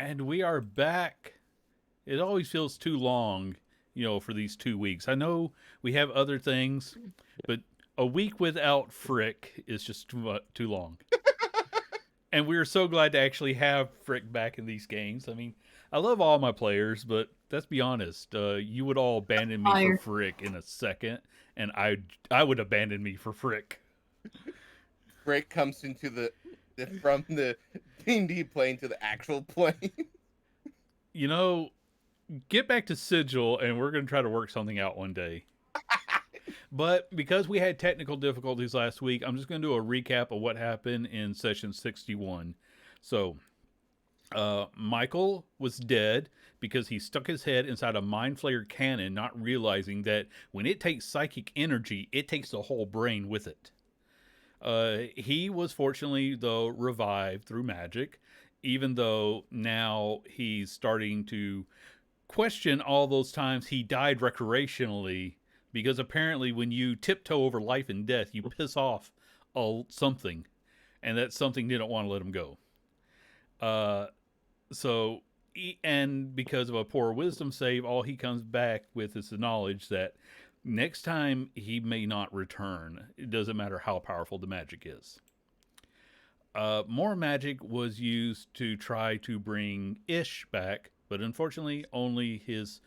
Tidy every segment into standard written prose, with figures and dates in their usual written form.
And we are back. It always feels too long, for these 2 weeks. I know we have other things, but a week without Frick is just too long. And we're so glad to actually have Frick back in these games. I mean, I love all my players, but let's be honest. You would all abandon me for Fire. Frick in a second, and I would abandon me for Frick. Break comes into the from the D&D plane to the actual plane. You know, get back to Sigil, and we're going to try to work something out one day. But because we had technical difficulties last week, I'm just going to do a recap of what happened in session 61. So, Michael was dead because he stuck his head inside a mind flayer cannon, not realizing that when it takes psychic energy, it takes the whole brain with it. He was fortunately, though, revived through magic, even though now he's starting to question all those times he died recreationally, because apparently when you tiptoe over life and death, you piss off something, and that something didn't want to let him go. Uh, so, and because of a poor wisdom save, all he comes back with is the knowledge that next time he may not return. It doesn't matter how powerful the magic is. More magic was used to try to bring Ish back, but unfortunately, only his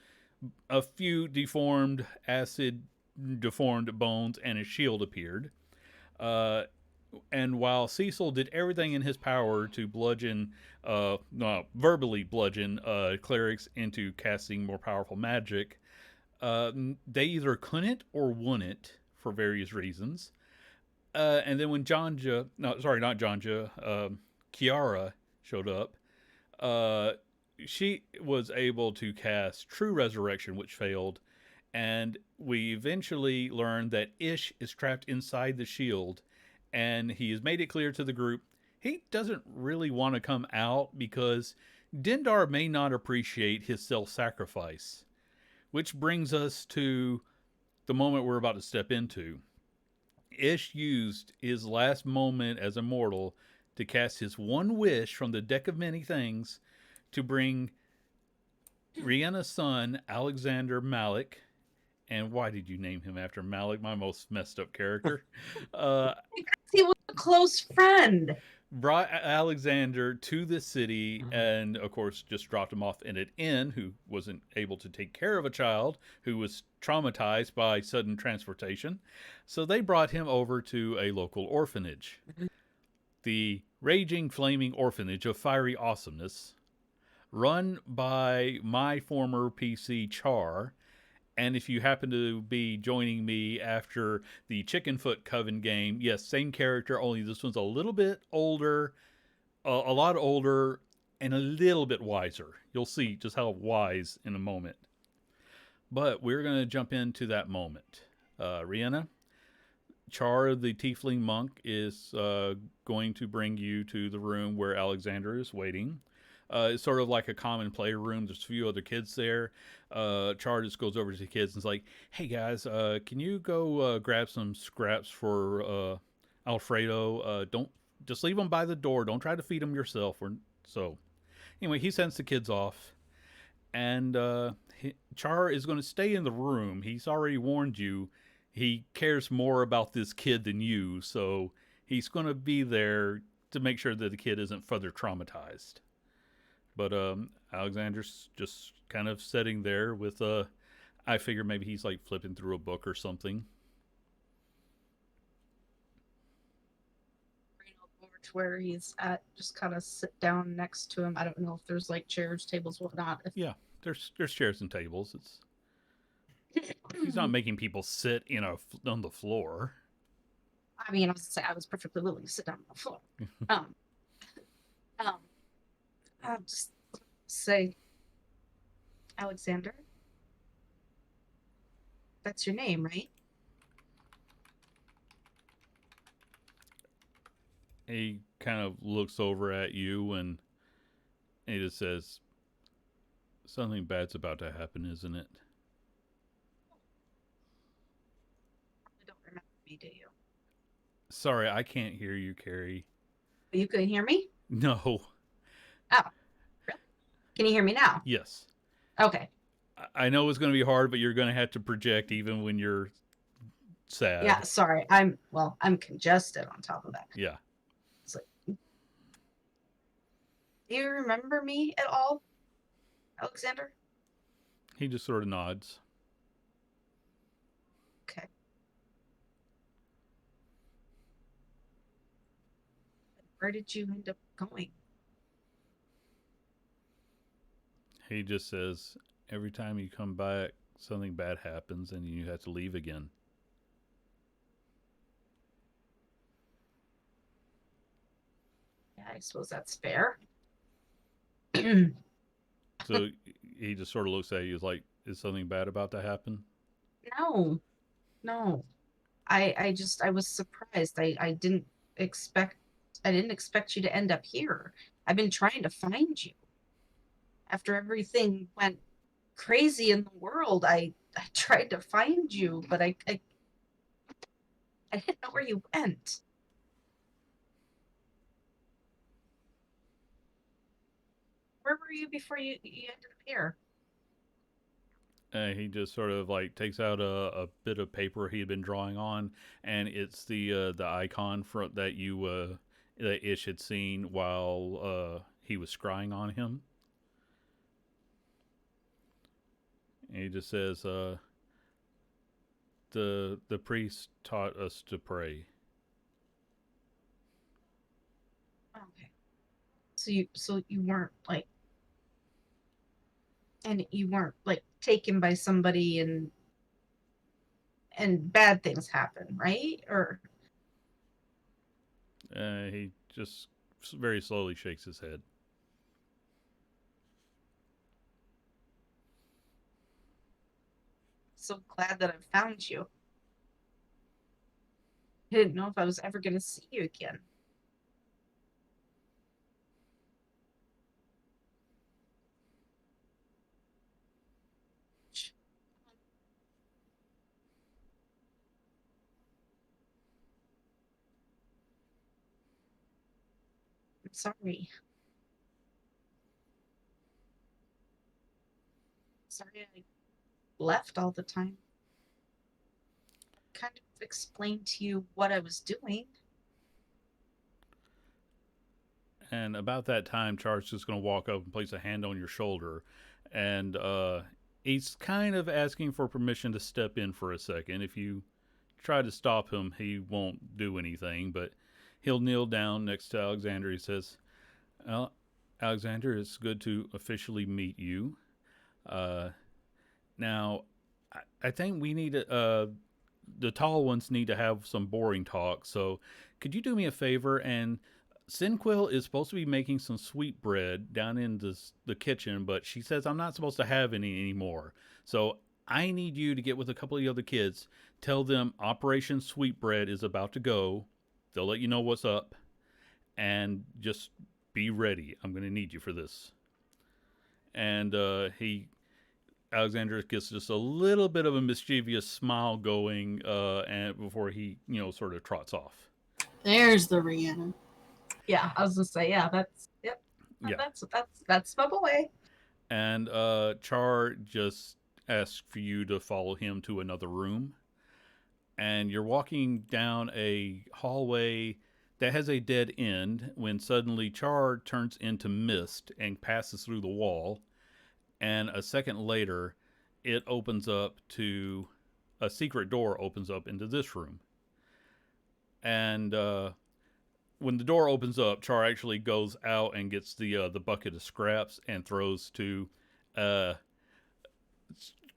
a few deformed acid deformed bones and his shield appeared. Uh, and while Cecil did everything in his power to bludgeon, no, verbally bludgeon clerics into casting more powerful magic, they either couldn't or wouldn't for various reasons. And then when Janja, no, sorry, not Janja, Kiara showed up, uh, she was able to cast True Resurrection, which failed. And we eventually learned that Ish is trapped inside the shield, and he has made it clear to the group he doesn't really want to come out because Dindar may not appreciate his self sacrifice. Which brings us to the moment we're about to step into. Ish used his last moment as a mortal to cast his one wish from the deck of many things to bring Rihanna's son, Alexander Malik. And why did you name him after Malik, my most messed up character? Uh, Because he was a close friend. Brought Alexander to the city and, of course, just dropped him off in an inn who wasn't able to take care of a child who was traumatized by sudden transportation. So they brought him over to a local orphanage. The Raging Flaming Orphanage of Fiery Awesomeness, run by my former PC Char. And if you happen to be joining me after the Chickenfoot Coven game, yes, same character, only this one's a little bit older, a lot older, and a little bit wiser. You'll see just how wise in a moment. But we're going to jump into that moment. Rihanna, Char, the Tiefling monk, is going to bring you to the room where Alexander is waiting. It's sort of like a common player room. There's a few other kids there. Char just goes over to the kids and is like, "Hey guys, can you go grab some scraps for Alfredo? Don't just leave them by the door. Don't try to feed them yourself." Or so. Anyway, he sends the kids off, and Char is going to stay in the room. He's already warned you. He cares more about this kid than you, so he's going to be there to make sure that the kid isn't further traumatized. But Alexander's just kind of sitting there with I figure maybe he's like flipping through a book or something. Over to where he's at, just kind of sit down next to him. I don't know if there's like chairs, tables, whatnot. Yeah, there's chairs and tables. He's not making people sit, on the floor. I mean, I was say I was perfectly willing to sit down on the floor. Um, um, I'll just say, Alexander, that's your name, right? He kind of looks over at you and he just says, "Something bad's about to happen, isn't it?" You don't remember me, do you? Sorry, I can't hear you, Carrie. You couldn't hear me? No. Oh, really? Can you hear me now? Yes. Okay. I know it's going to be hard, but you're going to have to project even when you're Yeah, sad. sorry. I'm congested on top of that. Yeah. It's like, do you remember me at all, Alexander? He just sort of nods. Okay. Where did you end up going? He just says, every time you come back, something bad happens and you have to leave again. Yeah, I suppose that's fair. So he just sort of looks at you, like, is something bad about to happen? No, no. I was surprised. Expect I didn't expect you to end up here. I've been trying to find you. After everything went crazy in the world, I tried to find you, but I didn't know where you went. Where were you before you ended up here? He just sort of like takes out a bit of paper he had been drawing on, and it's the icon for, that you that Ish had seen while he was scrying on him. And he just says, "The priest taught us to pray." Okay. So you weren't like and you weren't like taken by somebody and bad things happen, right? Or He just very slowly shakes his head. so glad that I found you. I didn't know if I was ever gonna see you again. I'm sorry. Sorry I left all the time. Kind of explained to you what I was doing. And about that time, Char's just going to walk up and place a hand on your shoulder, and he's kind of asking for permission to step in for a second. If you try to stop him, he won't do anything, but he'll kneel down next to Alexander. He says, well, Alexander, it's good to officially meet you. Uh, now, I think we need the tall ones need to have some boring talk. So, could you do me a favor? And Sinquil is supposed to be making some sweet bread down in the kitchen, but she says I'm not supposed to have any anymore. So, I need you to get with a couple of the other kids. Tell them Operation Sweetbread is about to go. They'll let you know what's up, and just be ready. I'm going to need you for this. And he Alexander gets just a little bit of a mischievous smile going, and before he, sort of trots off. There's the Rhiannon. Yeah, I was gonna say, yeah, that's yep. Yeah, That's my boy. and Char just asks for you to follow him to another room, and you're walking down a hallway that has a dead end when suddenly Char turns into mist and passes through the wall, and a second later, it opens up to a secret door opens up into this room. And when the door opens up, Char actually goes out and gets the bucket of scraps and throws to uh,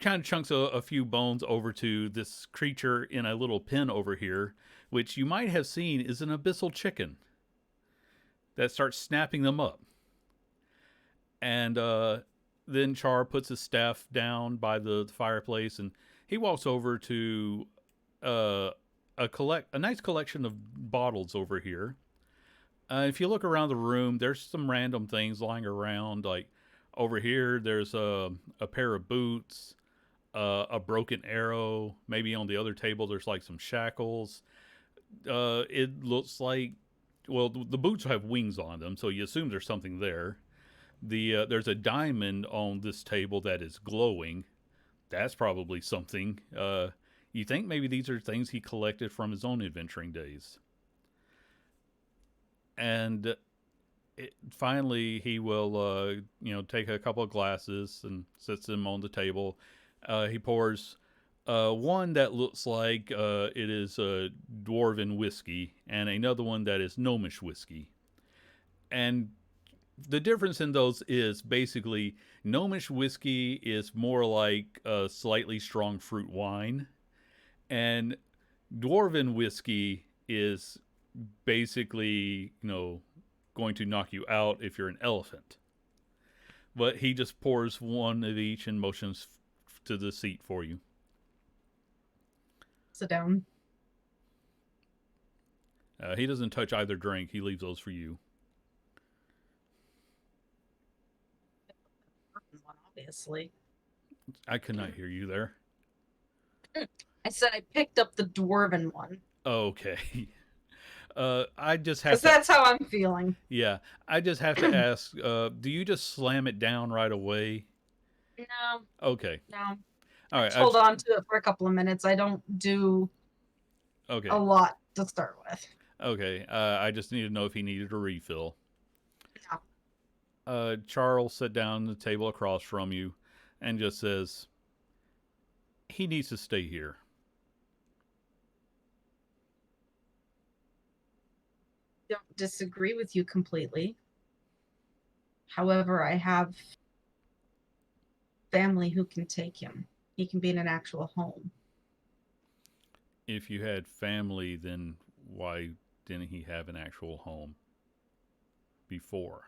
kind of chunks a few bones over to this creature in a little pen over here, which you might have seen is an abyssal chicken that starts snapping them up. And then Char puts his staff down by the fireplace, and he walks over to uh, a nice collection of bottles over here. If you look around the room, there's some random things lying around. Like over here, there's a pair of boots, a broken arrow. Maybe on the other table, there's like some shackles. It looks like, well, the boots have wings on them, so you assume there's something there. There's a diamond on this table that is glowing. That's probably something. You think maybe these are things he collected from his own adventuring days. And finally, he will, take a couple of glasses and sets them on the table. He pours one that looks like it is dwarven whiskey, and another one that is gnomish whiskey. And the difference in those is basically gnomish whiskey is more like a slightly strong fruit wine, and dwarven whiskey is basically, going to knock you out if you're an elephant. But he just pours one of each and motions to the seat for you. Sit down. He doesn't touch either drink. He leaves those for you. One, obviously. I could not hear you there. I said I picked up the dwarven one. Okay. I just have Because to. that's how I'm feeling. Yeah, I just have to ask. Do you just slam it down right away? No, Okay. no. All right. Just hold on to it for a couple of minutes. I don't do Okay. a lot to start with. Okay. I just need to know if he needed a refill. No. Charles sat down at the table across from you and just says, he needs to stay here. Don't disagree with you completely. However, I have family who can take him. He can be in an actual home. If you had family, then why didn't he have an actual home before?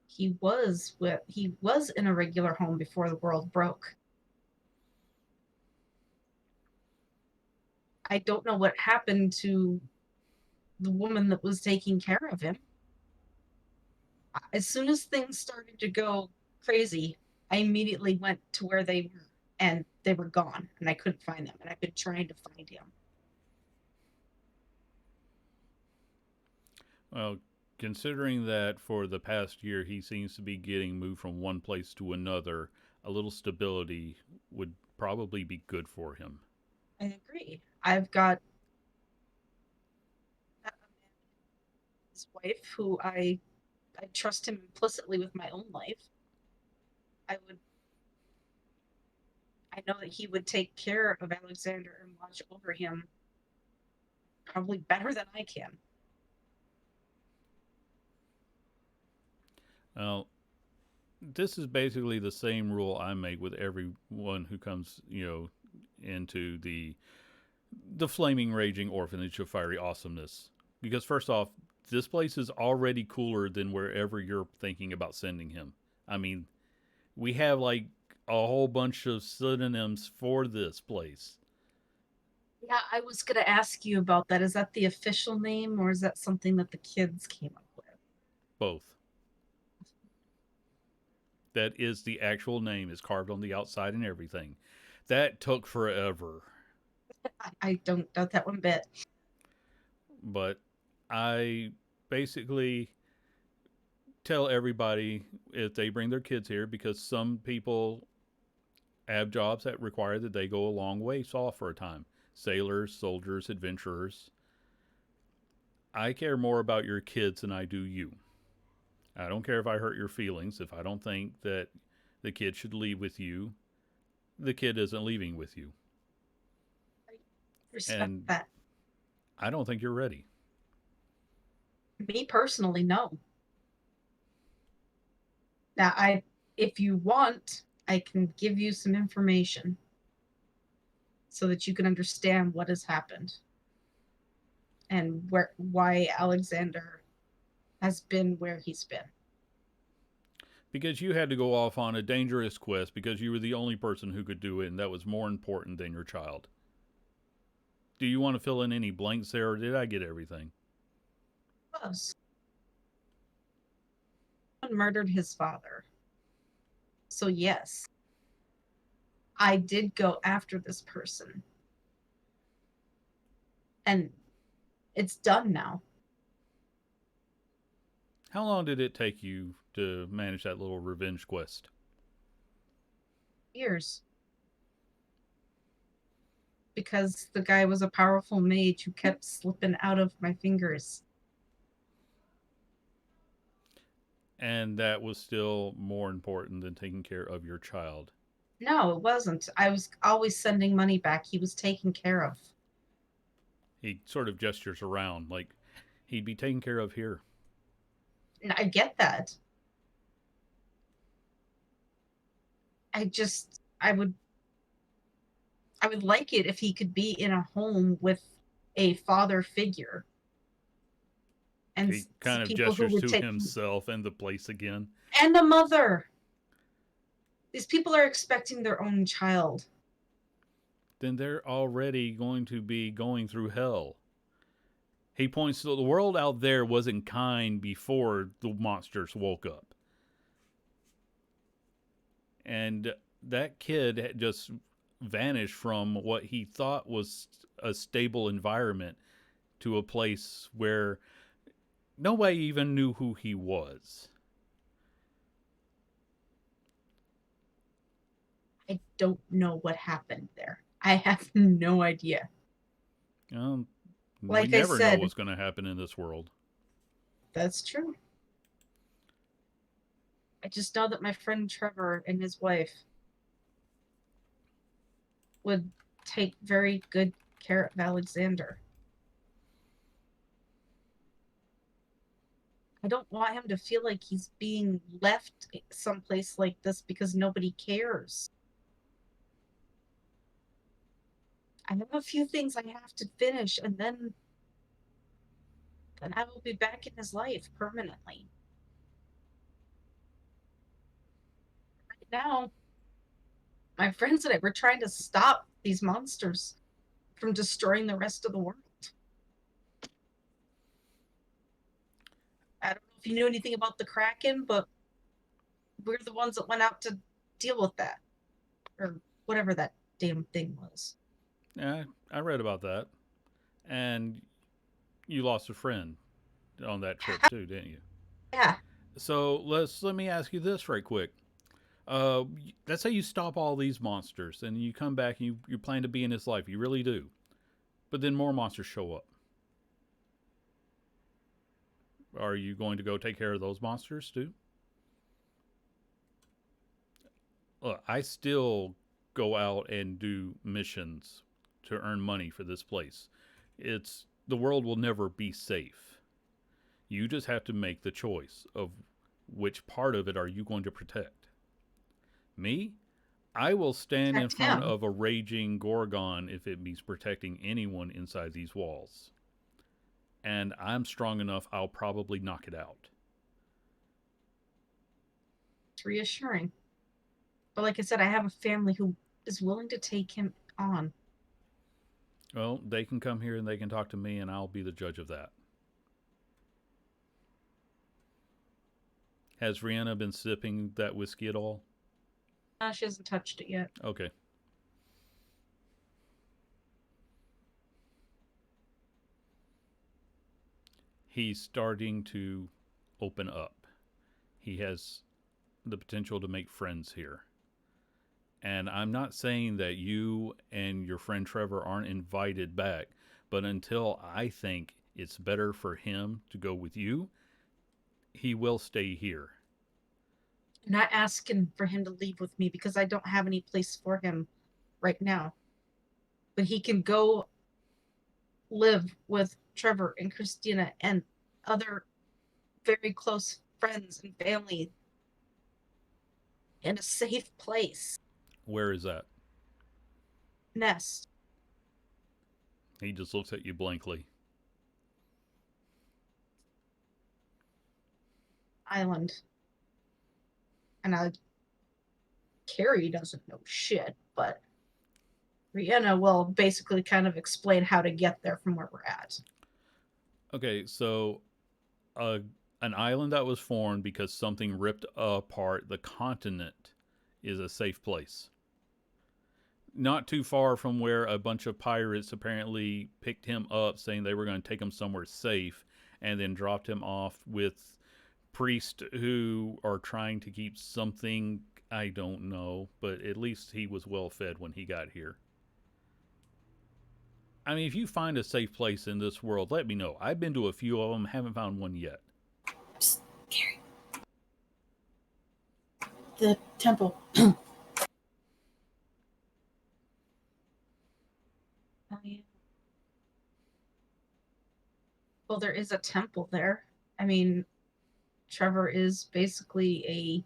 He was in a regular home before the world broke. I don't know what happened to the woman that was taking care of him. As soon as things started to go crazy, I immediately went to where they were, and they were gone, and I couldn't find them, and I've been trying to find him. Well, considering that for the past year he seems to be getting moved from one place to another, a little stability would probably be good for him. I agree. I've got his wife, who I trust him implicitly with my own life. I know that he would take care of Alexander and watch over him probably better than I can. Well, this is basically the same rule I make with everyone who comes, into the flaming raging orphanage of fiery awesomeness. Because first off, this place is already cooler than wherever you're thinking about sending him. I mean, we have like a whole bunch of synonyms for this place. Yeah, I was going to ask you about that. Is that the official name, or is that something that the kids came up with? Both. That is the actual name, is carved on the outside and everything. That took forever. I don't doubt that one bit. But I basically tell everybody if they bring their kids here, because some people have jobs that require that they go a long ways off for a time. Sailors, soldiers, adventurers. I care more about your kids than I do you. I don't care if I hurt your feelings. If I don't think that the kid should leave with you, the kid isn't leaving with you. I respect And that. I don't think you're ready. Me personally, no. Now, if you want, I can give you some information so that you can understand what has happened and why Alexander has been where he's been. Because you had to go off on a dangerous quest because you were the only person who could do it, and that was more important than your child. Do you want to fill in any blanks there, or did I get everything? Close. Someone murdered his father. So yes, I did go after this person. And it's done now. How long did it take you to manage that little revenge quest? Years. Because the guy was a powerful mage who kept slipping out of my fingers. And that was still more important than taking care of your child. No, it wasn't. I was always sending money back. He was taken care of. He sort of gestures around like he'd be taken care of here. And I get that. I would like it if he could be in a home with a father figure and He kind of people who gestures would to take himself and the place again. and a mother. These people are expecting their own child. Then they're already going to be going through hell. He points to the world out there wasn't kind before the monsters woke up. And that kid had just vanished from what he thought was a stable environment to a place where nobody even knew who he was. I don't know what happened there. I have no idea. We Like I never know said, what's going to happen in this world. that's true. I just know that my friend Trevor and his wife would take very good care of Alexander. I don't want him to feel like he's being left someplace like this because nobody cares. I have a few things I have to finish, and then I will be back in his life permanently. Right now, my friends and I were trying to stop these monsters from destroying the rest of the world. I don't know if you knew anything about the Kraken, but we're the ones that went out to deal with that. Or whatever that damn thing was. Yeah, I read about that. And you lost a friend on that trip too, didn't you? Yeah. So let me ask you this right quick. Let's say you stop all these monsters and you come back and you plan to be in his life. You really do. But then more monsters show up. Are you going to go take care of those monsters too? Look, I still go out and do missions to earn money for this place. It's the world will never be safe. You just have to make the choice of which part of it are you going to protect. Me, I will stand in Protect front him. of a raging Gorgon if it means protecting anyone inside these walls. And I'm strong enough, I'll probably knock it out. It's reassuring. But like I said, I have a family who is willing to take him on. Well, they can come here and they can talk to me, and I'll be the judge of that. Has Rihanna been sipping that whiskey at all? She hasn't touched it yet. Okay. He's starting to open up. He has the potential to make friends here. And I'm not saying that you and your friend Trevor aren't invited back, but until I think it's better for him to go with you, he will stay here. I'm not asking for him to leave with me because I don't have any place for him right now. But he can go live with Trevor and Christina and other very close friends and family in a safe place. Where is that? Nest. He just looks at you blankly. Island. And Carrie doesn't know shit, but Rihanna will basically kind of explain how to get there from where we're at. Okay, so an island that was formed because something ripped apart the continent is a safe place. Not too far from where a bunch of pirates apparently picked him up, saying they were going to take him somewhere safe, and then dropped him off with priests who are trying to keep something. I don't know, but at least he was well fed when he got here. I mean, if you find a safe place in this world, let me know. I've been to a few of them, haven't found one yet. Psst, Carrie. The temple. Oh, yeah. Well, there is a temple there. I mean, Trevor is basically a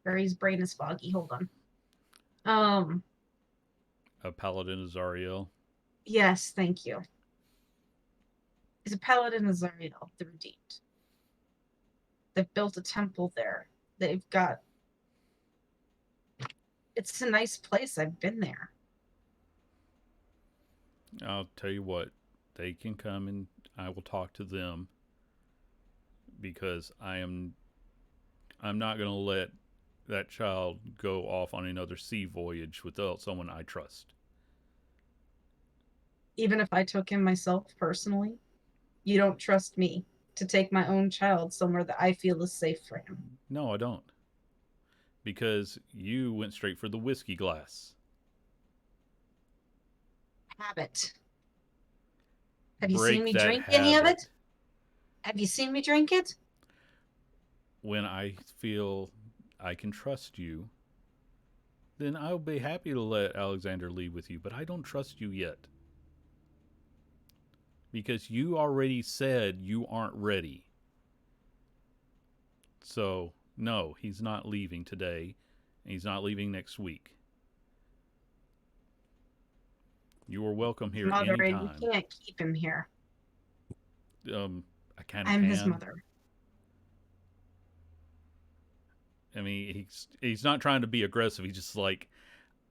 Barry's brain is foggy. Hold on. A paladin is Zariel. Yes, thank you. He's a paladin of Zariel, the Redeemed. They've built a temple there. They've got. It's a nice place. I've been there. I'll tell you what, they can come and I will talk to them because I'm not going to let that child go off on another sea voyage without someone I trust. Even if I took him myself personally, you don't trust me to take my own child somewhere that I feel is safe for him. No, I don't. Because you went straight for the whiskey glass. Habit. Have you Break seen me that drink any of habit. it? Have you seen me drink it? When I feel I can trust you, then I'll be happy to let Alexander leave with you, but I don't trust you yet. Because you already said you aren't ready. So, no, he's not leaving today. And he's not leaving next week. You are welcome here Mother, anytime. you can't keep him here. I kind of I'm can. his mother. I mean, he's not trying to be aggressive. He's just like,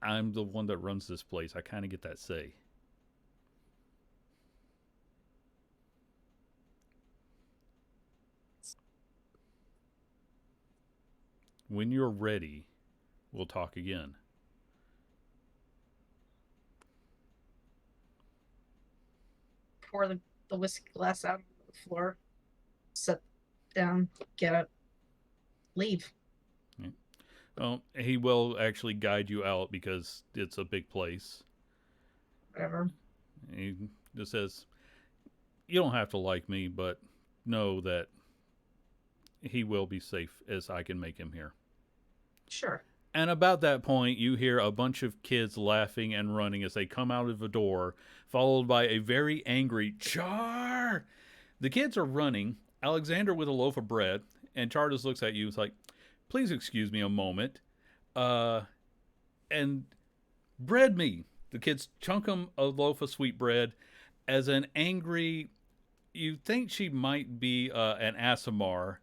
I'm the one that runs this place. I kind of get that say. When you're ready, we'll talk again. Pour the whiskey glass out on the floor. Sit down. Get up. Leave. Well, he will actually guide you out because it's a big place. Whatever. He just says, you don't have to like me, but know that he will be safe as I can make him here. Sure. And about that point, you hear a bunch of kids laughing and running as they come out of a door, followed by a very angry Char. The kids are running, Alexander with a loaf of bread, and Char just looks at you. It's like, please excuse me a moment. And bread me. The kids chunk him a loaf of sweet bread as an angry. You think she might be an Asimar,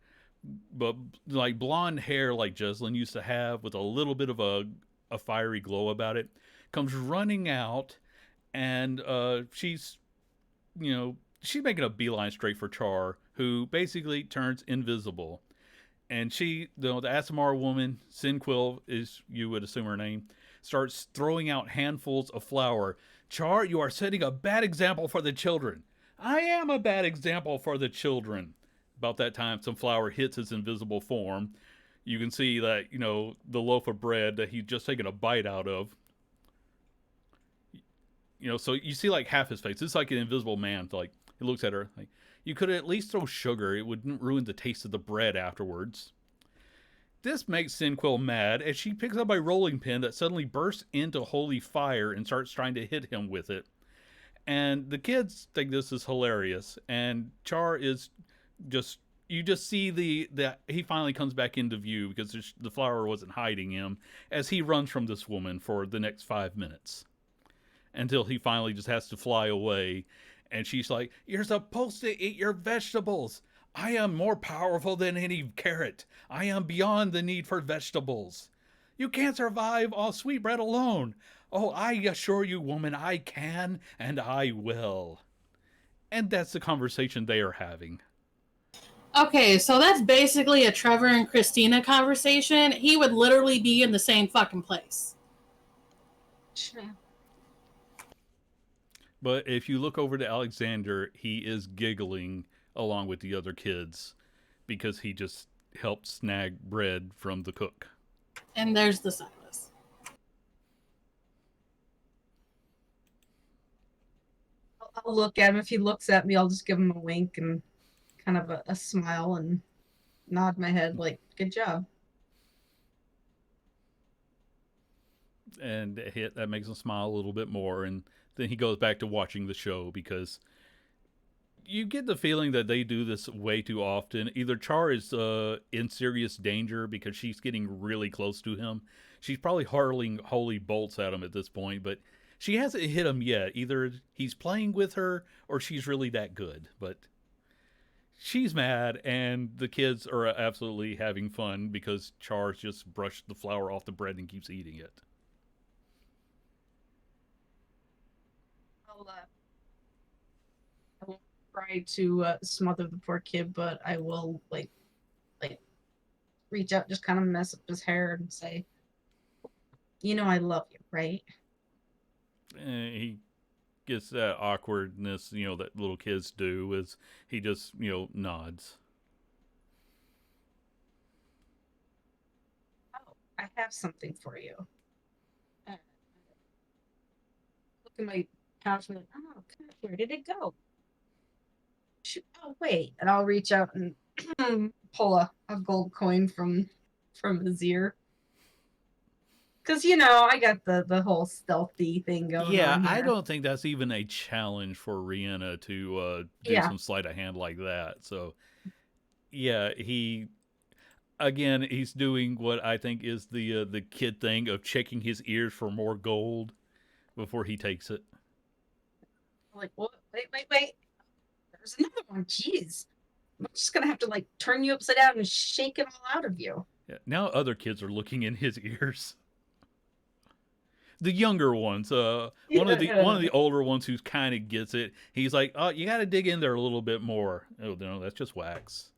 but like blonde hair like Jeslyn used to have with a little bit of a fiery glow about it, comes running out, and she's making a beeline straight for Char, who basically turns invisible. And she, the Asimar woman, Sinquil is, you would assume her name, starts throwing out handfuls of flour. Char, you are setting a bad example for the children. I am a bad example for the children. About that time, some flour hits his invisible form. You can see that, the loaf of bread that he's just taken a bite out of. So you see like half his face. It's like an invisible man. Like, he looks at her like, you could at least throw sugar. It wouldn't ruin the taste of the bread afterwards. This makes Sinquil mad as she picks up a rolling pin that suddenly bursts into holy fire and starts trying to hit him with it. And the kids think this is hilarious. And Char is just, you just see the he finally comes back into view because the flower wasn't hiding him as he runs from this woman for the next 5 minutes until he finally just has to fly away. And she's like, you're supposed to eat your vegetables. I am more powerful than any carrot. I am beyond the need for vegetables. You can't survive on sweet bread alone. Oh, I assure you, woman, I can and I will. And that's the conversation they are having. Okay, so that's basically a Trevor and Christina conversation. He would literally be in the same fucking place. Sure. But if you look over to Alexander, he is giggling along with the other kids because he just helped snag bread from the cook. And there's the Silas. I'll look at him. If he looks at me, I'll just give him a wink and kind of a smile and nod my head like, good job. And that makes him smile a little bit more. And then he goes back to watching the show because you get the feeling that they do this way too often. Either Char is in serious danger because she's getting really close to him. She's probably hurling holy bolts at him at this point, but she hasn't hit him yet. Either he's playing with her or she's really that good. But she's mad, and the kids are absolutely having fun because Char's just brushed the flour off the bread and keeps eating it. I won't try to smother the poor kid, but I will like reach out, just kind of mess up his hair and say, "You know, I love you, right?" He gets that awkwardness, that little kids do, is he just, nods. Oh, I have something for you. Look at my pouch and like, oh, God, where did it go? Shoot, oh, wait, and I'll reach out and pull a gold coin from his ear. Because, I got the whole stealthy thing going Yeah, on here. I don't think that's even a challenge for Rihanna to do some sleight of hand like that. So, yeah, he's doing what I think is the kid thing of checking his ears for more gold before he takes it. I'm like, what? Wait. There's another one. Jeez. I'm just going to have to, turn you upside down and shake it all out of you. Yeah, now other kids are looking in his ears. The younger ones, one of the older ones who kind of gets it. He's like, "Oh, you got to dig in there a little bit more." Oh no, that's just wax.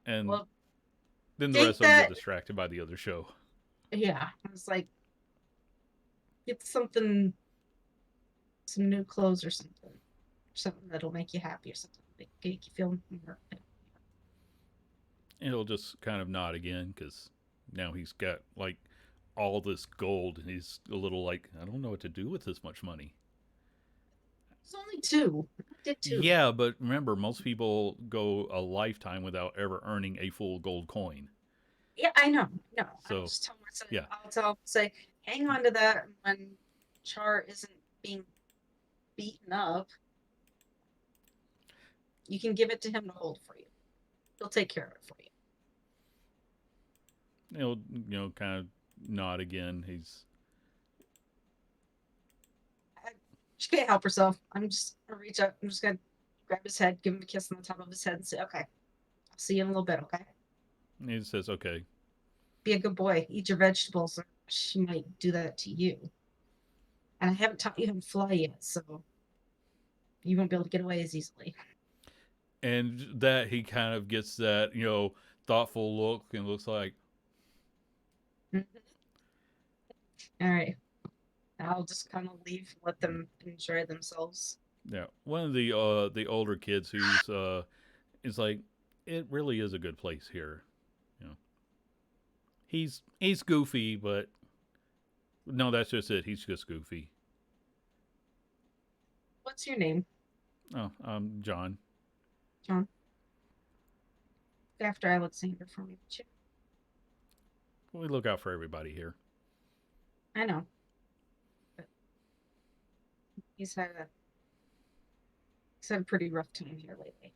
And then the rest of them get distracted by the other show. Yeah, I was like, get some new clothes or something that'll make you happy or something, make you feel more. And he'll just kind of nod again because now he's got all this gold, and he's a little like, I don't know what to do with this much money. It's only two. I did two. Yeah, but remember, most people go a lifetime without ever earning a full gold coin. Yeah, I know. No, so I'll just tell myself. Yeah, I'll say, hang on to that when Char isn't being beaten up. You can give it to him to hold for you. He'll take care of it for you. He'll kind of nod again. She can't help herself. I'm just gonna reach out. I'm just gonna grab his head, give him a kiss on the top of his head, and say, "Okay, I'll see you in a little bit." Okay. And he says, "Okay." Be a good boy. Eat your vegetables, or she might do that to you. And I haven't taught you how to fly yet, so you won't be able to get away as easily. And that he kind of gets that, thoughtful look and looks like. All right. I'll just kind of leave, let them enjoy themselves. Yeah, one of the older kids who's is like, it really is a good place here. He's goofy, but no, that's just it. He's just goofy. What's your name? Oh, John. John. After Alexander for me, would you? We look out for everybody here. I know. But he's had a pretty rough time here lately.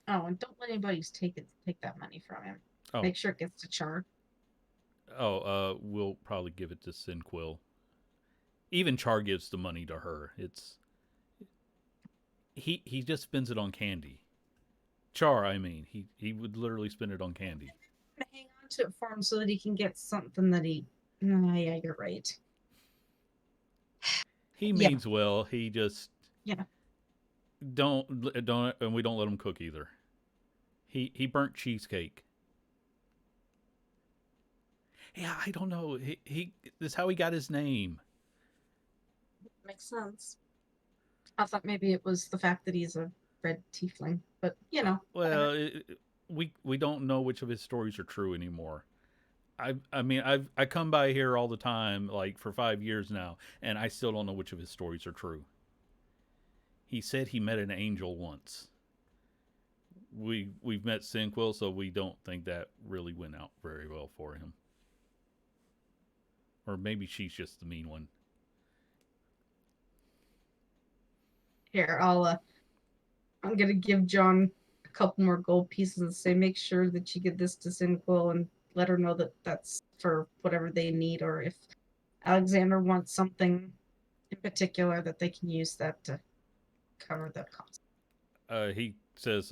Oh, and don't let anybody take that money from him. Oh. Make sure it gets to Char. Oh, we'll probably give it to Sinquil. Even Char gives the money to her. He just spends it on candy. Char, I mean, he would literally spend it on candy. Hang on to it for him so that he can get something that he. Oh, yeah, you're right. He means well. He just don't, and we don't let him cook either. He burnt cheesecake. Yeah, I don't know. He this is how he got his name. Makes sense. I thought maybe it was the fact that he's a red tiefling, but whatever. Well, we don't know which of his stories are true anymore. I mean I come by here all the time, like for 5 years now, and I still don't know which of his stories are true. He said he met an angel once. We've met Sinquil, so we don't think that really went out very well for him. Or maybe she's just the mean one. Here, I'm gonna give John a couple more gold pieces and say, make sure that you get this to Sinquil and let her know that that's for whatever they need, or if Alexander wants something in particular, that they can use that to cover the cost. He says,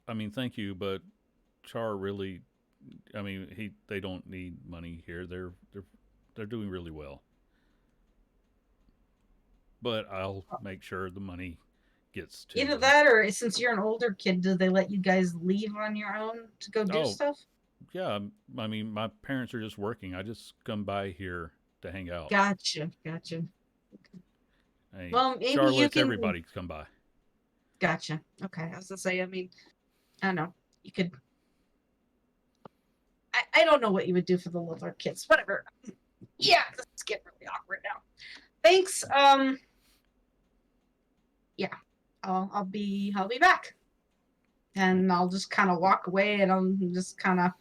I mean, thank you, but Char really, I mean, they don't need money here. They're doing really well. But I'll make sure the money gets to Either them. that, or since you're an older kid, do they let you guys leave on your own to go do Oh, stuff? yeah. I mean, my parents are just working. I just come by here to hang out. Gotcha. I mean, Well, maybe Char you lets can. everybody come by. Gotcha. Okay, I was gonna say. I mean, I don't know. You could. I don't know what you would do for the little kids. Whatever. Yeah, this is getting really awkward now. Thanks. Yeah, I'll be back, and I'll just kind of walk away, and I'm just kind of.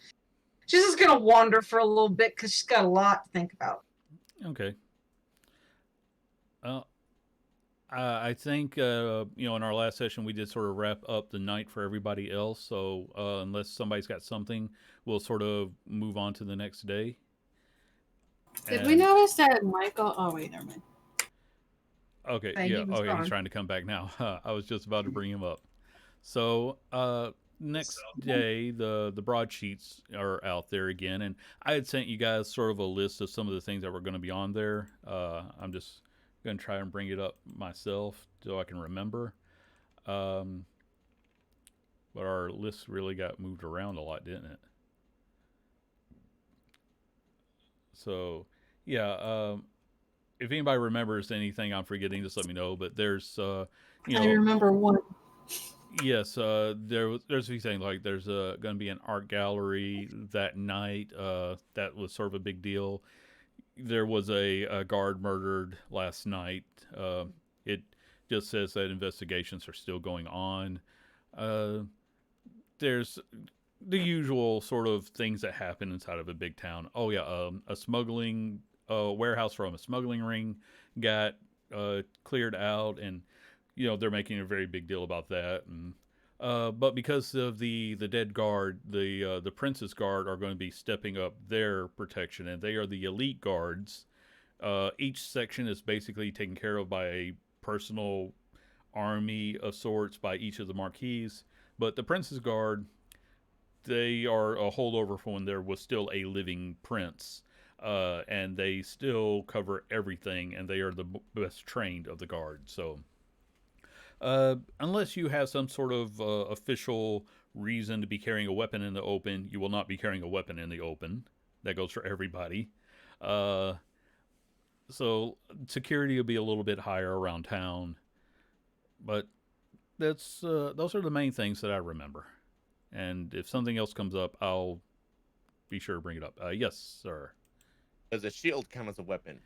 She's just gonna wander for a little bit because she's got a lot to think about. Okay. Well, I think in our last session we did sort of wrap up the night for everybody else. So unless somebody's got something, we'll sort of move on to the next day. Did we notice that Michael? Oh wait, never mind. Okay, He yeah. was Okay, gone. he's trying to come back now. I was just about to bring him up. So next day, the broadsheets are out there again, and I had sent you guys sort of a list of some of the things that were going to be on there. I'm just going to try and bring it up myself so I can remember. But our list really got moved around a lot, didn't it? So, yeah. If anybody remembers anything I'm forgetting, just let me know. But there's, I remember one. yes, there's a few things like there's going to be an art gallery that night. That was sort of a big deal. There was a guard murdered last night. It just says that investigations are still going on. There's the usual sort of things that happen inside of a big town. Oh yeah, a smuggling warehouse from a smuggling ring got cleared out, and they're making a very big deal about that. And but because of the dead guard, the Princess Guard are going to be stepping up their protection, and they are the elite guards. Each section is basically taken care of by a personal army of sorts by each of the marquis. But the Princess Guard, they are a holdover from when there was still a living prince. And they still cover everything, and they are the best trained of the guard. So, unless you have some sort of official reason to be carrying a weapon in the open, you will not be carrying a weapon in the open. That goes for everybody. So security will be a little bit higher around town, but those are the main things that I remember. And if something else comes up, I'll be sure to bring it up. Yes, sir. Does a shield count as a weapon?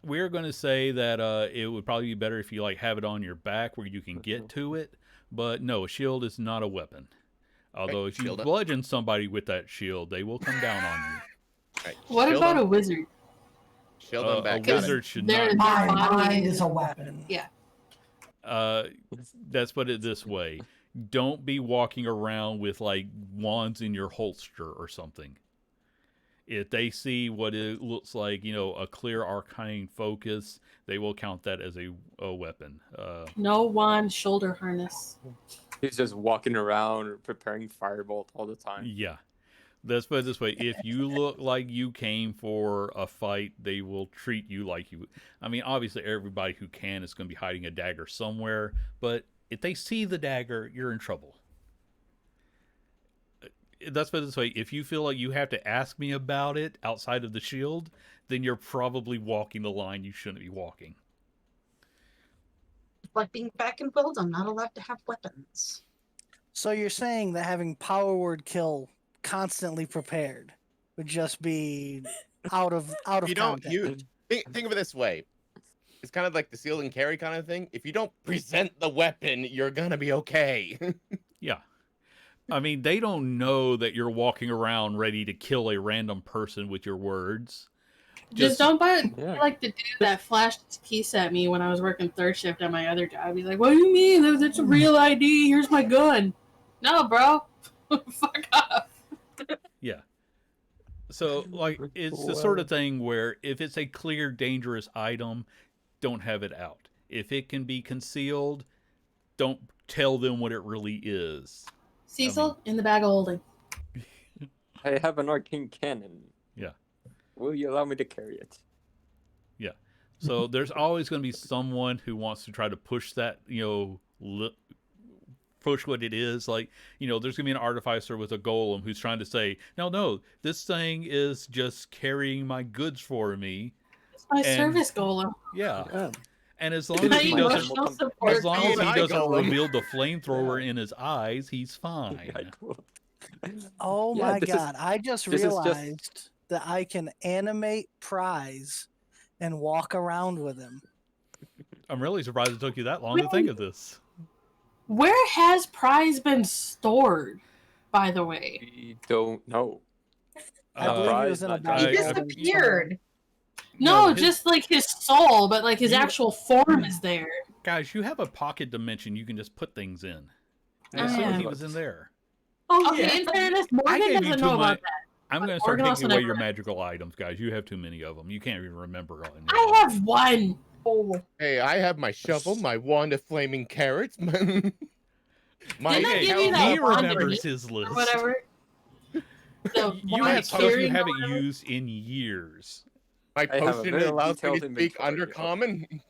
We're going to say that it would probably be better if you have it on your back where you can get to it. But no, a shield is not a weapon. Although if you bludgeon somebody with that shield, they will come down on you. Right. What shield about on, a wizard? Shield on back. A wizard should Their not. body is a weapon. Yeah. Let's put it this way: don't be walking around with wands in your holster or something. If they see what it looks like, a clear arcane focus, they will count that as a weapon. No wand, shoulder harness. He's just walking around preparing firebolt all the time. Yeah. Let's put it this way. If you look like you came for a fight, they will treat you like you. I mean, obviously, everybody who can is going to be hiding a dagger somewhere. But if they see the dagger, you're in trouble. Let's put it this way: if you feel like you have to ask me about it outside of the shield, then you're probably walking the line you shouldn't be walking. Like being back in World, I'm not allowed to have weapons. So you're saying that having power word kill constantly prepared would just be out of You don't context. think of it this way. It's kind of like the seal and carry kind of thing. If you don't present the weapon, you're gonna be okay. Yeah. I mean, they don't know that you're walking around ready to kill a random person with your words. Just don't be Yeah. like the dude that flashed his piece at me when I was working third shift at my other job. He's like, "What do you mean? That's a real ID. Here's my gun." No, bro. Fuck off. Yeah. So, like, it's the sort of thing where if it's a clear, dangerous item, don't have it out. If it can be concealed, don't tell them what it really is. Cecil, in the bag of holding. I have an arcane cannon. Yeah. Will you allow me to carry it? Yeah. So there's always going to be someone who wants to try to push that, push what it is. Like, there's going to be an artificer with a golem who's trying to say, no, this thing is just carrying my goods for me. It's my And- service golem. Yeah. Yeah. And as long It's as he my doesn't, emotional support as long as he Golem. doesn't Golem. reveal the flamethrower in his eyes, he's fine. Yeah, cool. Oh Yeah, my this is- god! I just this is just- realized that I can animate Prize and walk around with him. I'm really surprised it took you that long to think of this. Where has Prize been stored, by the way? We don't know. I believe he Prize, was in a not bag. He I- disappeared. No, his- just like his soul, but like his You- actual form is there. Guys, you have a pocket dimension you can just put things in. And Oh, assume yeah. he was in there. Oh, Okay, in fairness, I Morgan gave you doesn't too know much. about that. I'm going to But start Morgan taking also away never- your magical items, guys. You have too many of them. You can't even remember all. I have one. Oh. Hey, I have my shovel, my wand of flaming carrots, my Didn't I Okay, give you he that wand remembers his list. Or whatever. The You one have stuff you curing or haven't whatever. used in years. my I have a potion very that allows me to detailed speak inventory of- undercommon.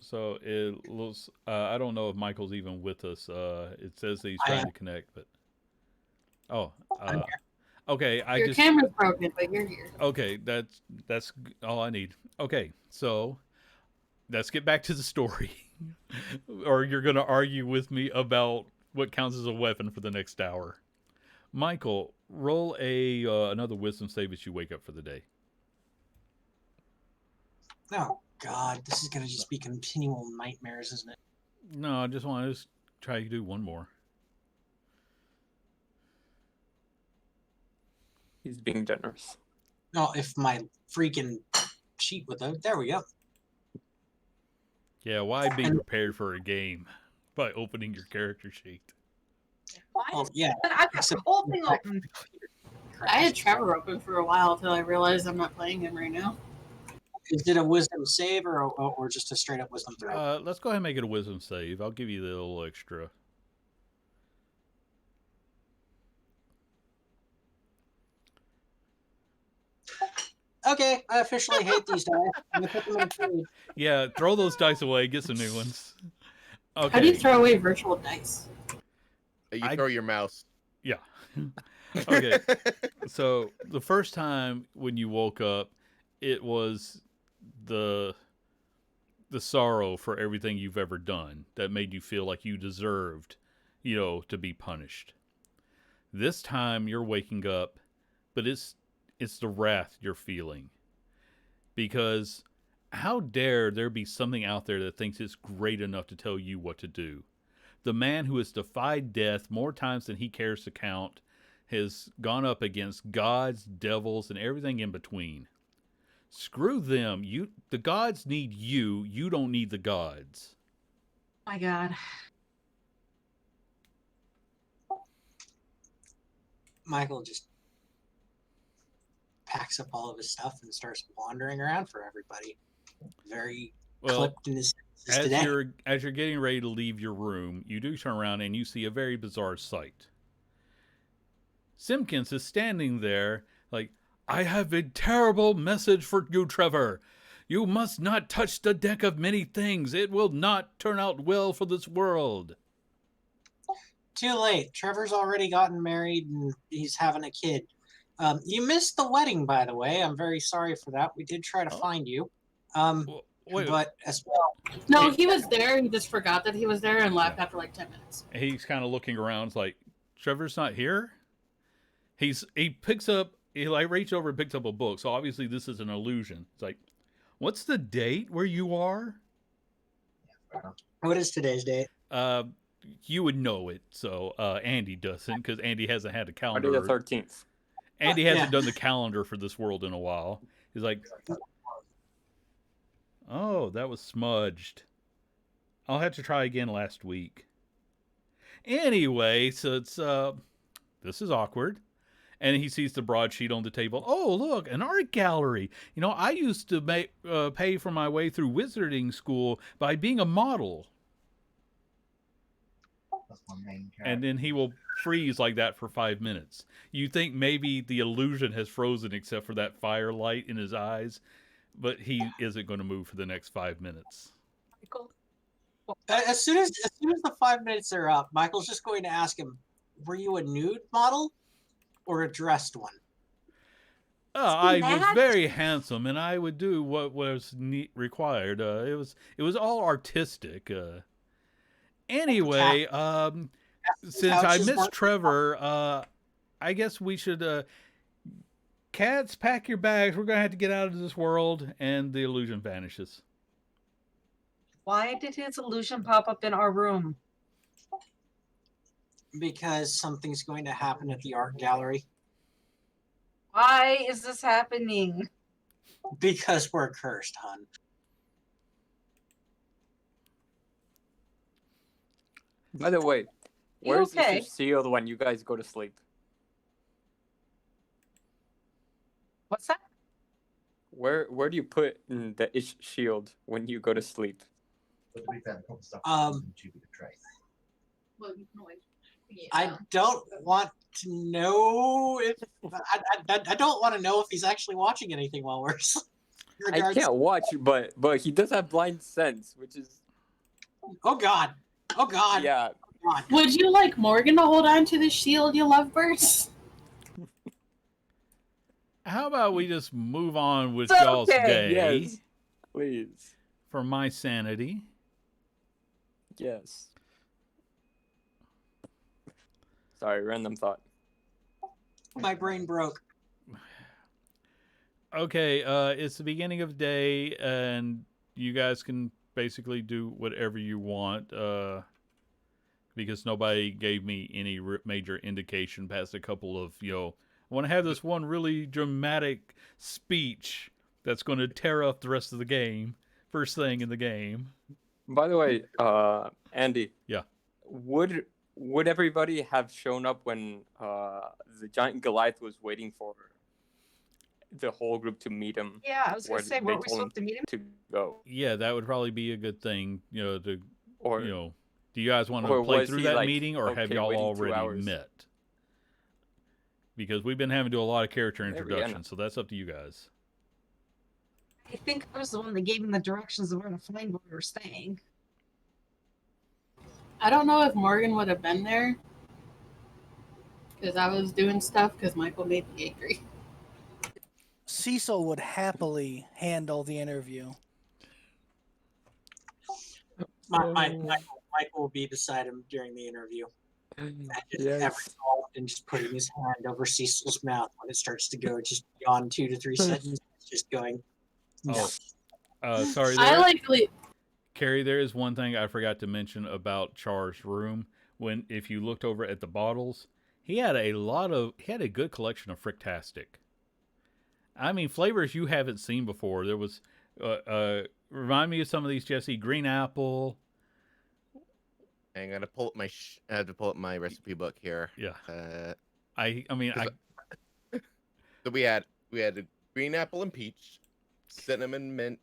So it looks. I don't know if Michael's even with us. It says that he's I trying am. to connect, but oh, I'm here. okay. I Your just camera's broken, but you're here. okay. That's all I need. Okay, so let's get back to the story, or you're gonna argue with me about what counts as a weapon for the next hour. Michael, roll a another wisdom save as you wake up for the day. Oh God, this is gonna just be continual nightmares, isn't it? No, I just want to try to do one more. He's being generous. No, if my freaking sheet with it, there we go. Yeah, why be prepared for a game by opening your character sheet? Why? Oh yeah. I've got the whole thing open. I had Trevor open for a while until I realized I'm not playing him right now. Is it a wisdom save or just a straight up wisdom throw? Let's go ahead and make it a wisdom save. I'll give you the little extra. Okay, I officially hate these dice. I'm gonna put them in the food. Yeah, throw those dice away. Get some new ones. How do you Okay. throw away virtual dice? You I- throw your mouse. Yeah. Okay. So the first time when you woke up, it was the sorrow for everything you've ever done that made you feel like you deserved, to be punished. This time you're waking up, but it's the wrath you're feeling. Because how dare there be something out there that thinks it's great enough to tell you what to do? The man who has defied death more times than he cares to count has gone up against gods, devils, and everything in between. Screw them. The gods need you. You don't need the gods. My God. Michael just packs up all of his stuff and starts wandering around for everybody. Very Well, clipped in his senses as today. you're getting ready to leave your room, you do turn around and you see a very bizarre sight. Simpkins is standing there like, I have a terrible message for you, Trevor. You must not touch the deck of many things. It will not turn out well for this world. Too late. Trevor's already gotten married and he's having a kid. You missed the wedding, by the way. I'm very sorry for that. We did try to Oh. find you. Wait, But as well, No, he was there. He just forgot that he was there and left after like 10 minutes. he's kind of looking around. It's like, Trevor's not here. He like reaches over and picks up a book. So obviously this is an illusion. It's like, what's the date where you are? what is today's date? You would know it. So Andy doesn't, because Andy hasn't had a Friday calendar. the 13th. Andy hasn't Yeah. done the calendar for this world in a while. He's like, oh, that was smudged. I'll have to try again last week. Anyway, so it's this is awkward. And he sees the broadsheet on the table. Oh, look, an art gallery. You know, I used to pay for my way through wizarding school by being a model. And then he will freeze like that for 5 minutes. You think maybe the illusion has frozen except for that firelight in his eyes, but he isn't going to move for the next 5 minutes. Michael? As soon as the 5 minutes are up, Michael's just going to ask him, "Were you a nude model or a dressed one?" I was Matt? very handsome, and I would do what was required. It was all artistic. Anyway, since I Couches missed weren't- Trevor, I guess we should. Cats, pack your bags. We're gonna have to get out of this world, and the illusion vanishes. Why did his illusion pop up in our room? Because something's going to happen at the art gallery. Why is this happening? Because we're cursed, hun. By the way, You where's okay? the shield when you guys go to sleep? What's that? Where do you put the shield when you go to sleep? I don't want to know if I don't want to know if he's actually watching anything while we're asleep. I can't watch, but he does have blind sense, which is Oh God! Oh God! yeah. God. Would you like Morgan to hold on to the shield, you lovebirds? How about we just move on with It's y'all's okay. day Yes, please. for my sanity? Yes. Sorry, random thought. My brain broke. Okay, it's the beginning of the day, and you guys can basically do whatever you want, because nobody gave me any major indication past a couple of, I want to have this one really dramatic speech that's going to tear up the rest of the game, first thing in the game. By the way, Andy. Yeah. Would everybody have shown up when the giant Goliath was waiting for the whole group to meet him? Yeah, I was gonna Where say, they weren't we told supposed to meet him? to go? Yeah, that would probably be a good thing, Or do you guys want or to play was through he that like, meeting, or have okay, y'all waiting 2 already hours? met? Because we've been having to do a lot of character Maybe, yeah. introductions, so that's up to you guys. I think I was the one that gave him the directions of where to find where we were staying. I don't know if Morgan would have been there because I was doing stuff because Michael made me angry. Cecil would happily handle the interview. Michael will be beside him during the interview. And just every so often just putting his hand over Cecil's mouth when it starts to go just beyond 2 to 3 seconds. Just going, no. Sorry, I there, like Carrie, there is one thing I forgot to mention about Char's room. If you looked over at the bottles, he had a good collection of Fricktastic. I mean, flavors you haven't seen before. There was, remind me of some of these, Jesse. Green apple. I'm gonna pull up I have to pull up my recipe book here. Yeah. So we had a green apple and peach, cinnamon, mint,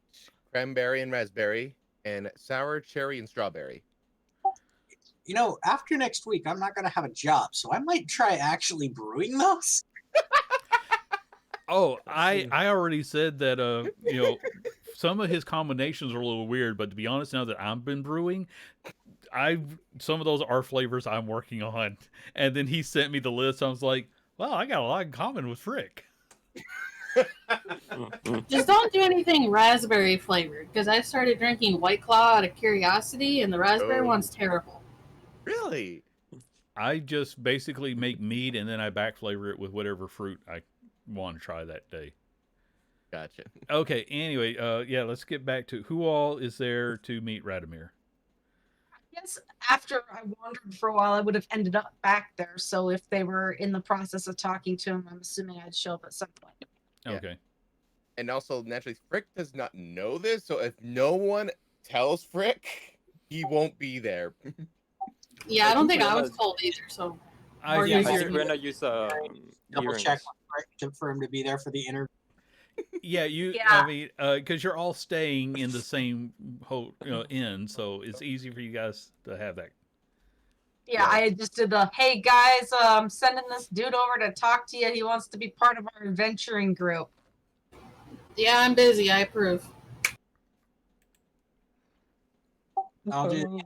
cranberry and raspberry, and sour cherry and strawberry. You know, after next week, I'm not going to have a job, so I might try actually brewing those. Oh, I already said that, some of his combinations are a little weird, but to be honest, now that I've been brewing, some of those are flavors I'm working on, and then he sent me the list. I was like, "Well, I got a lot in common with Frick." Just don't do anything raspberry flavored because I started drinking White Claw out of curiosity, and the raspberry Oh. one's terrible. Really? I just basically make mead and then I back flavor it with whatever fruit I want to try that day. Gotcha. Okay. Anyway, yeah, let's get back to who all is there to meet Radomir. Yes, after I wandered for a while, I would have ended up back there. So if they were in the process of talking to him, I'm assuming I'd show up at some point. Yeah. Okay. And also, naturally, Frick does not know this, so if no one tells Frick, he won't be there. Yeah, I don't think I was Brianna- told either. So I Or Yeah, I use- think Brenna used Double earrings. check for him to be there for the interview. Yeah, Yeah. I mean, because you're all staying in the same inn, so it's easy for you guys to have that. Yeah, I just did the, hey guys, I'm sending this dude over to talk to you. He wants to be part of our adventuring group. yeah, I'm busy. I approve. I'll do.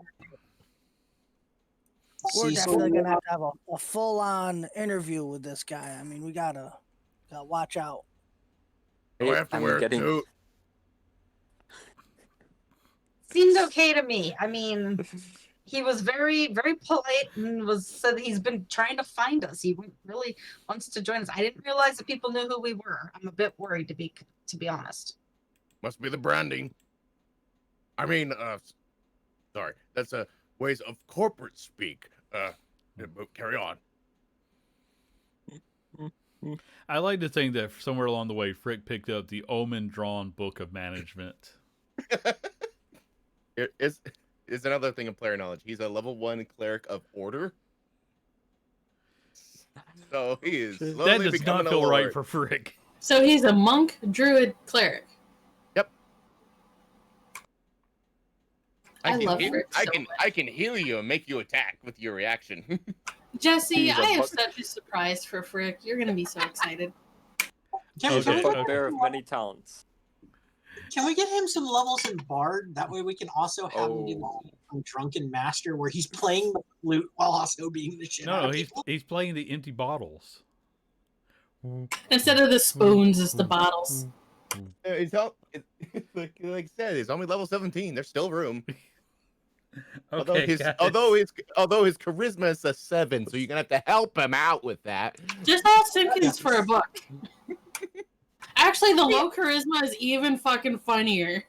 We're Cecil, definitely gonna have to have a full-on interview with this guy. I mean, we gotta watch out. Do I have to I'm wear getting- a suit? Seemed okay to me. I mean, he was very, very polite and said he's been trying to find us. He really wants to join us. I didn't realize that people knew who we were. I'm a bit worried to be honest. Must be the branding. I mean, sorry, that's a ways of corporate speak. But carry on. I like to think that somewhere along the way, Frick picked up the Omen Drawn Book of Management. It is another thing of player knowledge. He's a level 1 cleric of order. So he is slowly That does becoming not a feel right lord. for Frick. So he's a monk, druid, cleric. I love Frick so much. I can heal you and make you attack with your reaction. Jesse, He's a I have monk. such a surprise for Frick. You're gonna be so excited. Can, Okay, can, we, He's a bugbear of many talents. can we get him some levels in Bard? That way we can also have him do Oh. some Drunken Master where he's playing the flute while also beating the shit out No, of he's people. he's playing the empty bottles. Instead of the spoons, it's the bottles. It's all like I said, it's only level 17. There's still room. Okay, guys. Although his charisma is a 7, so you're gonna have to help him out with that. Just ask Simpkins for a book. Actually, the low charisma is even fucking funnier.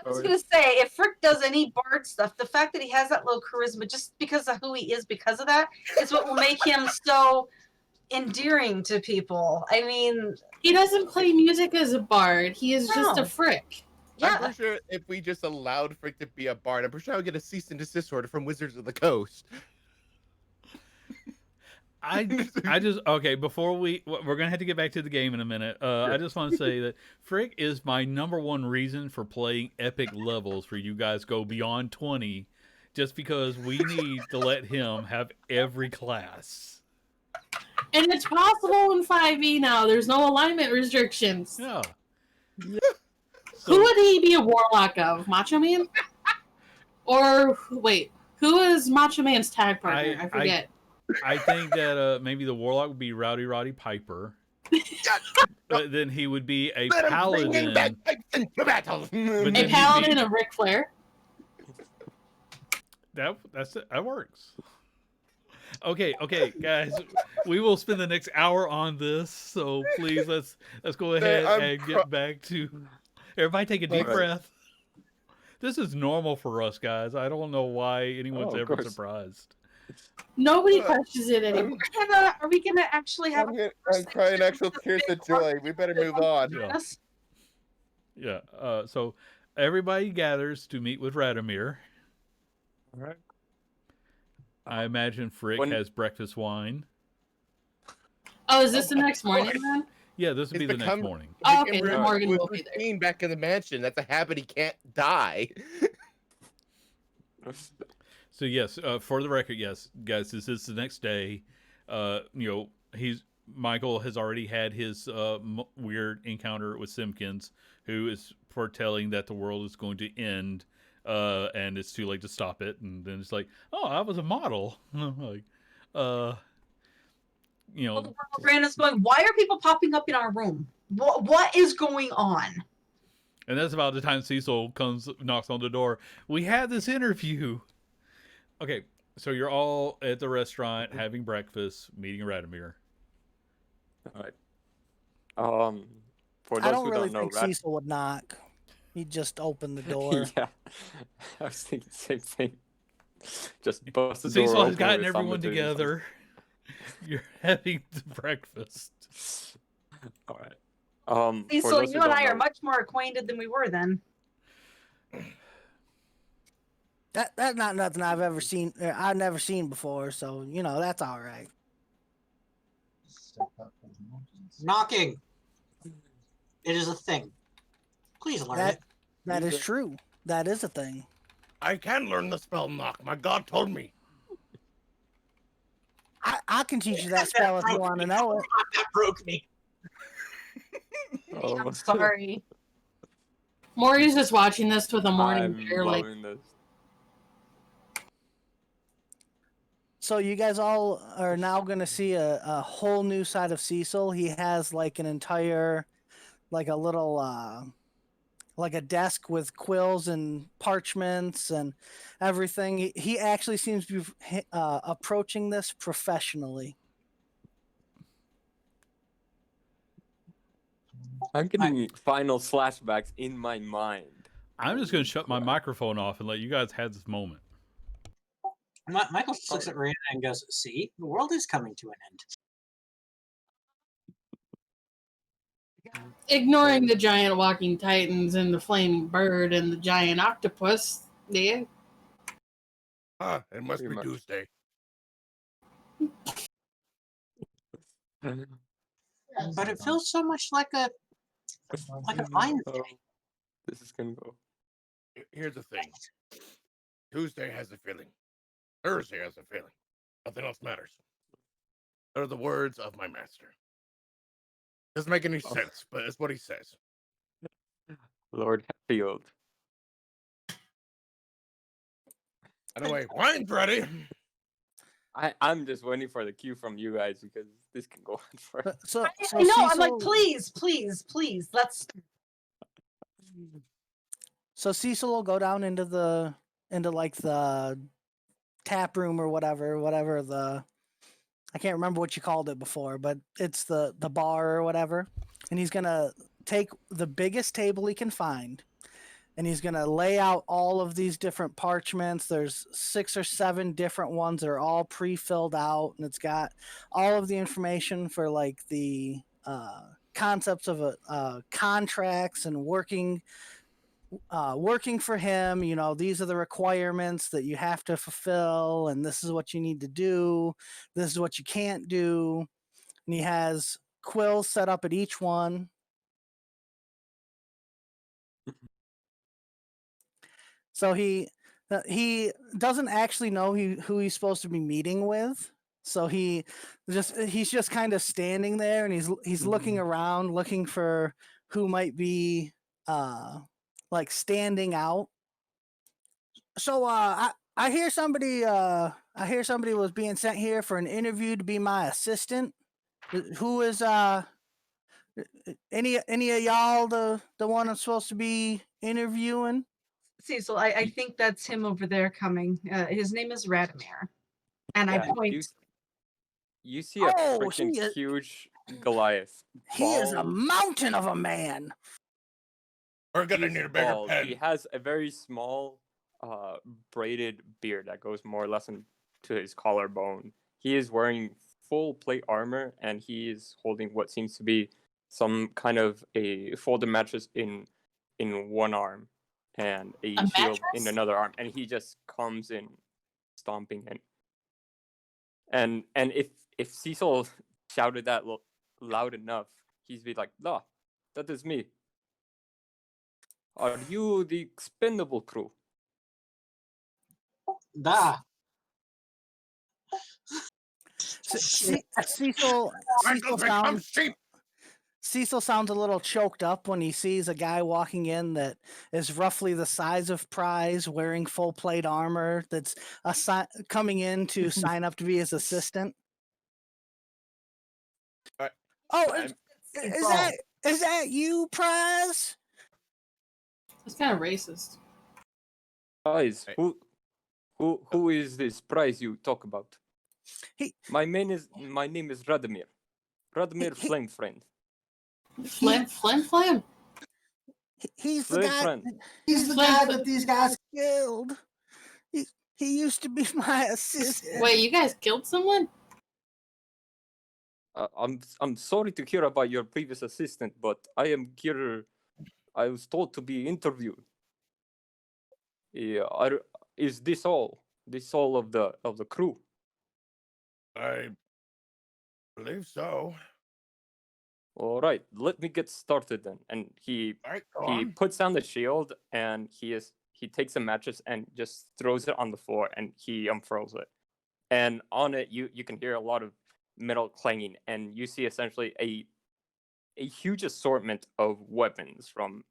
I was gonna say, if Frick does any Bard stuff, the fact that he has that low charisma, just because of who he is, because of that, is what will make him so endearing to people. I mean, He doesn't play music as a bard. He is just No. a Frick. I'm yeah, pretty sure if we just allowed Frick to be a bard, I'm pretty sure I would get a cease and desist order from Wizards of the Coast. I just okay. Before we're gonna have to get back to the game in a minute. I just want to say that Frick is my #1 reason for playing epic levels for you guys go beyond 20, just because we need to let him have every class. And it's possible in 5e now. There's no alignment restrictions. Yeah. Who would he be a warlock of? Macho Man? Or, wait, who is Macho Man's tag partner? I forget. I think that maybe the warlock would be Rowdy Roddy Piper. But then he would be a Let him bring in paladin. bagpipes into battle. But A then he'd paladin be- of Ric Flair? That's it. That works. Okay, guys, we will spend the next hour on this. So please let's go ahead I'm and get back to everybody. Take a deep Alright. breath. This is normal for us, guys. I don't know why anyone's Oh, of ever course. surprised. Nobody questions it anymore. are we gonna actually have I'm crying actual tears of joy. We better move on. Yeah. Yeah. So everybody gathers to meet with Radomir. All right. I imagine Frick When- has breakfast wine. Oh, is this the next morning then? Yeah, this would be It's the next become- morning. Oh, Became okay, then routine Morgan with will be there. routine back in the mansion. That's a habit he can't die. So yes, for the record, yes, guys, this is the next day. Michael has already had his weird encounter with Simpkins, who is foretelling that the world is going to end and it's too late to stop it. And then it's like, oh, I was a model. Like, you know, Brandon's going, why are people popping up in our room? What is going on? and that's about the time Cecil knocks on the door. We had this interview. Okay, so you're all at the restaurant having breakfast, meeting Radomir. All right. For those I don't who really don't know, think Cecil would knock. He'd just open the door. yeah, I was thinking the same thing. Just bust the door Cecil has open gotten with everyone somebody or something. together. You're having the breakfast. All right. For Cecil, those who you and don't I are know- much more acquainted than we were then. That's not nothing I've ever seen. I've never seen before, so you know that's all right. Knocking. It is a thing. Please learn it. That is true. That is a thing. I can learn the spell knock. My god told me. I can teach you that spell if you want to know it. That broke me. Oh. I'm sorry. Maury's just watching this with a morning I'm beer, like, loving this. So you guys all are now going to see a whole new side of Cecil. He has like an entire, like a little, like a desk with quills and parchments and everything. He actually seems to be approaching this professionally. I'm getting final flashbacks in my mind. I'm just going to shut my microphone off and let you guys have this moment. Michael just looks at Marina and goes, see, the world is coming to an end. ignoring the giant walking titans and the flaming bird and the giant octopus. Yeah. Ah, it must Pretty be much. Tuesday. But it feels so much like a mind Oh, thing. this is gonna go. Here's the thing. Tuesday has a feeling. Thursday has a feeling. Nothing else matters. They're the words of my master. Doesn't make any sense, but it's what he says. Lord Hatfield. Anyway, wine's ready. I'm just waiting for the cue from you guys because this can go on for. So I know. I'm like, Cecil- please, let's. So Cecil will go down into like the tap room or whatever the, I can't remember what you called it before, but it's the bar or whatever. And he's gonna take the biggest table he can find, and he's gonna lay out all of these different parchments. There's 6 or 7 different ones that are all pre-filled out, and it's got all of the information for like the concepts of contracts and working for him. You know, these are the requirements that you have to fulfill, and this is what you need to do. This is what you can't do. And he has quills set up at each one. So he doesn't actually know who he's supposed to be meeting with. So he's just kind of standing there, and he's looking around, looking for who might be like standing out. So I hear somebody was being sent here for an interview to be my assistant. Who is any of y'all the one I'm supposed to be interviewing? Cecil, I think that's him over there coming. His name is Radomir. And I Yeah, point. You see a Oh, freaking he is- huge Goliath. He is a Bald. mountain of a man. We're gonna He's need a bigger bald. pen. He has a very small, braided beard that goes more or less into his collarbone. He is wearing full plate armor, and he is holding what seems to be some kind of a folded mattress in one arm and a A shield in mattress? another arm, and he just comes in, stomping in. And if Cecil shouted that loud enough, he'd be like, "No, that is me. Are you the Expendable crew?" Da. Cecil Michael's become sounds sheep. Cecil sounds a little choked up when he sees a guy walking in that is roughly the size of Prize, wearing full plate armor. That's coming in to sign up to be his assistant. Alright, Oh, I'm- is that you, Prize? It's kind of racist. Guys, Hey. who is this Prize you talk about? He- My name is Radomir. Radomir Flame Friend. Flim? He's the Flame guy. Friend. He's the Flame guy Fl- that these guys killed. He used to be my assistant. Wait, you guys killed someone? I'm sorry to hear about your previous assistant, but I am here. I was told to be interviewed. Yeah, is this all? This all of the crew? I believe so. All right, let me get started then. And he Alright, go he on. puts down the shield and he takes the mattress and just throws it on the floor and he unfurls it. And on it you can hear a lot of metal clanging and you see essentially a huge assortment of weapons from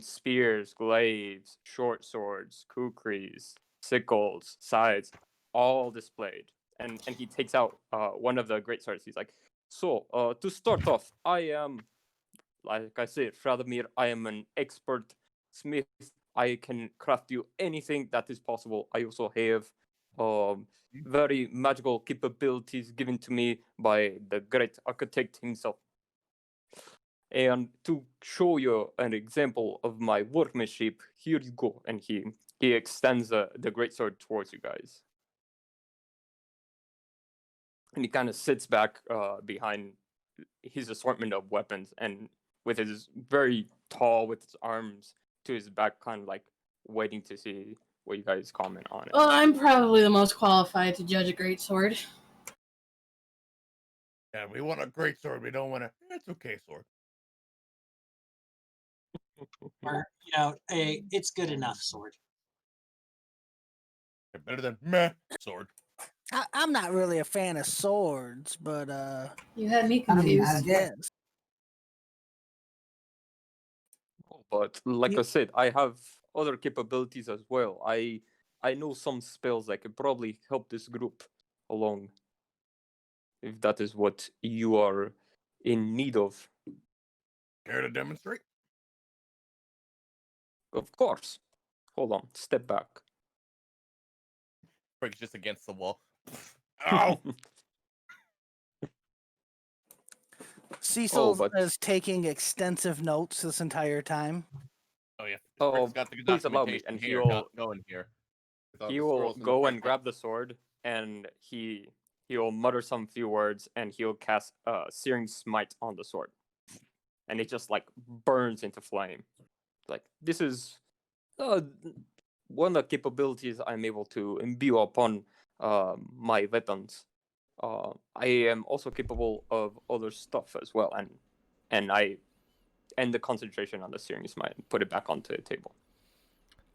spears, glaives, short swords, kukris, sickles, scythes, all displayed. And he takes out one of the great swords. He's like, "So, to start off, I am, like I said, Radomir. I am an expert smith. I can craft you anything that is possible. I also have very magical capabilities given to me by the great architect himself. And to show you an example of my workmanship, here you go." And he extends the greatsword towards you guys. And he kind of sits back behind his assortment of weapons, and with his very tall, with his arms to his back, kind of like waiting to see what you guys comment on it. Well, I'm probably the most qualified to judge a great sword. Yeah, we want a great sword. We don't want a. It's okay sword. Or it's good enough sword. Better than meh sword. I'm not really a fan of swords, but You had me I mean, confused. I guess. But like You- I said, I have other capabilities as well. I know some spells that could probably help this group along, if that is what you are in need of. Care to demonstrate? Of course. Hold on, step back. Breaks just against the wall. Ow! Cecil but- is taking extensive notes this entire time. Oh yeah. Oh, Rick's got the please allow me, documentation and here, he'll- not going here. He will go and grab the sword, and he'll mutter some few words, and he'll cast Searing Smite on the sword, and it just like burns into flame. Like, this is one of the capabilities I'm able to imbue upon my weapons. I am also capable of other stuff as well, and I end the concentration on the Searing Smite and put it back onto the table.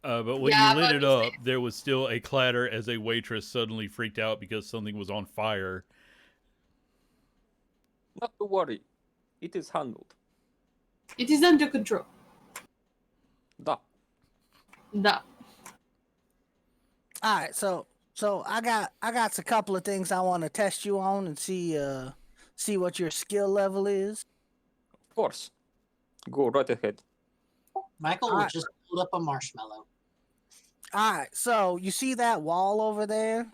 But when Yeah, you lit but it up, there was still a clatter as a waitress suddenly freaked out because something was on fire. Not to worry, it is handled. It is under control. Da. No. All right, so I got a couple of things I want to test you on and see what your skill level is. Of course. Go right ahead. Michael will Alright. just hold up a marshmallow. All right, so you see that wall over there?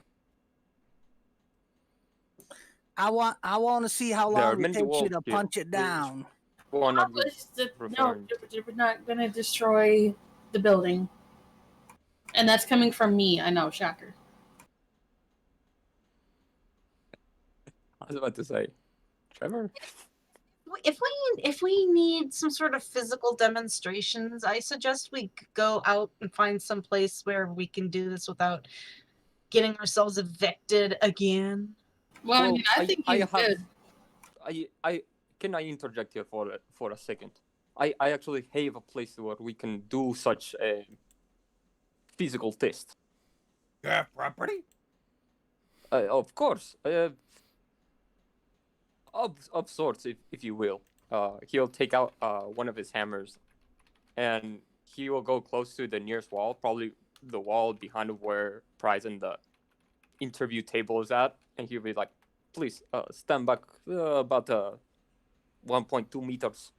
I want to see how There are long it many takes you walls to here. punch it Which down. one are you No, referring? we're not gonna destroy the building. And that's coming from me, I know, shocker. I was about to say, Trevor? If we need some sort of physical demonstrations, I suggest we go out and find some place where we can do this without getting ourselves evicted again. Well, I mean, I think you have, did. I can I interject here for a second? I actually have a place where we can do such a physical test. You have property? Of course. of sorts, if you will. He'll take out one of his hammers, and he will go close to the nearest wall, probably the wall behind of where Prize and the interview table is at, and he'll be like, "Please stand back about 1.2 meters."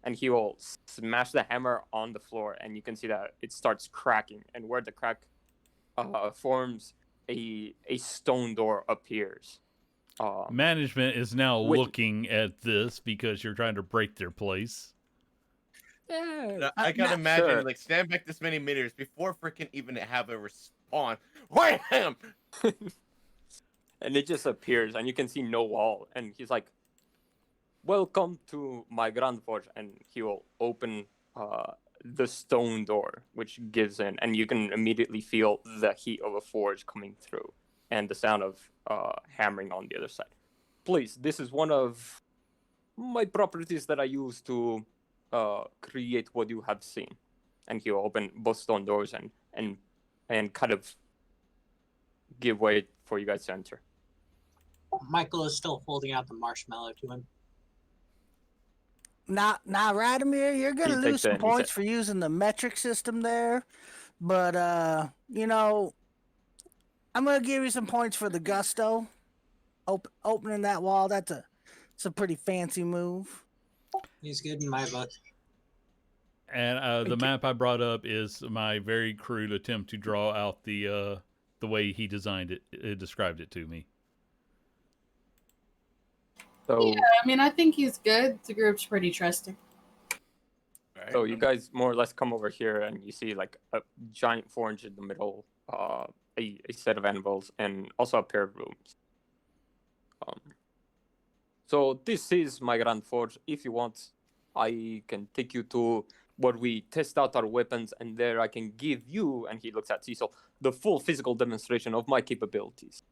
And he will smash the hammer on the floor, and you can see that it starts cracking, and where the crack forms, a stone door appears. Management is now Wait. looking at this because you're trying to break their place. Yeah, I can not imagine, sure. like, stand back this many meters before freaking even have a respawn. Wham! and it just appears, and you can see no wall, and he's like, "Welcome to my Grand Forge," and he will open the stone door, which gives in, and you can immediately feel the heat of a forge coming through, and the sound of hammering on the other side. "Please, this is one of my properties that I use to create what you have seen." And he'll open both stone doors and kind of give way for you guys to enter. Michael is still holding out the marshmallow to him. Now, Radomir, you're gonna He lose takes it some and he points said- for using the metric system there, but you know, I'm gonna give you some points for the gusto. Opening that wall, it's a pretty fancy move. He's good in my book. And the map I brought up is my very crude attempt to draw out the way he designed it. It described it to me. So, Yeah, I mean, I think he's good. The group's pretty trusting. so you guys more or less come over here, and you see like a giant forge in the middle, a set of anvils, and also a pair of rooms. So this is my Grand Forge. If you want, I can take you to where we test out our weapons, and there I can give you, and he looks at Cecil, the full physical demonstration of my capabilities.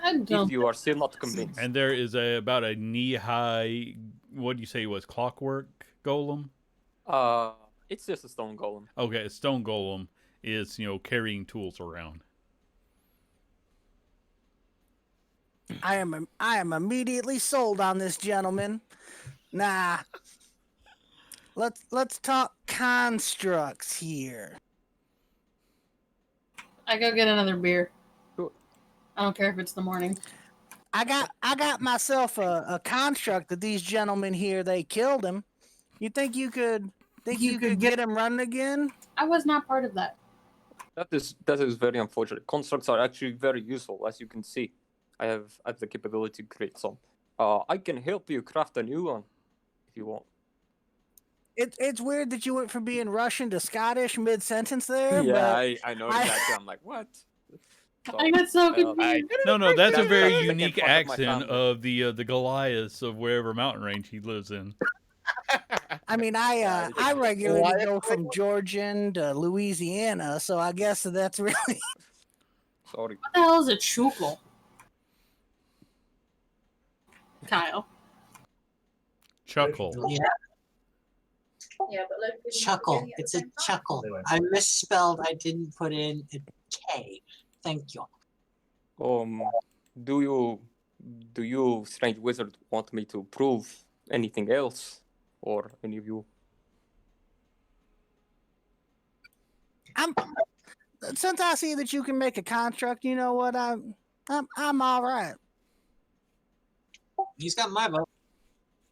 I don't. If you are still not convinced. And there is about a knee-high, what do you say it was, clockwork golem? It's just a stone golem. Okay, a stone golem is, carrying tools around. I am immediately sold on this gentleman. Nah. Let's talk constructs here. I go get another beer. Sure. I don't care if it's the morning. I got myself a construct that these gentlemen here, they killed him. You think you could get him running again? I was not part of that. That is very unfortunate. Constructs are actually very useful, as you can see. I have the capability to create some. I can help you craft a new one if you want. It's weird that you went from being Russian to Scottish mid-sentence there. Yeah, but I noticed that too. I'm like, what? I got so confused. No, that's a very That's the unique second part of my accent family. of the Goliaths of wherever mountain range he lives in. I mean, I regularly go from Georgian to Louisiana, so I guess that's really Sorry. What the hell is a chukle? Kyle. Chuckle. Yeah, Yeah, but look, chuckle. It's a chuckle. I misspelled. I didn't put in a K. Thank you. Do you, strange wizard, want me to prove anything else, or any of you? since I see that you can make a construct, you know what? I'm all right. He's got my vote.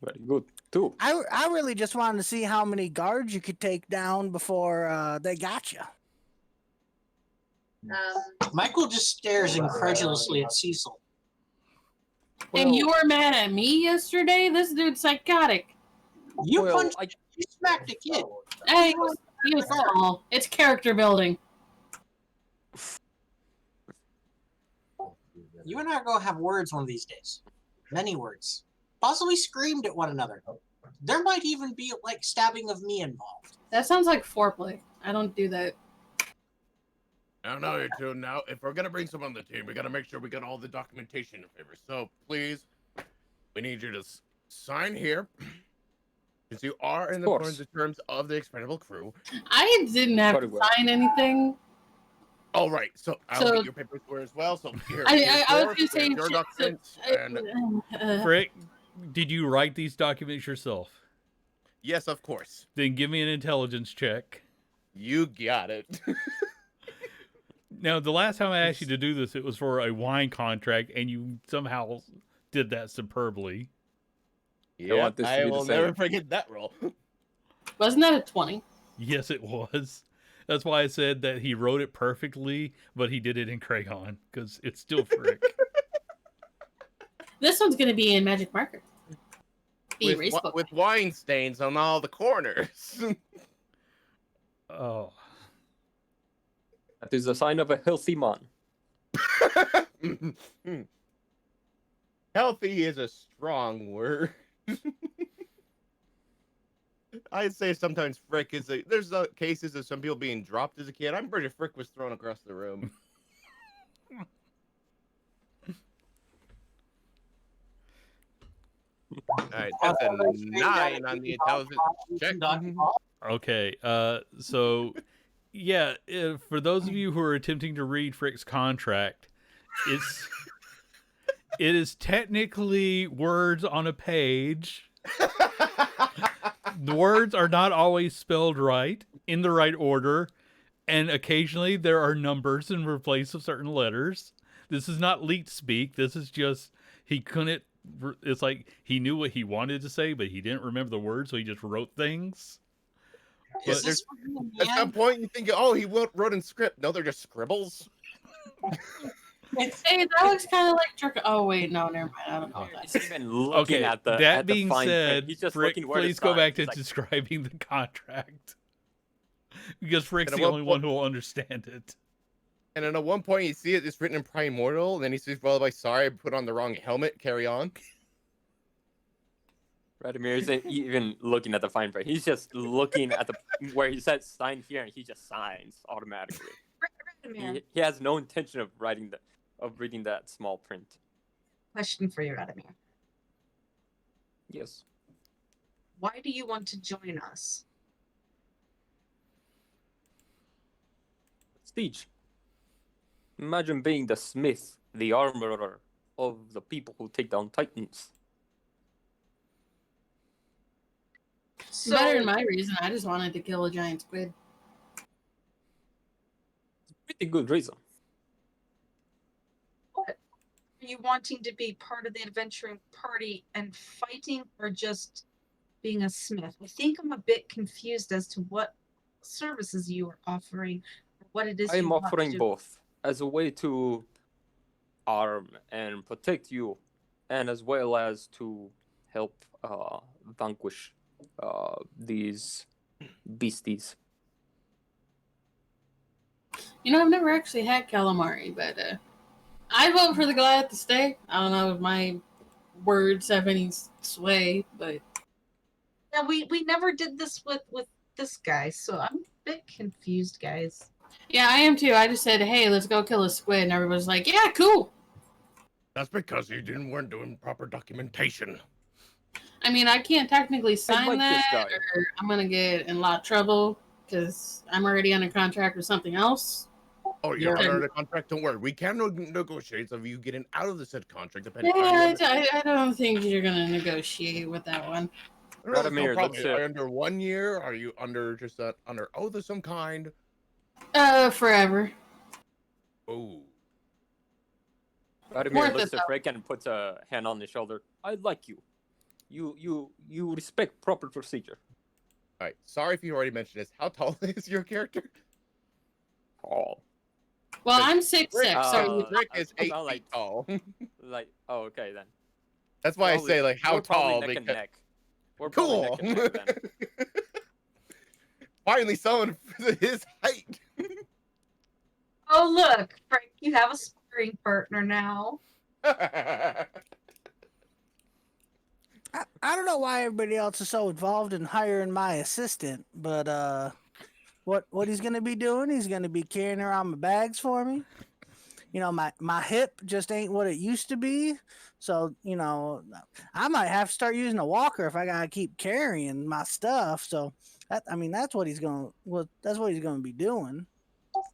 Very good. Too. I really just wanted to see how many guards you could take down before they got you. Michael just stares incredulously at Cecil. And you were mad at me yesterday? This dude's psychotic. You Well, punched. You smacked a kid. Hey, he was small. It's character building. You and I are gonna have words one of these days. Many words. Possibly screamed at one another. There might even be like stabbing of me involved. That sounds like foreplay. I don't do that. No, you two. Now, if we're gonna bring someone on the team, we gotta make sure we got all the documentation in favor. So please, we need you to sign here, because you are in the terms of the expendable crew. I didn't have Very to well. sign anything. All right, so I'll So- get your papers for as well. So here, I here's was yours, gonna say, here's your so- documents, and Frick, did you write these documents yourself? yes, of course, Then give me an intelligence check. you got it. Now, the last time I asked you to do this, it was for a wine contract, and you somehow did that superbly. Yeah, this to I be the will same. never forget that roll. Wasn't that a 20? Yes, it was. That's why I said that he wrote it perfectly, but he did it in crayon, because it's still Frick. This one's gonna be in magic marker. Be erase book. With wine stains on all the corners. Oh. That is a sign of a healthy man. Healthy is a strong word. I'd say sometimes Frick is a. There's cases of some people being dropped as a kid. I'm pretty sure Frick was thrown across the room. All right, that's a 9 on the intelligence check. Okay, so, yeah, for those of you who are attempting to read Frick's contract, it is technically words on a page. The words are not always spelled right, in the right order, and occasionally there are numbers in replace of certain letters. This is not leet speak. This is just, he couldn't, it's like he knew what he wanted to say, but he didn't remember the words, so he just wrote things. Is But this from the At some man? point, you think, oh, he wrote in script. No, they're just scribbles. Hey, that looks kind of like jerk. Oh wait, no, never mind. I don't know what that He's is. even looking Okay, at the that at the being fine print. said, He's just Frick, looking where to please go sign. back to He's like, describing the contract. Because Frick's And the at only one one point- who will understand it. And then at one point, you see it's written in primordial. And then he says, well, like, sorry, I put on the wrong helmet. Carry on. Radimir isn't even looking at the fine print. He's just looking at the where he says sign here, and he just signs automatically. Radimir, He has no intention of reading that small print. question for you, Radimir. Yes. Why do you want to join us? Prestige. Imagine being the smith, the armorer of the people who take down titans. So, Better than my reason. I just wanted to kill a giant squid. Pretty good reason. what? Are you wanting to be part of the adventuring party and fighting, or just being a smith? I think I'm a bit confused as to what services you are offering, or what it is I am you want to offering do. both as a way to arm and protect you, and as well as to help vanquish these beasties. You know, I've never actually had calamari, but I vote for the Goliath to stay. I don't know if my words have any sway, but Yeah, we never did this with this guy, so I'm a bit confused, guys. yeah, I am too. I just said, hey, let's go kill a squid, and everybody's like, yeah, cool. That's because you weren't doing proper documentation. I mean, I can't technically sign like this that, guy. or I'm gonna get in a lot of trouble because I'm already under contract with something else. Oh, you're Yeah. under the contract. Don't worry. We can negotiate of you getting out of the said contract. Depending Yeah, on I don't think you're gonna negotiate with that one. no, that's no Radimir, problem. let's, Are you under 1 year? Are you under just under oath of some kind? Forever. Oh, Radimir Worth looks it, at Frick and puts a hand on his shoulder. I like you. You respect proper procedure. all right. Sorry if you already mentioned this. How tall is your character? Tall. Well, But I'm 6'6", so Rick is I 8 sound feet tall. Like, oh, okay then. That's why Probably- I say like how we're probably tall. neck and Because neck. We're probably cool. neck and neck then. Finally, someone his height. Oh look, Frank, you have a sparring partner now. I don't know why everybody else is so involved in hiring my assistant, but what he's gonna be doing? He's gonna be carrying around my bags for me. You know, my hip just ain't what it used to be. So, you know, I might have to start using a walker if I gotta keep carrying my stuff. So that's what he's gonna be doing.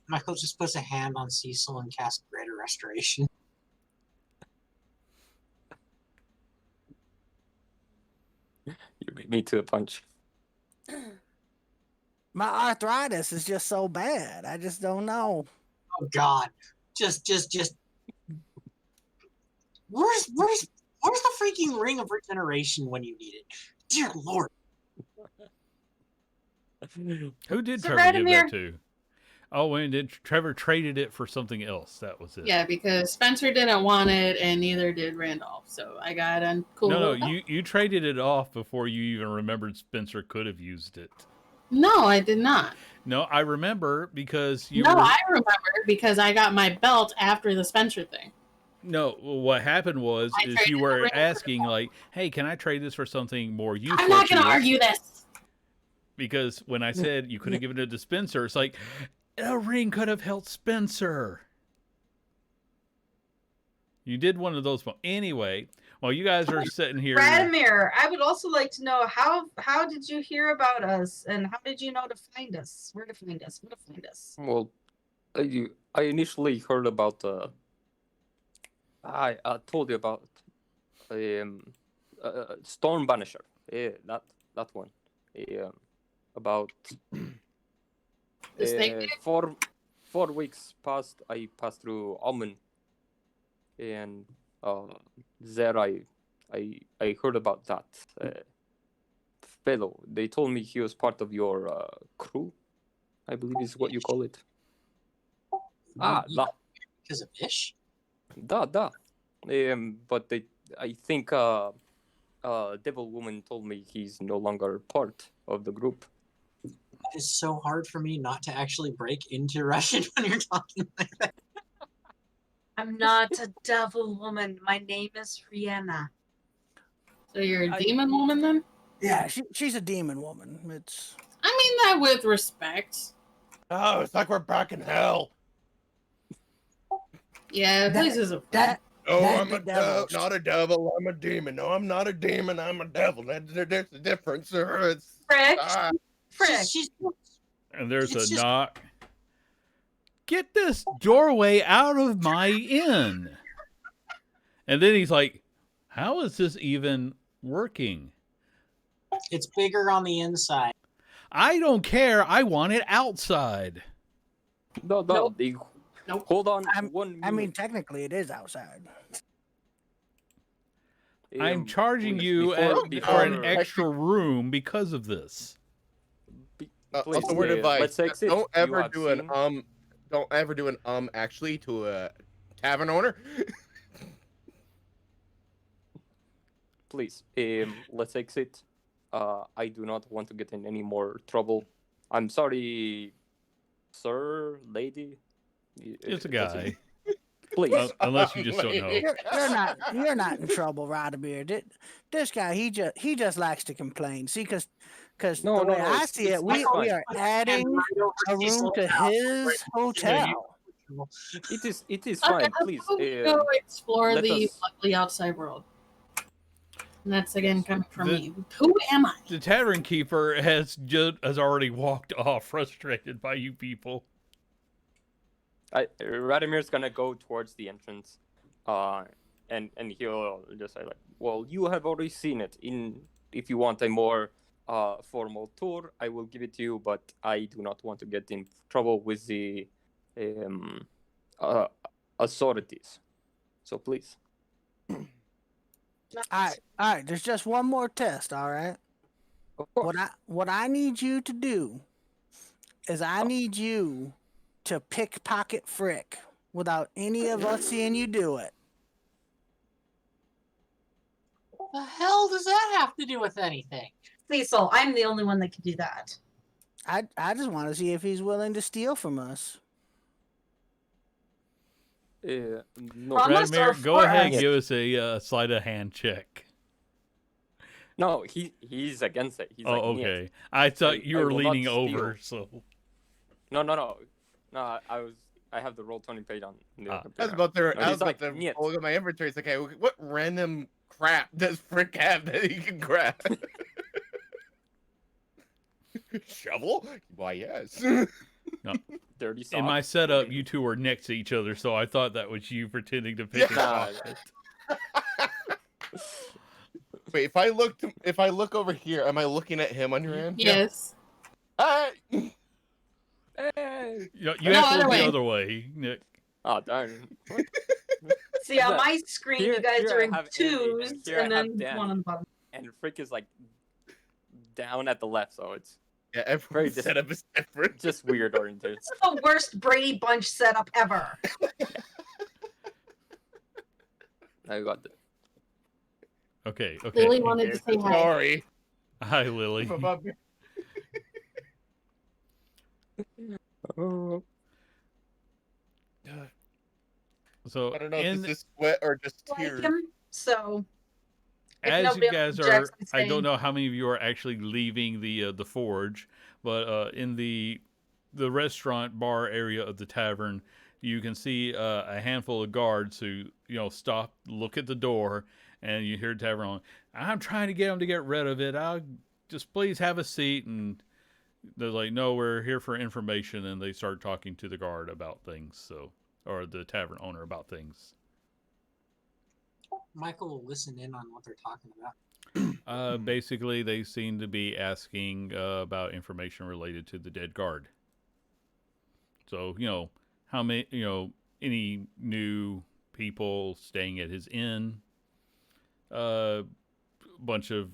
Michael just puts a hand on Cecil and casts Greater Restoration. You beat me to a punch. My arthritis is just so bad. I just don't know. Oh God, just. Where's the freaking ring of regeneration when you need it? Dear Lord. Who did So Trevor give that Radimir- to? Oh, and did Trevor traded it for something else? That was it. Yeah, because Spencer didn't want it, and neither did Randolph. So I got uncool. No, you traded it off before you even remembered Spencer could have used it. No, I did not. No, I remember because you No, were. I remember because I got my belt after the Spencer thing. No, what happened was I is traded you the were ring for asking like, "Hey, can I trade this for something more useful?" I'm not going to us?" argue this. Because when I said you could have given it to Spencer, it's like a ring could have helped Spencer. You did one of those. Anyway, while you guys are sitting here, Radimir, I would also like to know how did you hear about us and how did you know to find us? Where to find us? Where to find us? Well, I initially heard about I told you about Storm Banisher. Yeah, that one. About The snake man? 4 weeks past, I passed through Omen, and there I heard about that fellow. They told me he was part of your crew, I believe is what you call it. Ah, da, Because of Ish? da. But I think Devil Woman told me he's no longer part of the group. It is so hard for me not to actually break into Russian when you're talking like that. I'm not a devil woman. My name is Rihanna. So you're a demon woman then? Yeah, she's a demon woman. It's I mean that with respect. Oh, it's like we're back in hell. Yeah, That- this is a that Oh, That's I'm the a devil. not a devil. I'm a demon. No, I'm not a demon. I'm a devil. There's a difference. It's Frick. ah. Frick. She's and there's It's a just- knock. Get this doorway out of my inn. And then he's like, "How is this even working? It's bigger on the inside. I don't care. I want it outside." No, Nope. Nope. Hold on I'm- 1 minute. I mean, technically, it is outside. I'm charging please, you before- for an before- extra room because of this. Please, Also, word of let's advice: exit. don't You ever have do seen- don't ever do an actually to a tavern owner. Please, let's exit. I do not want to get in any more trouble. I'm sorry, sir, lady. It's a It doesn't- guy. Please. Unless you just don't know. You're not in trouble, Radimir. This guy, he just likes to complain. See, because No, the no, way no, I it's- see it's it, we fine. are adding a room to his hotel. It is Okay, fine. Please. how about we go explore let the us- lovely outside world. And that's again coming from The- me. Who am I? The tavern keeper has already walked off, frustrated by you people. Radimir's gonna go towards the entrance, and he'll just say like, "Well, you have already seen it. If you want a more formal tour, I will give it to you. But I do not want to get in trouble with the authorities. So please." All right. There's just one more test. All right. Of course. What I need you to do is I need you to pickpocket Frick without any of us seeing you do it. What the hell does that have to do with anything? Cecil, I'm the only one that can do that. I just want to see if he's willing to steal from us. No, Promise? Radimir, or go for ahead and us? give us a sleight of hand check. no, he's against it. He's Oh, like, "Niet." okay. I thought you I were will not leaning over, steal. so No. I have the roll 20 page on. The Ah. I was computer. about there. No, I he's was about like, to "Niet." look at my inventory. It's like, okay, what random crap does Frick have that he can grab? Shovel? Why, yes. No. Dirty socks. In my setup, you two were next to each other, so I thought that was you pretending to pick a Nah. pocket. Wait, if I look over here, am I looking at him on your end? Yes. Alright. Hey. You No, have to other look way. the other way, Nick. Oh darn. What? See, on Look, my screen, here- you guys here are I in have Andy, twos, and here I and have then Danny. one on the bottom. And Frick is like down at the left, so it's Yeah, Very everyone's setup is different. just weird oriented. This is the worst Brady Bunch setup ever. I got the Okay. Lily wanted to say hi. Sorry. Hi, Lily. Oh. So, I don't know if this is sweat or just Like tears. him, so if as nobody you guys are, objects, I'm I don't saying- know how many of you are actually leaving the forge, but in the restaurant bar area of the tavern, you can see a handful of guards who stop, look at the door, and you hear tavern on. I'm trying to get them to get rid of it. I'll just please have a seat. And they're like, no, we're here for information, and they start talking to the guard about things. So, or the tavern owner about things. Michael will listen in on what they're talking about. Basically, they seem to be asking about information related to the dead guard. So, how many, any new people staying at his inn, bunch of,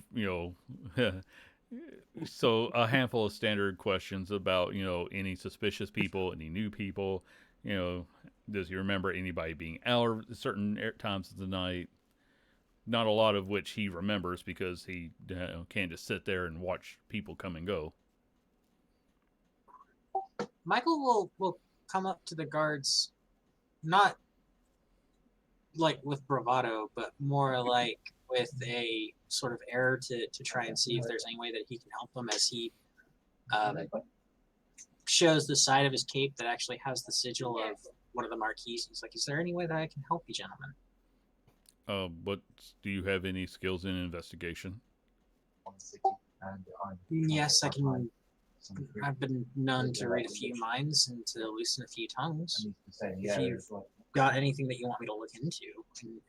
so a handful of standard questions about, any suspicious people, any new people, does he remember anybody being out at certain times of the night? Not a lot of which he remembers because he can't just sit there and watch people come and go. Michael will come up to the guards, not like with bravado, but more like with a sort of air to try and see if there's any way that he can help them, as he shows the side of his cape that actually has the sigil of one of the marquees. He's like, is there any way that I can help you, gentlemen? But do you have any skills in investigation? Yes, I can. I've been known to read a few minds and to loosen a few tongues. If you've got anything that you want me to look into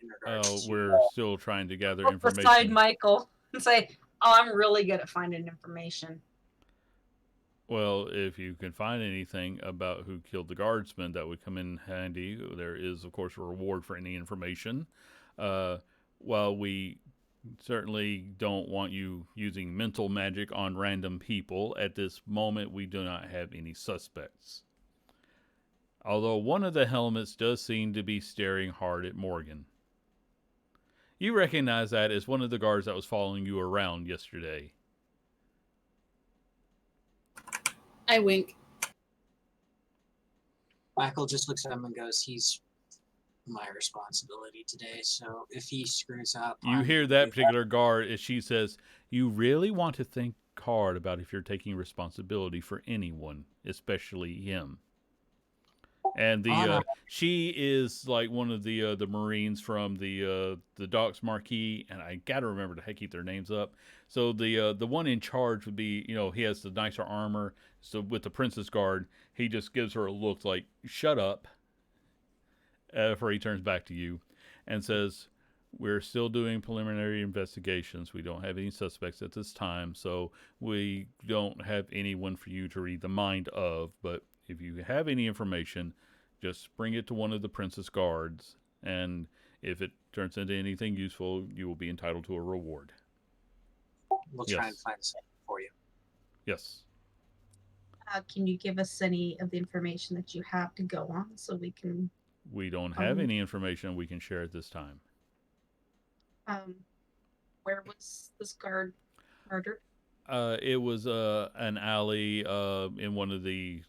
in regards to... We're still trying to gather Look information. beside Michael and say, "Oh, I'm really good at finding information." Well, if you can find anything about who killed the guardsman, that would come in handy. There is, of course, a reward for any information. While we certainly don't want you using mental magic on random people, at this moment we do not have any suspects. Although one of the helmets does seem to be staring hard at Morgan. You recognize that as one of the guards that was following you around yesterday. I wink. Michael just looks at him and goes, he's my responsibility today, so if he screws up... You hear that particular guard as she says, you really want to think hard about if you're taking responsibility for anyone, especially him. And she is like one of the Marines from the Docks Marquis, and I gotta remember to keep their names up. So the one in charge would be, he has the nicer armor. So with the Princess Guard, he just gives her a look like, shut up, before he turns back to you and says, we're still doing preliminary investigations. We don't have any suspects at this time, so we don't have anyone for you to read the mind of, but if you have any information, just bring it to one of the Princess Guards, and if it turns into anything useful, you will be entitled to a reward. We'll try and find something for you. Yes. Can you give us any of the information that you have to go on so we can... We don't have any information we can share at this time. Where was this guard murdered? It was an alley in one of the...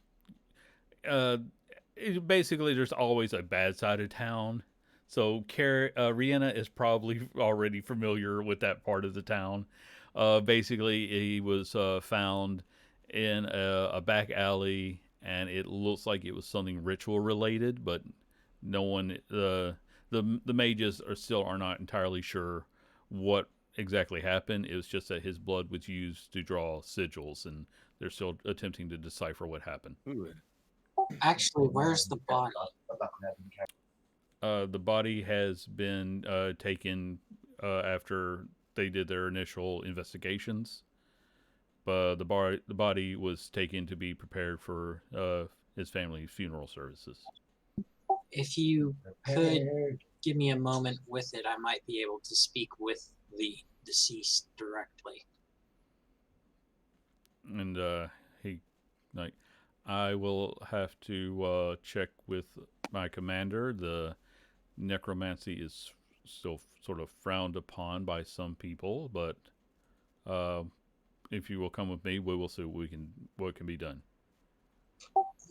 basically, there's always a bad side of town. So Rihanna is probably already familiar with that part of the town. Basically, he was found in a back alley, and it looks like it was something ritual related, but no one, the mages are not entirely sure what exactly happened. It was just that his blood was used to draw sigils, and they're still attempting to decipher what happened. Ooh, Actually, where's the body? The body has been taken after they did their initial investigations. But the body was taken to be prepared for his family's funeral services. If you could give me a moment with it, I might be able to speak with the deceased directly. And he, like, I will have to check with my commander. The necromancy is still sort of frowned upon by some people, but if you will come with me, we will see what can be done.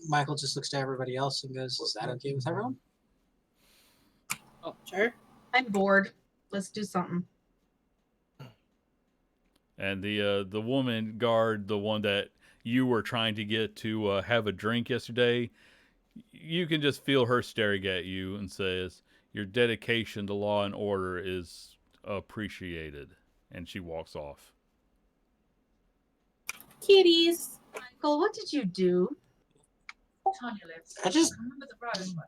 Michael just looks to everybody else and goes, "Is that okay with everyone?" Oh, sure. I'm bored. Let's do something. And the woman guard, the one that you were trying to get to have a drink yesterday, you can just feel her staring at you and says, "Your dedication to law and order is appreciated." And she walks off. Kitties. Michael, what did you do? I just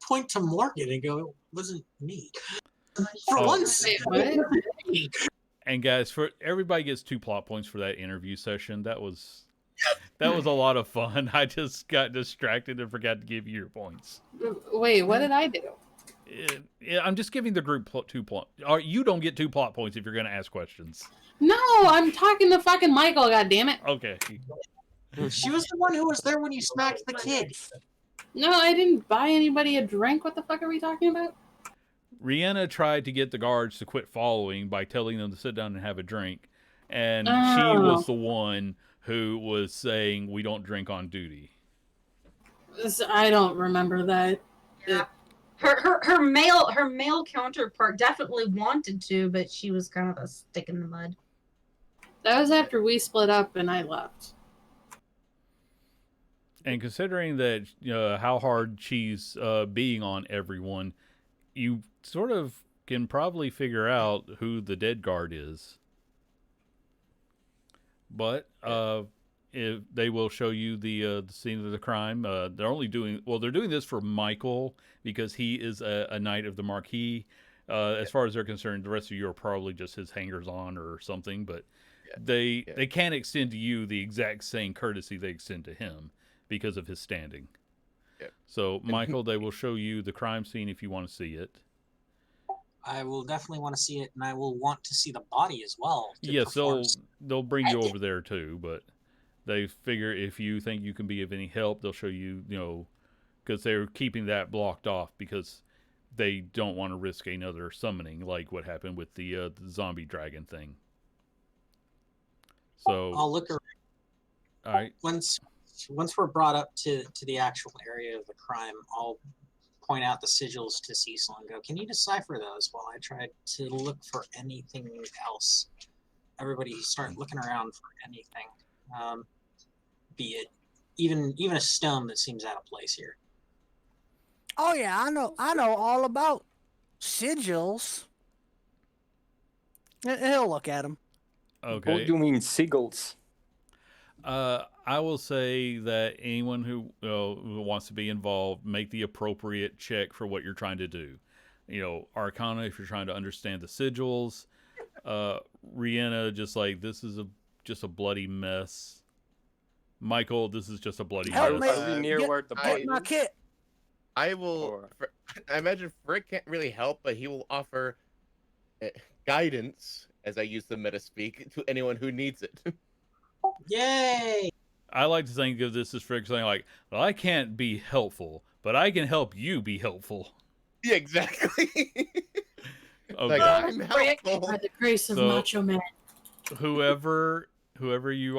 point to Morgan and go, "It wasn't me." For Oh. once. Wait, what? And guys, for everybody gets 2 plot points for that interview session. That was a lot of fun. I just got distracted and forgot to give you your points. Wait, what did I do? I'm just giving the group 2 plot. Or you don't get 2 plot points if you're going to ask questions. No, I'm talking to fucking Michael, goddammit. Okay. She was the one who was there when you smacked the kid. No, I didn't buy anybody a drink. What the fuck are we talking about? Rihanna tried to get the guards to quit following by telling them to sit down and have a drink. And she Oh. was the one who was saying, "We don't drink on duty." I don't remember that. Yeah. Her male counterpart definitely wanted to, but she was kind of a stick in the mud. That was after we split up and I left. And considering that how hard she's being on everyone, you sort of can probably figure out who the dead guard is. But if they will show you the scene of the crime. They're doing this for Michael because he is a knight of the Marquis. As far as they're concerned, the rest of you are probably just his hangers-on or something. But they can't extend to you the exact same courtesy they extend to him because of his standing. Yeah. So, Michael, they will show you the crime scene if you want to see it. I will definitely want to see it, and I will want to see the body as well. Yes, they'll bring you over there too, but they figure if you think you can be of any help, they'll show you, because they're keeping that blocked off because they don't want to risk another summoning like what happened with the zombie dragon thing. So I'll look around. All right. Once we're brought up to the actual area of the crime, I'll point out the sigils to Cecil and go, "Can you decipher those while I try to look for anything else?" Everybody start looking around for anything, be it even a stone that seems out of place here. Oh yeah, I know all about sigils. He'll look at them. Okay. What do you mean seagulls? I will say that anyone who wants to be involved, make the appropriate check for what you're trying to do. Arcana if you're trying to understand the sigils. Rihanna, just like this is just a bloody mess. Michael, this is just a bloody Help mess. me. Are we near where the Get body my is? kit. I will. Or- I imagine Frick can't really help, but he will offer guidance, as I use the meta speak, to anyone who needs it. Yay! I like to think of this as Frick saying, like, "Well, I can't be helpful, but I can help you be helpful." Yeah, exactly. Okay. I'm Frick. helpful. By the grace of So- Macho Man. whoever you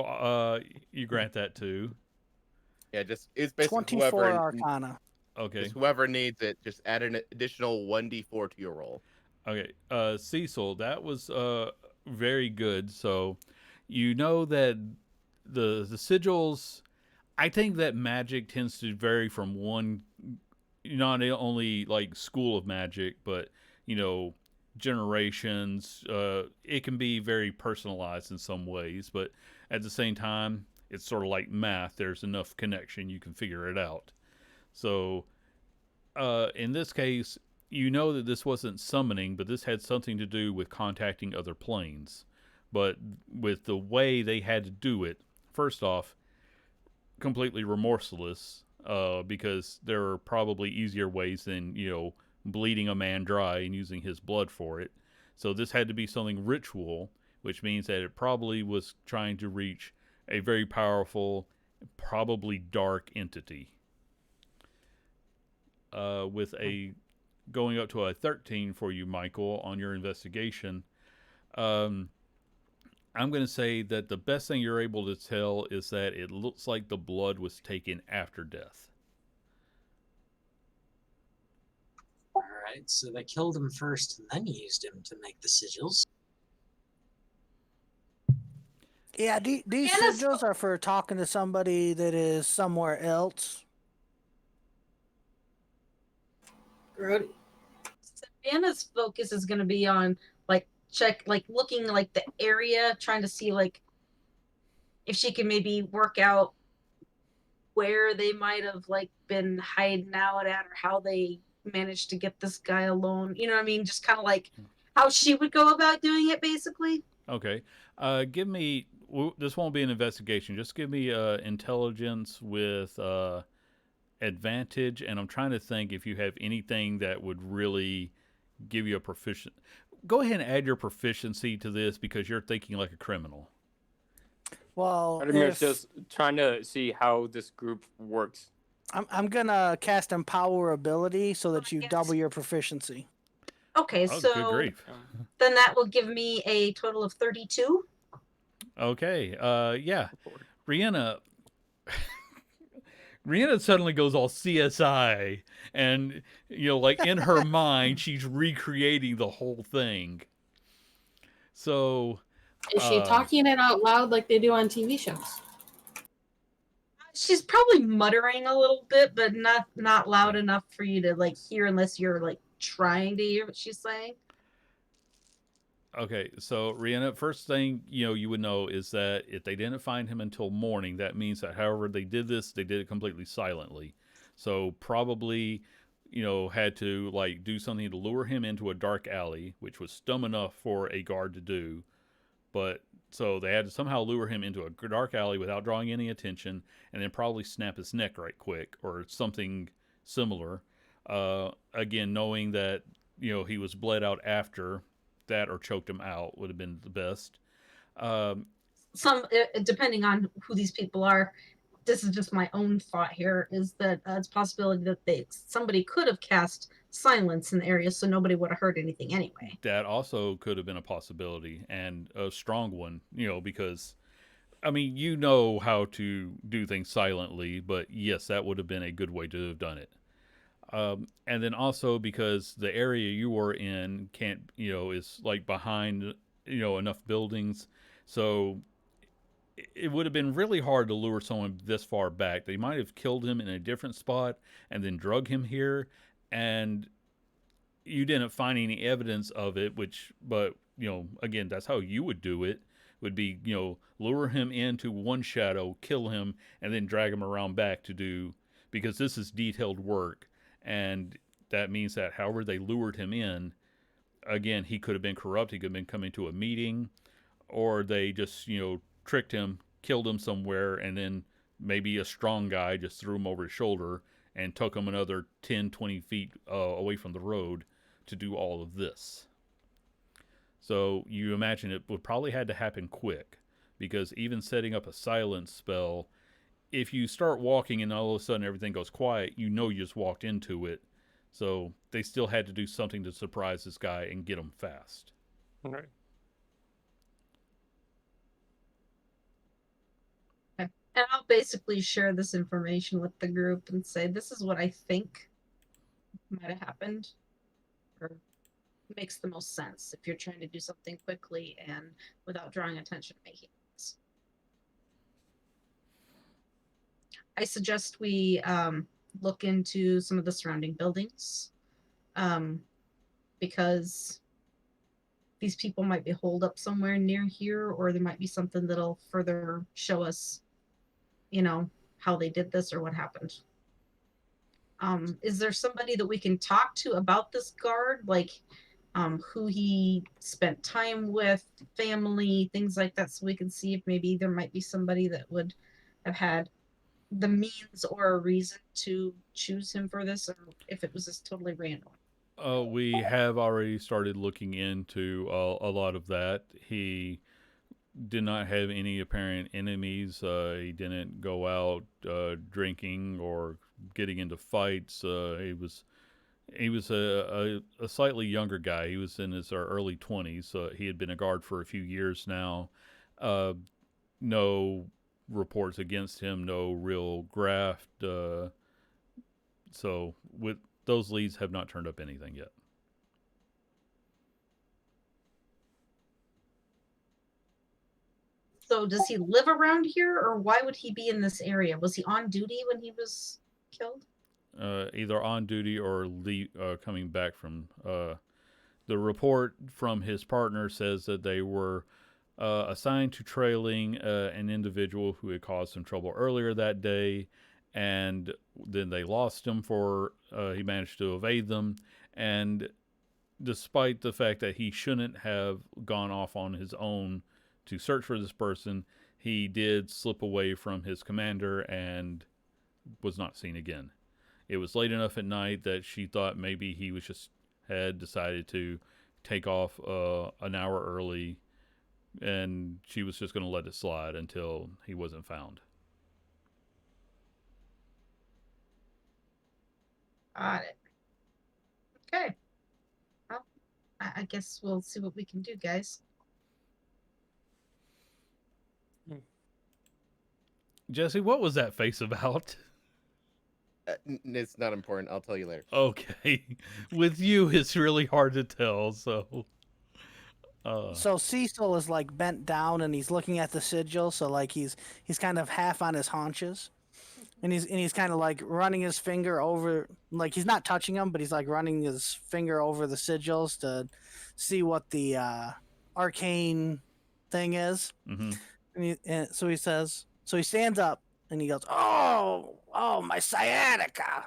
grant that to. Yeah, it's basically 24 whoever. Arcana. Okay. Just whoever needs it, just add an additional 1d4 to your roll. Okay, Cecil, that was very good. So, you know that the sigils. I think that magic tends to vary from one, not only like school of magic, but generations. It can be very personalized in some ways, but at the same time, it's sort of like math. There's enough connection you can figure it out. So, in this case, you know that this wasn't summoning, but this had something to do with contacting other planes. But with the way they had to do it, first off, completely remorseless, because there are probably easier ways than, bleeding a man dry and using his blood for it. So this had to be something ritual, which means that it probably was trying to reach a very powerful, probably dark entity. With a going up to a 13 for you, Michael, on your investigation. Um, I'm going to say that the best thing you're able to tell is that it looks like the blood was taken after death. All right, so they killed him first and then used him to make the sigils. Yeah, these Anna's- sigils are for talking to somebody that is somewhere else. Grody. Savannah's focus is going to be on looking like the area, trying to see like if she can maybe work out where they might have like been hiding out at, or how they managed to get this guy alone. You know what I mean? Just kind of like how she would go about doing it, basically. Okay. Give me. This won't be an investigation. Just give me intelligence with advantage, and I'm trying to think if you have anything that would really give you a proficient. Go ahead and add your proficiency to this because you're thinking like a criminal. Well, Vladimir's just trying to see how this group works. I'm gonna cast Empower ability so that you Yes. double your proficiency. Okay, Oh, so good grief. then that will give me a total of 32. Okay. Yeah. Rihanna. Rihanna suddenly goes all CSI, and like in her mind, she's recreating the whole thing. So, Is she talking it out loud like they do on TV shows? She's probably muttering a little bit, but not loud enough for you to like hear unless you're like trying to hear what she's saying. okay, so Rihanna, first thing you would know is that if they didn't find him until morning, that means that however they did this, they did it completely silently. So probably, had to like do something to lure him into a dark alley, which was dumb enough for a guard to do. But so they had to somehow lure him into a dark alley without drawing any attention, and then probably snap his neck right quick or something similar. Again, knowing that he was bled out after that, or choked him out would have been the best. Some depending on who these people are. This is just my own thought here. Is that it's a possibility that somebody could have cast silence in the area, so nobody would have heard anything anyway. That also could have been a possibility, and a strong one. Because I mean, how to do things silently, but yes, that would have been a good way to have done it. And then also because the area you were in can't, is like behind, enough buildings. So it would have been really hard to lure someone this far back. They might have killed him in a different spot and then drug him here. And you didn't find any evidence of it, but, again, that's how you would do it. Would be, lure him into one shadow, kill him, and then drag him around back to do, because this is detailed work. And that means that however they lured him in, again, he could have been corrupt. He could have been coming to a meeting, or they just, tricked him, killed him somewhere, and then maybe a strong guy just threw him over his shoulder and took him another 10, 20 feet away from the road to do all of this. So you imagine it would probably had to happen quick, because even setting up a silence spell, if you start walking and all of a sudden everything goes quiet, you just walked into it. So they still had to do something to surprise this guy and get him fast. Right. And I'll basically share this information with the group and say, this is what I think might have happened, or makes the most sense if you're trying to do something quickly and without drawing attention to making this. I suggest we look into some of the surrounding buildings, because these people might be holed up somewhere near here, or there might be something that'll further show us, how they did this or what happened. Is there somebody that we can talk to about this guard? Like, who he spent time with, family, things like that, so we can see if maybe there might be somebody that would have had the means or a reason to choose him for this, or if it was just totally random. We have already started looking into a lot of that. He did not have any apparent enemies. He didn't go out drinking or getting into fights. He was a slightly younger guy. He was in his early 20s. He had been a guard for a few years now. No reports against him. No real graft. So with those leads have not turned up anything yet. So does he live around here, or why would he be in this area? Was he on duty when he was killed? Either on duty or coming back from. The report from his partner says that they were assigned to trailing an individual who had caused some trouble earlier that day, and then they lost him he managed to evade them, and despite the fact that he shouldn't have gone off on his own to search for this person, he did slip away from his commander and was not seen again. It was late enough at night that she thought maybe he was just had decided to take off an hour early, and she was just going to let it slide until he wasn't found. Got it. Okay. Well, I guess we'll see what we can do, guys. Jesse, what was that face about? It's not important. I'll tell you later. Okay. With you, it's really hard to tell, so... So Cecil is like bent down and he's looking at the sigil, so like he's kind of half on his haunches. And he's kind of like running his finger over, like he's not touching them, but he's like running his finger over the sigils to see what the arcane thing is. Mm-hmm. And so he stands up and he goes, "Oh, my sciatica,"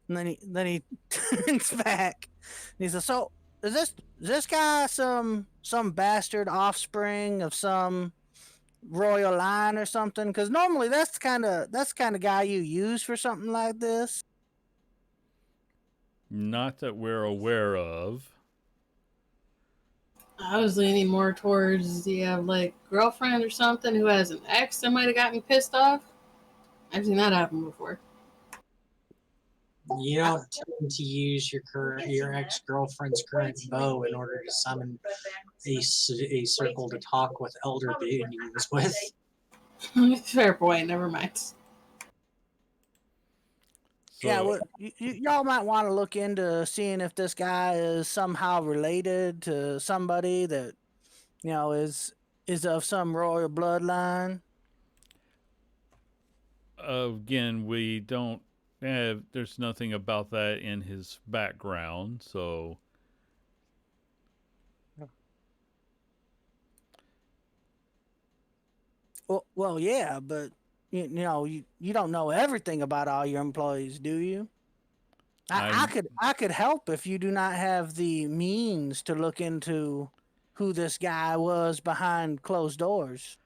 and then he turns back and he says, "So is this guy some bastard offspring of some royal line or something? Because normally that's kind of guy you use for something like this." Not that we're aware of. I was leaning more towards, do you have like girlfriend or something who has an ex that might have gotten pissed off? I've seen that happen before. You don't tend to use your ex-girlfriend's current bow in order to summon a circle to talk with elder beings with. Fair point. Never mind. So, Yeah, well, y'all might want to look into seeing if this guy is somehow related to somebody that, is of some royal bloodline. Again, we don't have... There's nothing about that in his background, so... Well, yeah, but you don't know everything about all your employees, do you? I could help if you do not have the means to look into who this guy was behind closed doors.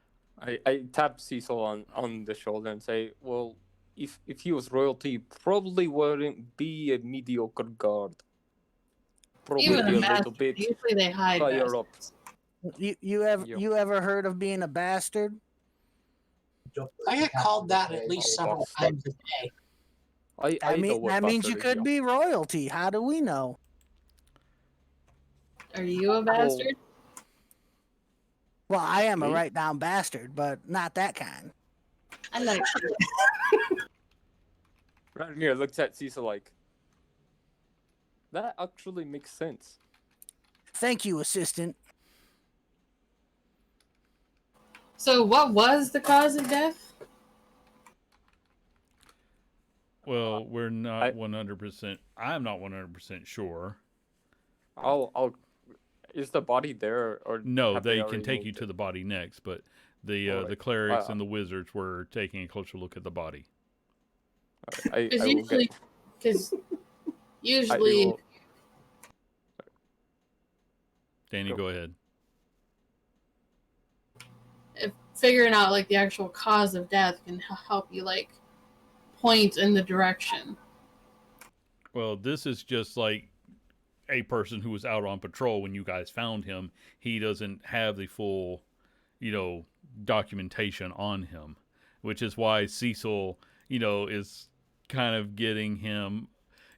I tap Cecil on the shoulder and say, well, if he was royalty, probably wouldn't be a mediocre guard. Probably Even be a a bastard. little bit Usually they hide higher up. bastards. You ever heard of being a bastard? I get called that at least several times a day. I know what that means you bastard is, could yeah. be royalty. How do we know? Are you a bastard? Well, I am a Me? right down bastard, but not that kind. I like Radimir looks at Cecil like, that actually makes sense. Thank you, assistant. So what was the cause of death? Well, we're not 100%... I'm not 100% sure. I'll. Is the body there or No, have they already can take moved you it? to the body next, but the Alright. clerics and the wizards were taking a closer look at the body. I Because will usually get. Because I usually, will. Danny, Go. go ahead. if figuring out like the actual cause of death can help you like point in the direction. Well, this is just like a person who was out on patrol when you guys found him. He doesn't have the full, documentation on him, which is why Cecil, is kind of getting him,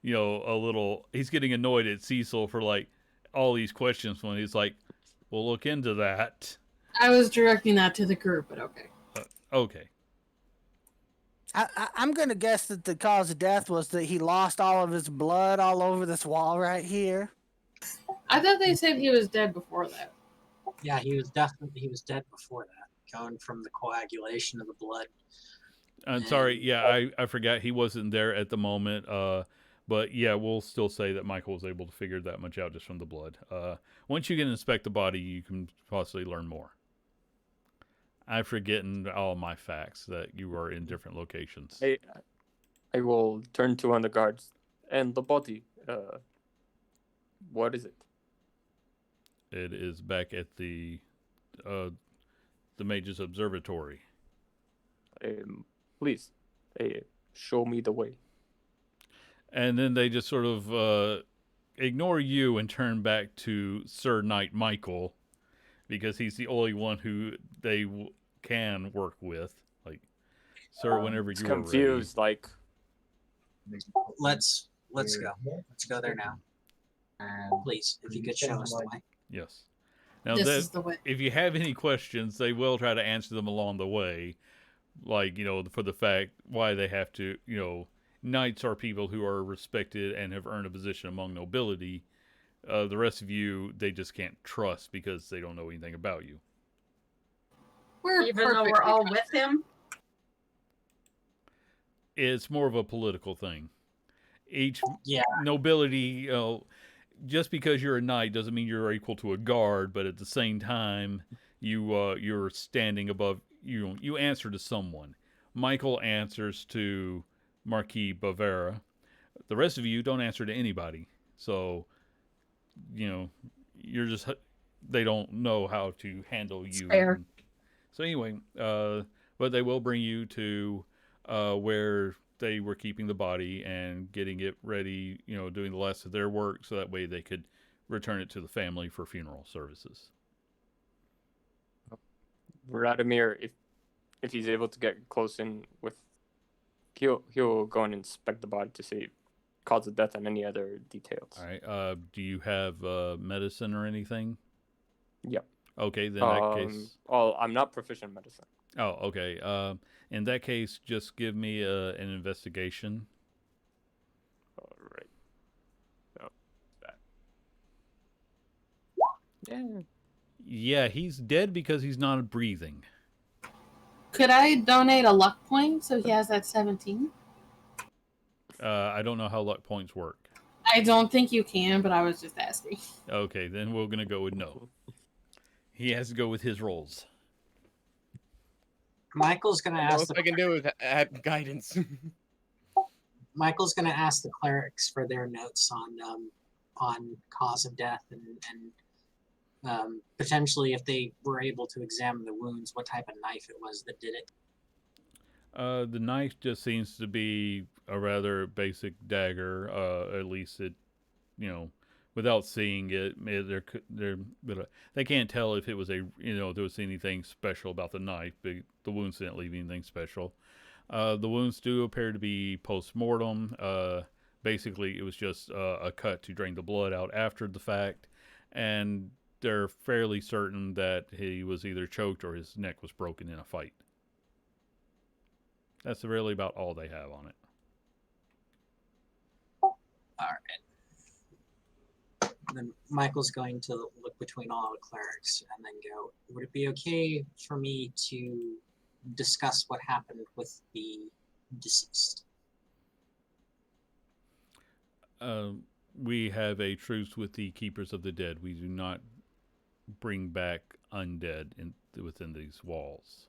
a little. He's getting annoyed at Cecil for like all these questions when he's like, "We'll look into that." I was directing that to the group, but okay. Okay. I'm gonna guess that the cause of death was that he lost all of his blood all over this wall right here. I thought they said he was dead before that. Yeah, he was dead before that, going from the coagulation of the blood. I'm sorry. Yeah, I forgot he wasn't there at the moment. But yeah, we'll still say that Michael was able to figure that much out just from the blood. Once you can inspect the body, you can possibly learn more. I've forgotten all my facts that you are in different locations. I will turn to one of the guards. And the body, what is it? It is back at the Mage's Observatory. Please, show me the way. And then they just sort of ignore you and turn back to Sir Knight Michael, because he's the only one who they can work with. Like, sir, whenever It's you are ready. confused, like. Let's go. Let's go there now. Please, if you could show us the way. Yes. Now, This is the way. if you have any questions, they will try to answer them along the way. Like, for the fact why they have to, knights are people who are respected and have earned a position among nobility. The rest of you, they just can't trust because they don't know anything about you. Even though we're all with him? It's more of a political thing. Each Yeah. nobility, just because you're a knight doesn't mean you're equal to a guard, but at the same time, you're standing above. You answer to someone. Michael answers to Marquis Bavera. The rest of you don't answer to anybody. So, you're just, they don't know how to handle you. Fair. So anyway, but they will bring you to where they were keeping the body and getting it ready, doing the last of their work, so that way they could return it to the family for funeral services. Vladimir, if he's able to get close in with, he'll go and inspect the body to see cause of death and any other details. All right. Do you have medicine or anything? Yep. Okay, then in that case. Oh, I'm not proficient in medicine. Oh, okay. In that case, just give me an investigation. All right. Oh, that. Yeah. Yeah, he's dead because he's not breathing. Could I donate a luck point so he has that 17? I don't know how luck points work. I don't think you can, but I was just asking. Okay, then we're going to go with no. He has to go with his rolls. Michael's going to ask. Most I can do is add guidance. Michael's going to ask the clerics for their notes on cause of death and potentially if they were able to examine the wounds, what type of knife it was that did it. The knife just seems to be a rather basic dagger. At least it, without seeing it, they can't tell if it was there was anything special about the knife. But the wounds didn't leave anything special. The wounds do appear to be post-mortem. Basically, it was just a cut to drain the blood out after the fact, and they're fairly certain that he was either choked or his neck was broken in a fight. That's really about all they have on it. All right. Then Michael's going to look between all the clerics and then go, would it be okay for me to discuss what happened with the deceased? We have a truce with the Keepers of the Dead. We do not bring back undead within these walls.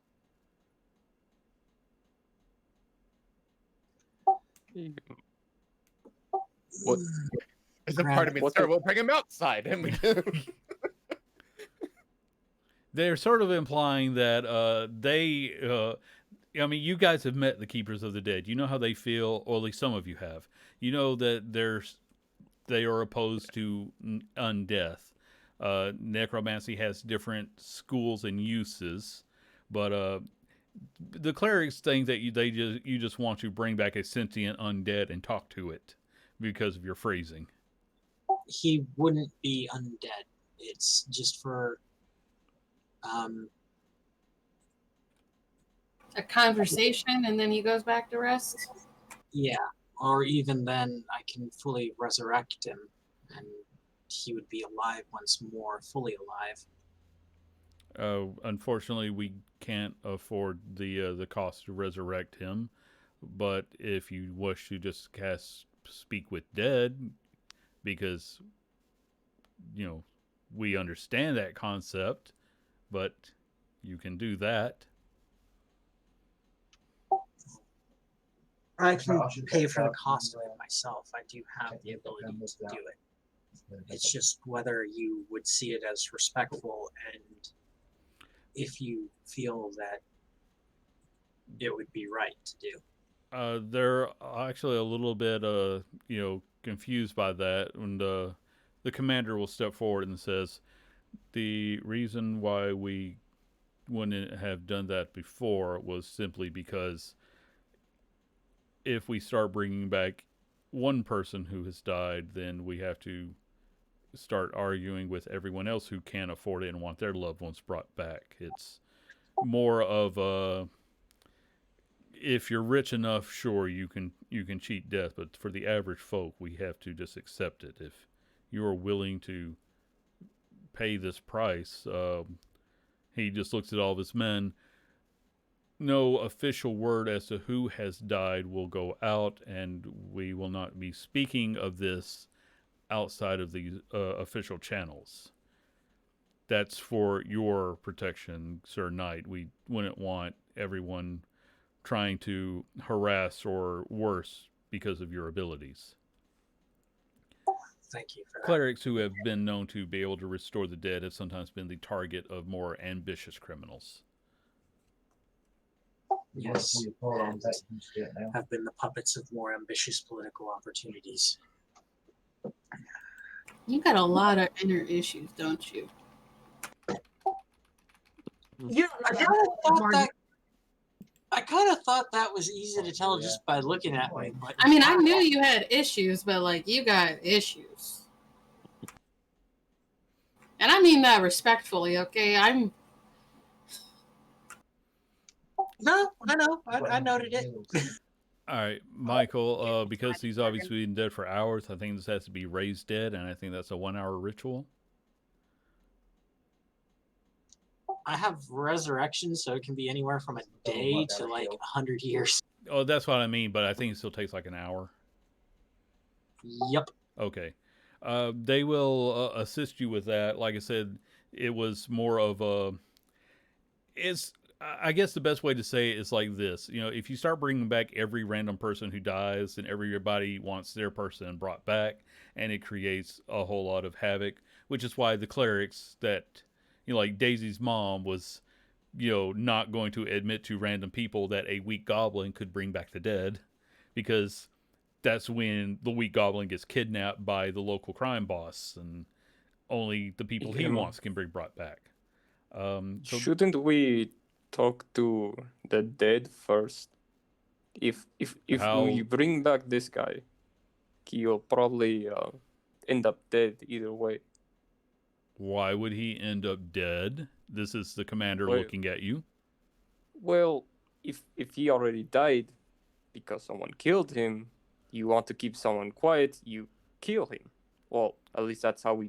What? There's a part of me, What sir, the- we'll bring him outside. And we They're sort of implying that I mean, you guys have met the Keepers of the Dead. You know how they feel, or at least some of you have. You know that they are opposed to undeath. Necromancy has different schools and uses, but the clerics think that you just want to bring back a sentient undead and talk to it because of your phrasing. He wouldn't be undead. It's just for A conversation, and then he goes back to rest. yeah, or even then I can fully resurrect him and he would be alive once more, fully alive. Unfortunately, we can't afford the cost to resurrect him. But if you wish to just cast Speak with Dead, because we understand that concept, but you can do that. I can pay for the cost of it myself. I do have the ability to do it. It's just whether you would see it as respectful and if you feel that it would be right to do. They're actually a little bit confused by that, and the commander will step forward and says, the reason why we wouldn't have done that before was simply because if we start bringing back one person who has died, then we have to start arguing with everyone else who can't afford it and want their loved ones brought back. It's more of a, if you're rich enough, sure, you can cheat death, but for the average folk, we have to just accept it. If you're willing to pay this price, he just looks at all of his men. No official word as to who has died will go out, and we will not be speaking of this outside of the official channels. That's for your protection, Sir Knight. We wouldn't want everyone trying to harass or worse because of your abilities. Thank you for that. Clerics who have been known to be able to restore the dead have sometimes been the target of more ambitious criminals. Yes, and have been the puppets of more ambitious political opportunities. You got a lot of inner issues, don't you? Yeah, I kind of thought that was easy to tell just by looking at me. But I mean, I knew you had issues, but like you got issues. And I mean that respectfully, okay? No, I know. I noted it. All right, Michael, because he's obviously been dead for hours, I think this has to be raised dead, and I think that's a 1-hour ritual. I have resurrection, so it can be anywhere from a day to like 100 years. Oh, that's what I mean, but I think it still takes like an hour. Yep. Okay. They will assist you with that. Like I said, it was more of a... I guess the best way to say it is like this. If you start bringing back every random person who dies, and everybody wants their person brought back, and it creates a whole lot of havoc, which is why the clerics that, like Daisy's mom was, not going to admit to random people that a weak goblin could bring back the dead, because that's when the weak goblin gets kidnapped by the local crime boss, and only the people he wants can be brought back. Shouldn't we talk to the dead first? If we bring back this guy, he'll probably end up dead either way. Why would he end up dead? This is the commander looking at you. Well, if he already died because someone killed him, you want to keep someone quiet, you kill him. Well, at least that's how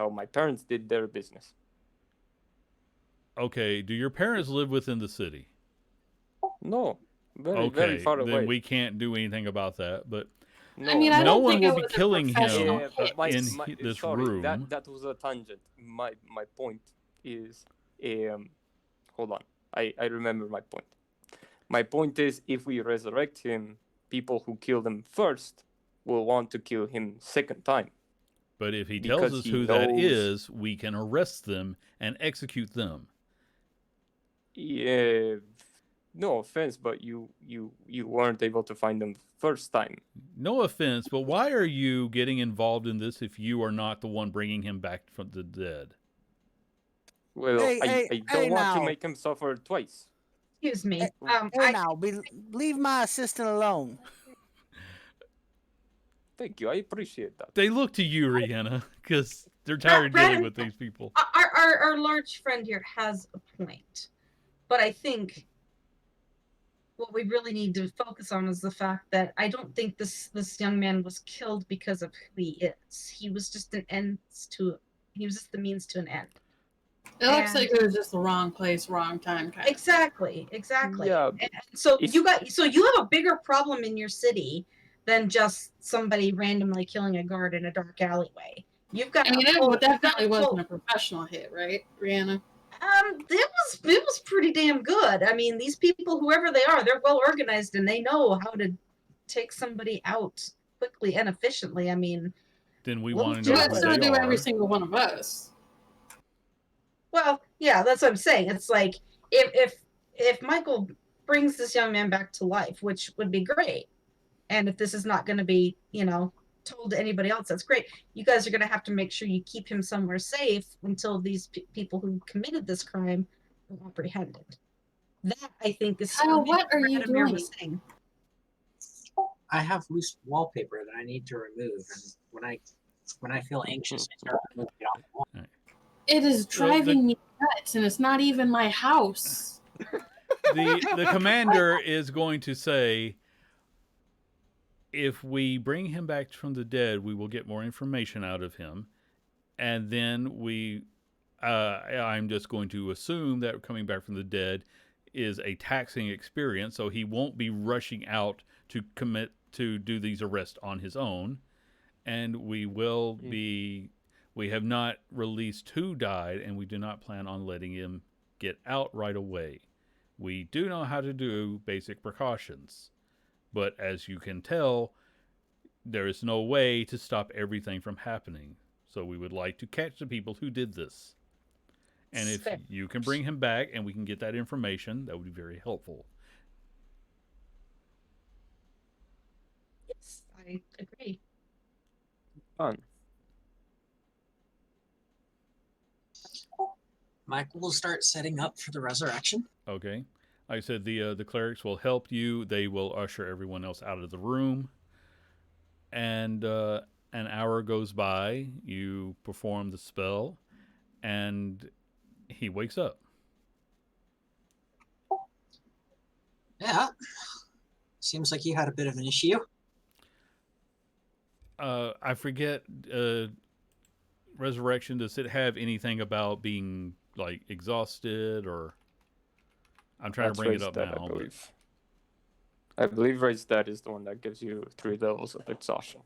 my parents did their business. Okay, do your parents live within the city? No, very far away. Then we can't do anything about that. But no, I mean, I no don't one think will it be was killing a professional him hit. in this room. That was a tangent. My point is, hold on, I remember my point. My point is, if we resurrect him, people who killed him first will want to kill him second time. But if he tells Because us he who that knows- is, we can arrest them and execute them. Yeah, no offense, but you weren't able to find them first time. No offense, but why are you getting involved in this if you are not the one bringing him back from the dead? Well, Hey, I hey, don't hey want to now. make him suffer twice. Excuse me. Hey, now, leave my assistant alone. Thank you, I appreciate that. They look to you, Rihanna, because they're tired of dealing with these people. Our large friend here has a point, but I think what we really need to focus on is the fact that I don't think this young man was killed because of who he is. He was just he was just the means to an end. It looks And- like it was just the wrong place, wrong time kind Exactly. Yeah, And so if- you have a bigger problem in your city than just somebody randomly killing a guard in a dark alleyway. You've got of. I mean, a whole- it definitely you've got a wasn't a professional hit, right, Rihanna? it was pretty damn good. I mean, these people, whoever they are, they're well organized and they know how to take somebody out quickly and efficiently. I mean, Then we Well, want to yeah, know But who so they do are. every single one of us. well, yeah, that's what I'm saying. It's like if Michael brings this young man back to life, which would be great, and if this is not going to be, told to anybody else, that's great. You guys are going to have to make sure you keep him somewhere safe until these people who committed this crime are apprehended. That I think is Kyle, what are you Radomir was doing? saying. I have loose wallpaper that I need to remove, and when I feel anxious, I start removing it off the wall. It is Well, driving me nuts, and it's not even my house. The commander is going to say, if we bring him back from the dead, we will get more information out of him, and then I'm just going to assume that coming back from the dead is a taxing experience, so he won't be rushing out to do these arrests on his own, and we have not released who died, and we do not plan on letting him get out right away. We do know how to do basic precautions, but as you can tell, there is no way to stop everything from happening. So we would like to catch the people who did this. And if Fair. you can bring him back and we can get that information, that would be very helpful. Yes, I agree. Fun. Michael will start setting up for the resurrection. Okay. Like I said, the clerics will help you. They will usher everyone else out of the room. And an hour goes by. You perform the spell, and he wakes up. Yeah. Seems like you had a bit of an issue. I forget. Resurrection, does it have anything about being like exhausted, or I'm trying to bring it up Dead, now. I believe Raise Dead is the one that gives you 3 levels of exhaustion.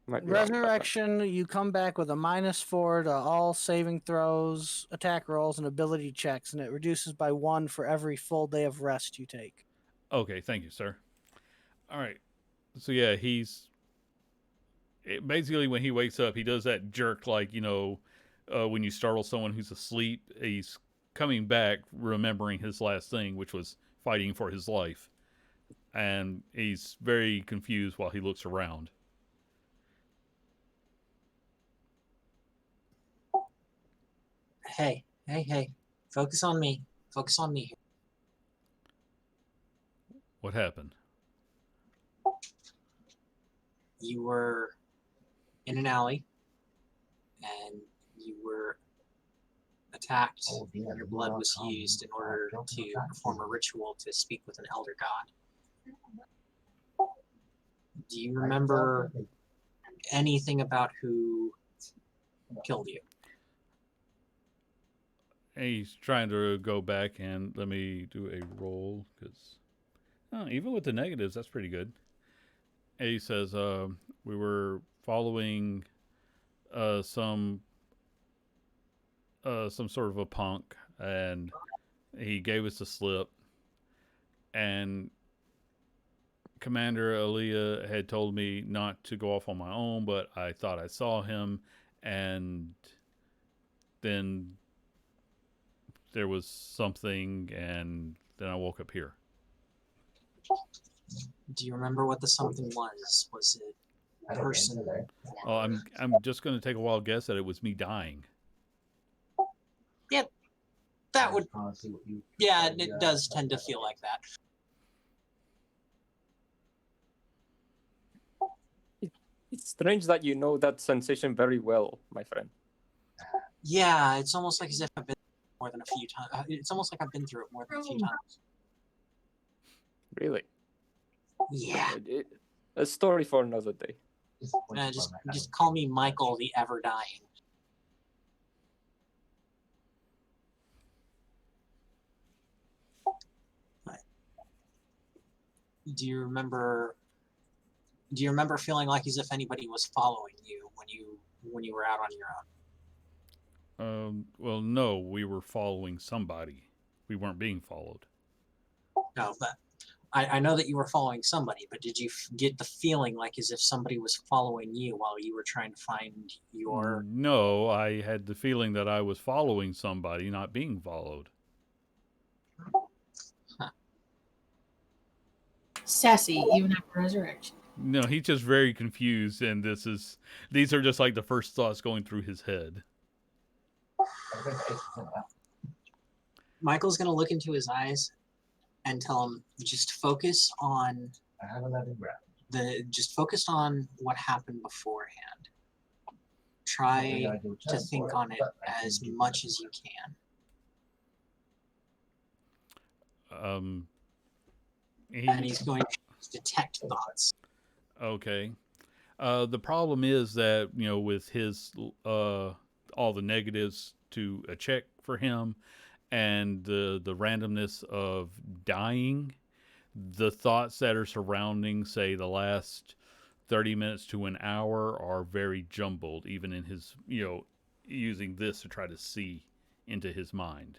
Might be wrong about that. Resurrection, you come back with a -4 to all saving throws, attack rolls, and ability checks, and it reduces by 1 for every full day of rest you take. Okay, thank you, sir. All right. So yeah, basically when he wakes up, he does that jerk, like, when you startle someone who's asleep. He's coming back remembering his last thing, which was fighting for his life. And he's very confused while he looks around. Hey. Focus on me. Focus on me. What happened? You were in an alley, and you were attacked, and your blood was used in order to perform a ritual to speak with an elder god. Do you remember anything about who killed you? He's trying to go back and let me do a roll, because even with the negatives, that's pretty good. And he says, we were following some sort of a punk, and he gave us a slip, and Commander Aaliyah had told me not to go off on my own, but I thought I saw him, and then there was something, and then I woke up here. Do you remember what the something was? Was it a person? Oh, I'm just going to take a wild guess that it was me dying. Yep. That would. Yeah, it does tend to feel like that. It's strange that you know that sensation very well, my friend. Yeah, it's almost like as if I've been more than a few times. It's almost like I've been through it more than a few times. Really? Yeah. A story for another day. Just call me Michael the Ever Dying. Do you remember feeling like as if anybody was following you when you were out on your own? Well, no, we were following somebody. We weren't being followed. No, but I know that you were following somebody, but did you get the feeling like as if somebody was following you while you were trying to find your... No, I had the feeling that I was following somebody, not being followed. Huh. Sassy, even after resurrection. No, he's just very confused, and these are just like the first thoughts going through his head. Michael's going to look into his eyes and tell him, just focus on what happened beforehand. Try to think on it as much as you can. And he's going to detect thoughts. Okay. The problem is that, with his all the negatives to a check for him, and the randomness of dying, the thoughts that are surrounding, say, the last 30 minutes to an hour are very jumbled, even in his, using this to try to see into his mind.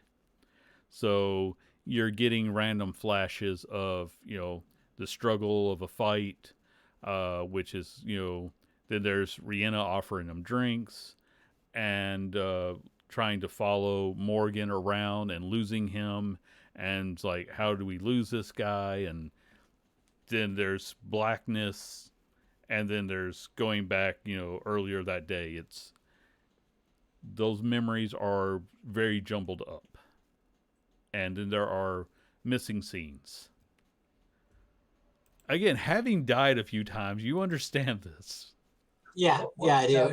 So you're getting random flashes of, the struggle of a fight, which is, then there's Rihanna offering him drinks, and trying to follow Morgan around and losing him, and it's like, how do we lose this guy? And then there's blackness, and then there's going back, earlier that day. Those memories are very jumbled up, and then there are missing scenes. Again, having died a few times, you understand this. Yeah, I do.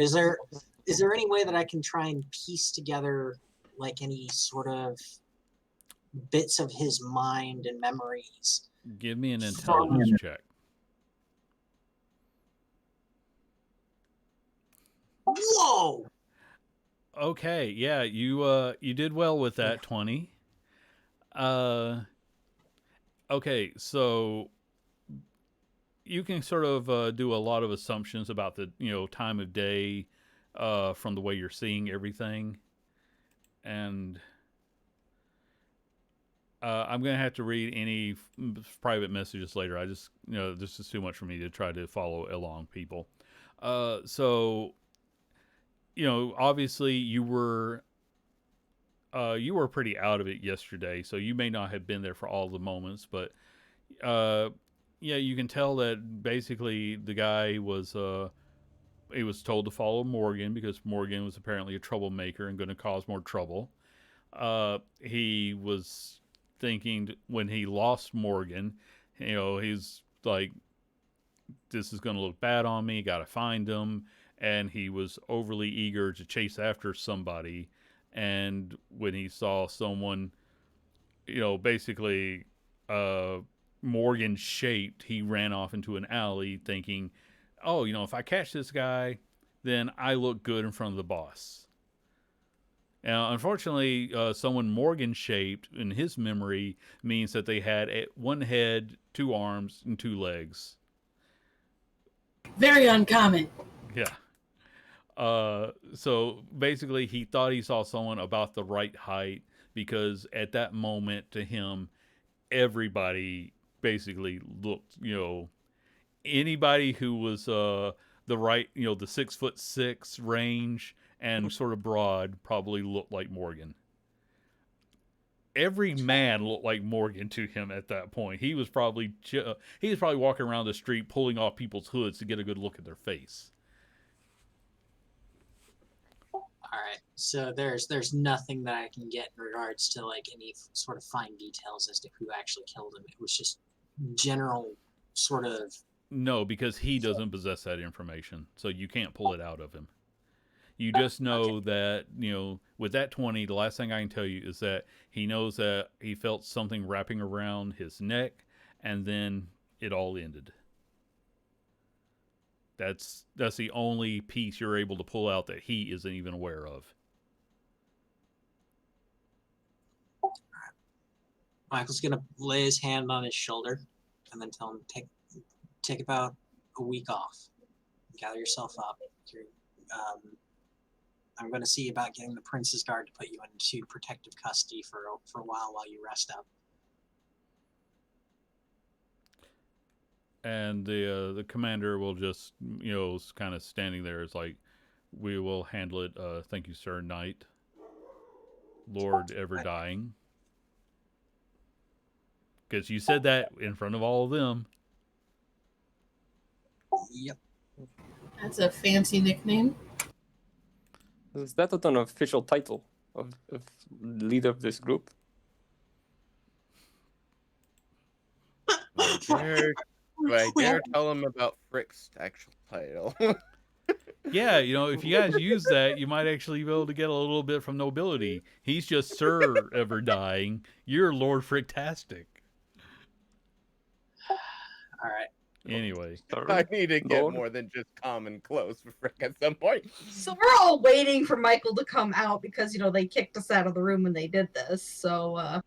Is there any way that I can try and piece together like any sort of bits of his mind and memories? Give me an intelligence check. Whoa! Okay, yeah, you did well with that 20. Okay, so you can sort of do a lot of assumptions about the time of day from the way you're seeing everything, and I'm gonna have to read any private messages later. I just this is too much for me to try to follow along, people. So obviously you were pretty out of it yesterday, so you may not have been there for all the moments, but yeah, you can tell that basically the guy was he was told to follow Morgan because Morgan was apparently a troublemaker and going to cause more trouble. He was thinking when he lost Morgan, he's like, this is going to look bad on me, got to find him. And he was overly eager to chase after somebody. And when he saw someone, basically Morgan shaped, he ran off into an alley thinking, oh, if I catch this guy, then I look good in front of the boss. Now, unfortunately, someone Morgan shaped in his memory means that they had one head, 2 arms, and 2 legs. Very uncommon. Yeah. So basically, he thought he saw someone about the right height because at that moment, to him, everybody basically looked, anybody who was the right, the 6'6" range and sort of broad probably looked like Morgan. Every man looked like Morgan to him at that point. He was probably walking around the street pulling off people's hoods to get a good look at their face. All right. So there's nothing that I can get in regards to like any sort of fine details as to who actually killed him. It was just general sort of. No, because he doesn't possess that information, so you can't pull it out of him. You just know that, with that 20, the last thing I can tell you is that he knows that he felt something wrapping around his neck, and then it all ended. That's the only piece you're able to pull out that he isn't even aware of. Michael's gonna lay his hand on his shoulder, and then tell him take about a week off. Gather yourself up. I'm going to see about getting the Prince's Guard to put you into protective custody for a while you rest up. And the commander will just, kind of standing there. It's like, we will handle it. Thank you, sir. Knight. Lord Everdying. Because you said that in front of all of them. Yep. That's a fancy nickname. Is that not an official title of leader of this group? I dare tell him about Frick's actual title. Yeah, if you guys use that, you might actually be able to get a little bit from nobility. He's just Sir Everdying. You're Lord Fricktastic. All right. Anyway. I need to get more than just common clothes for Frick at some point. So we're all waiting for Michael to come out because, they kicked us out of the room when they did this. So,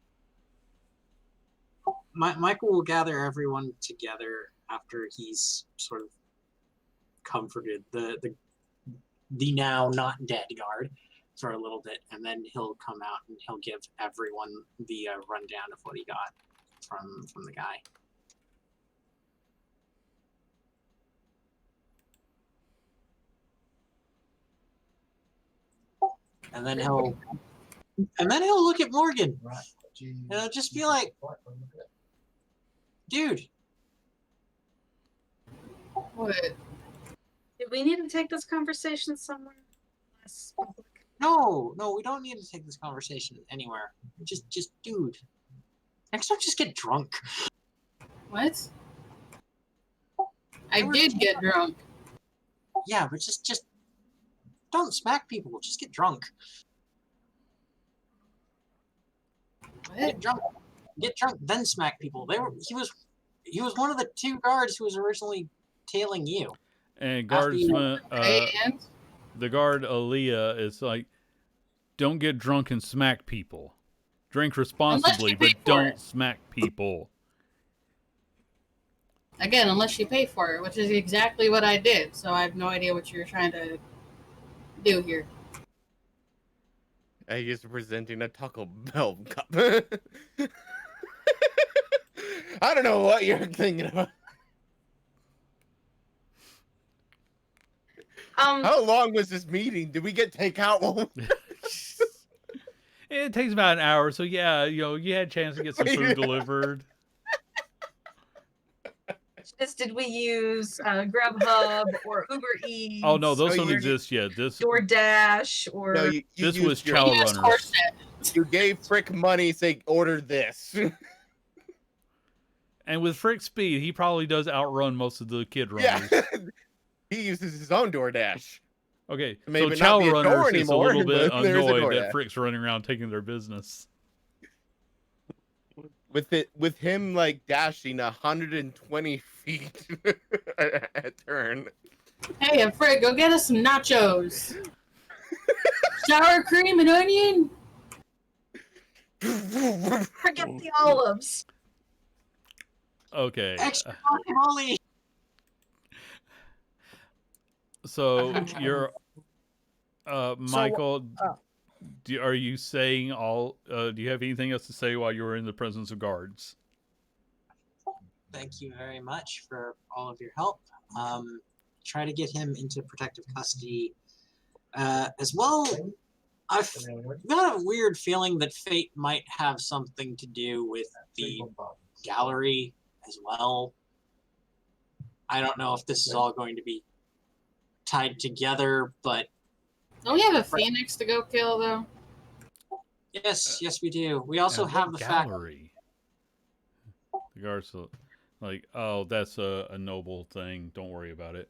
Michael will gather everyone together after he's sort of comforted the now not dead guard for a little bit, and then he'll come out and he'll give everyone the rundown of what he got from the guy. And then he'll look at Morgan. And he'll just be like, dude. What? do we need to take this conversation somewhere less public? No, we don't need to take this conversation anywhere. Just dude. Next time, just get drunk. What? I did get drunk. Yeah, but just don't smack people. Just get drunk. What? Get drunk, then smack people. He was one of the two guards who was originally tailing you. And guardsman, And? the guard Aaliyah is like, don't get drunk and smack people. Drink responsibly, but don't smack people. Again, unless you pay for it, which is exactly what I did. So I have no idea what you're trying to do here. I just presenting a Taco Bell cup. I don't know what you're thinking about. How long was this meeting? Did we get takeout? It takes about an hour, so yeah, you had a chance to get some food delivered. Did we use Grubhub or Uber Eats? Oh no, those don't exist yet. This DoorDash or No, you this was Chow Runners. You gave Frick money, say order this. And with Frick's speed, he probably does outrun most of the kid runners. Yeah. He uses his own DoorDash. Okay, Maybe so Chow not be a door Runners is a anymore, little bit but there's a annoyed that DoorDash. Frick's running around taking their business. With him like dashing 120 feet a turn. Hey, and Fred, go get us some nachos. Sour cream and onion. forget the olives. Okay. Extra guacamole. So you're Michael. Are you saying all? Do you have anything else to say while you were in the presence of guards? thank you very much for all of your help. Try to get him into protective custody. As well, I've got a weird feeling that fate might have something to do with the gallery as well. I don't know if this is all going to be tied together, but Don't we have a phoenix to go kill though? yes, we do. We also And have what the fact. gallery. The guards like, oh, that's a noble thing. Don't worry about it.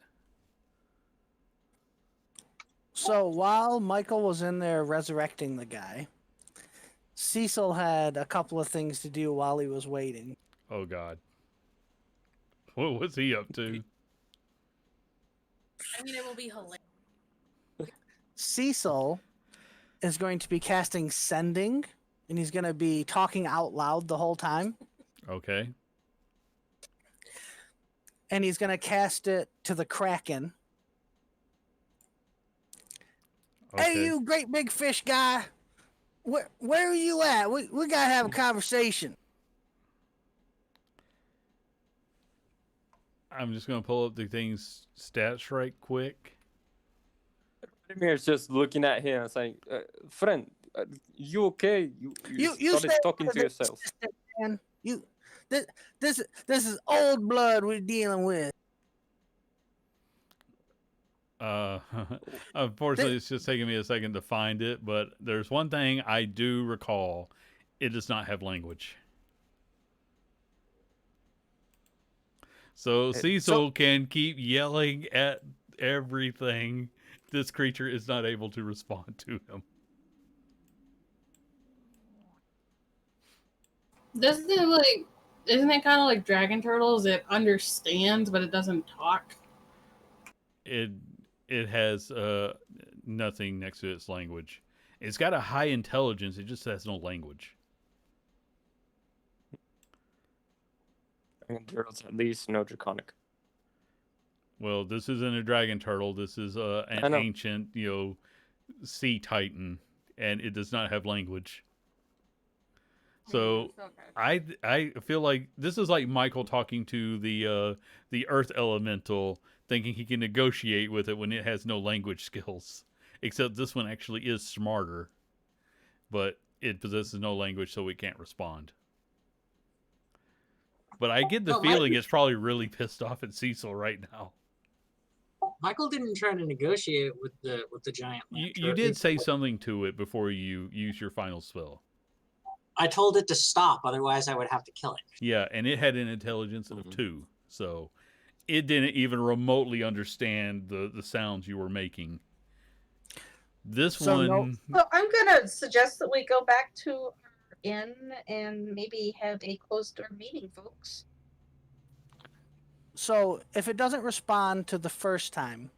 So while Michael was in there resurrecting the guy, Cecil had a couple of things to do while he was waiting. Oh God. What was he up to? I mean, it will be hilarious. Cecil is going to be casting Sending, and he's going to be talking out loud the whole time. Okay. And he's going to cast it to the Kraken. Okay. Hey, you great big fish guy. Where are you at? We got to have a conversation. I'm just gonna pull up the thing's stats right quick. Vladimir's just looking at him and saying, "Friend, you okay? You started stay talking out to of yourself." this, man. This is old blood we're dealing with. Unfortunately, it's just taking me a second to find it, but there's one thing I do recall. It does not have language. So Cecil can keep yelling at everything. This creature is not able to respond to him. Doesn't it like? Isn't it kind of like dragon turtles? It understands, but it doesn't talk. It has nothing next to its language. It's got a high intelligence. It just has no language. And turtles at least no draconic. Well, this isn't a dragon turtle. This is an ancient, sea titan, and it does not have language. So I feel like this is like Michael talking to the earth elemental, thinking he can negotiate with it when it has no language skills. Except this one actually is smarter, but it possesses no language, so it can't respond. But I get the feeling it's probably really pissed off at Cecil right now. Michael didn't try to negotiate with the giant. You did say something to it before you use your final spell. I told it to stop, otherwise I would have to kill it. Yeah, and it had an intelligence of 2, so it didn't even remotely understand the sounds you were making. This one... Well, I'm going to suggest that we go back to our inn and maybe have a closed-door meeting, folks. So if it doesn't respond to the first time,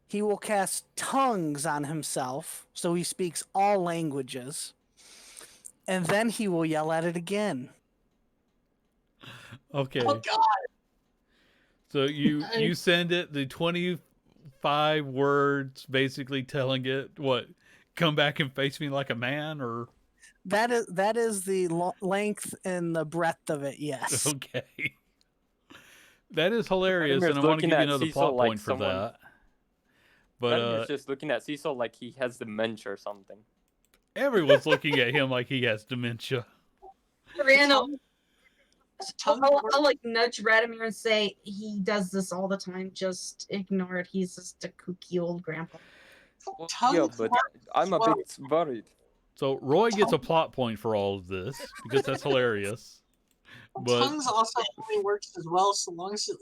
he will cast tongues on himself, so he speaks all languages. And then he will yell at it again. Okay. Oh, God. So you send it the 25 words, basically telling it, what, come back and face me like a man, or... That is the length and the breadth of it, yes. Okay. That is hilarious, and I want to give you another plot point for that. But he's just looking at Cecil like he has dementia or something. Everyone's looking at him like he has dementia. Random. I'll like nudge Radimir and say, he does this all the time. Just ignore it. He's just a kooky old grandpa. Well, yeah, but I'm a bit worried. So Roy gets a plot point for all of this because that's hilarious. But tongues also only works as well so long as the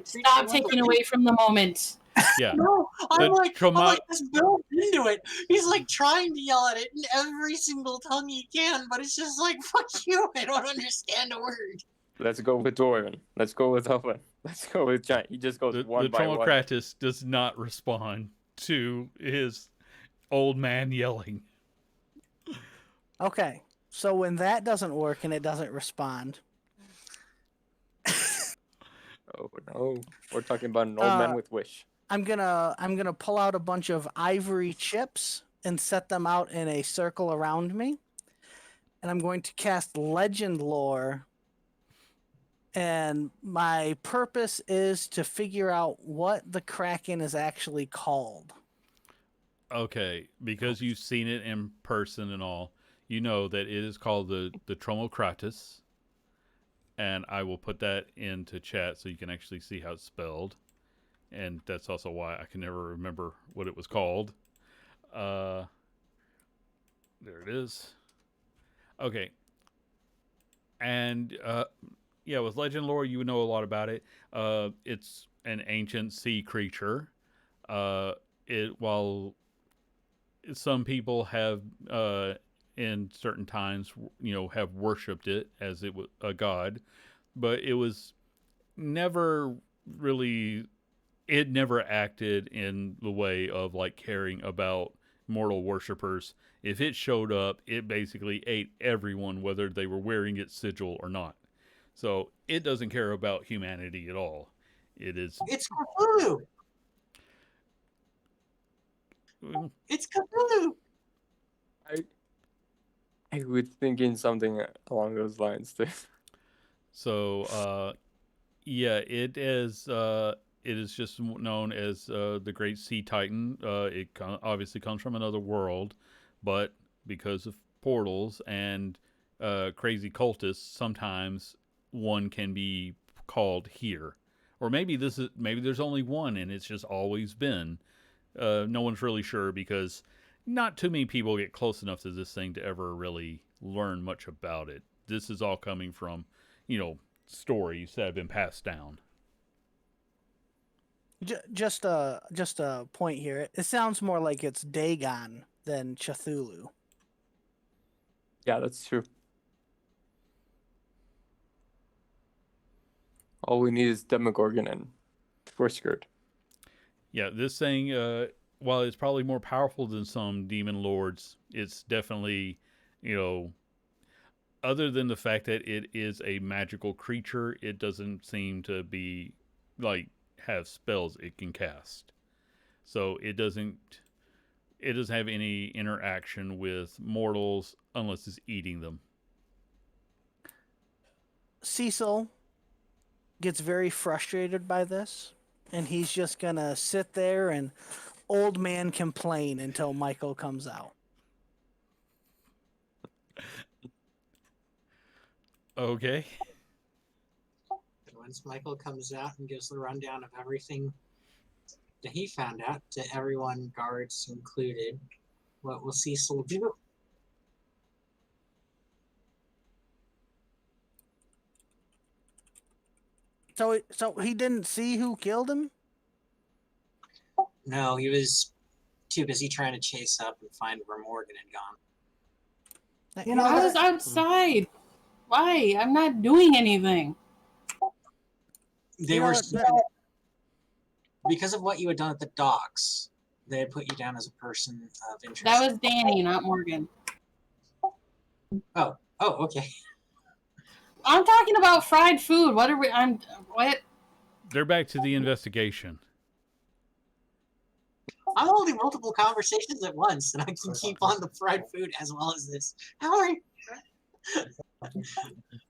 creature. Stop taking away from the moment. Yeah. No, I'm like this built into it. He's like trying to yell at it in every single tongue he can, but it's just like, fuck you, I don't understand a word. Let's go with Dorian. Let's go with Owen. Let's go with Giant. He just goes one by one. The Tromocratus does not respond to his old man yelling. Okay. So when that doesn't work and it doesn't respond. Oh no. We're talking about an old man with wish. I'm gonna pull out a bunch of ivory chips and set them out in a circle around me. And I'm going to cast legend lore and my purpose is to figure out what the Kraken is actually called. Okay, because you've seen it in person and all, you know that it is called the Tromokratis, and I will put that into chat so you can actually see how it's spelled, and that's also why I can never remember what it was called. There it is. Okay, and yeah, with legend lore, you would know a lot about it. It's an ancient sea creature. While some people have in certain times, have worshipped it as it was a god, but it was never really. It never acted in the way of like caring about mortal worshippers. If it showed up, it basically ate everyone, whether they were wearing its sigil or not. So it doesn't care about humanity at all. It is. It's Cthulhu. It's Cthulhu. I was thinking something along those lines too. So yeah, it is. It is just known as the Great Sea Titan. Obviously comes from another world, but because of portals and crazy cultists, sometimes one can be called here. Or maybe there's only one and it's just always been. No one's really sure because not too many people get close enough to this thing to ever really learn much about it. This is all coming from, stories that have been passed down. Just a point here. It sounds more like it's Dagon than Cthulhu. Yeah, that's true. All we need is Demogorgon and we're screwed. Yeah, this thing, while it's probably more powerful than some demon lords, it's definitely, other than the fact that it is a magical creature, it doesn't seem to be have spells it can cast. So it doesn't have any interaction with mortals unless it's eating them. Cecil gets very frustrated by this, and he's just gonna sit there and old man complain until Michael comes out. Okay. Once Michael comes out and gives the rundown of everything that he found out to everyone, guards included, what will Cecil do? So he didn't see who killed him? No, he was too busy trying to chase up and find where Morgan had gone. You know, I was outside. Why? I'm not doing anything. They were because of what you had done at the docks. They had put you down as a person of interest. That was Danny, not Morgan. Oh, okay. I'm talking about fried food. What? They're back to the investigation. I'm holding multiple conversations at once, and I can keep on the fried food as well as this. How are you?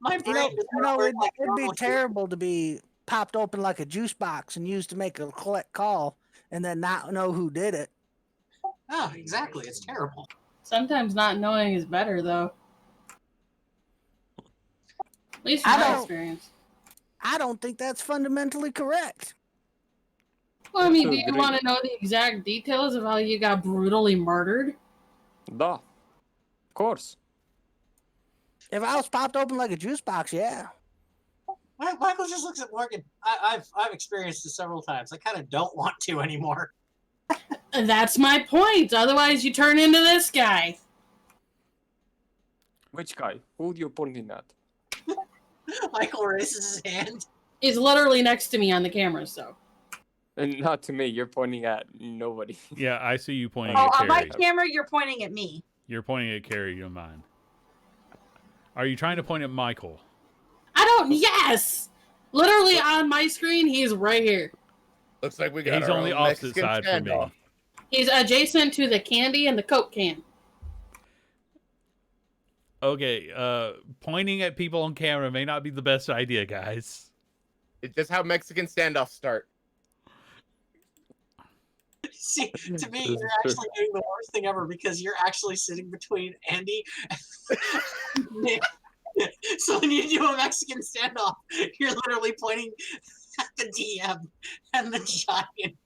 My brain it'd be terrible to be popped open like a juice box and used to make a collect call and then not know who did it. Oh, exactly. It's terrible. Sometimes not knowing is better, though. At least from my experience. I don't think that's fundamentally correct. Well, I mean, do you want to know the exact details of how you got brutally murdered? Duh. Of course. If I was popped open like a juice box, yeah. Michael just looks at Morgan. I've experienced this several times. I kind of don't want to anymore. That's my point. Otherwise, you turn into this guy. Which guy? Who are you pointing at? Michael raises his hand. He's literally next to me on the camera, so. And not to me. You're pointing at nobody. Yeah, I see you pointing at on my Carrie. camera, you're pointing at me. You're pointing at Carrie, you're mine. Are you trying to point at Michael? Yes! Literally on my screen, he's right here. Looks like we got He's our on the own opposite Mexican side from me. standoff. He's adjacent to the candy and the Coke can. Okay, pointing at people on camera may not be the best idea, guys. It's just how Mexican standoffs start. See, to me, you're actually doing the worst thing ever because you're actually sitting between Andy and Nick. So when you do a Mexican standoff, you're literally pointing at the DM and the giant.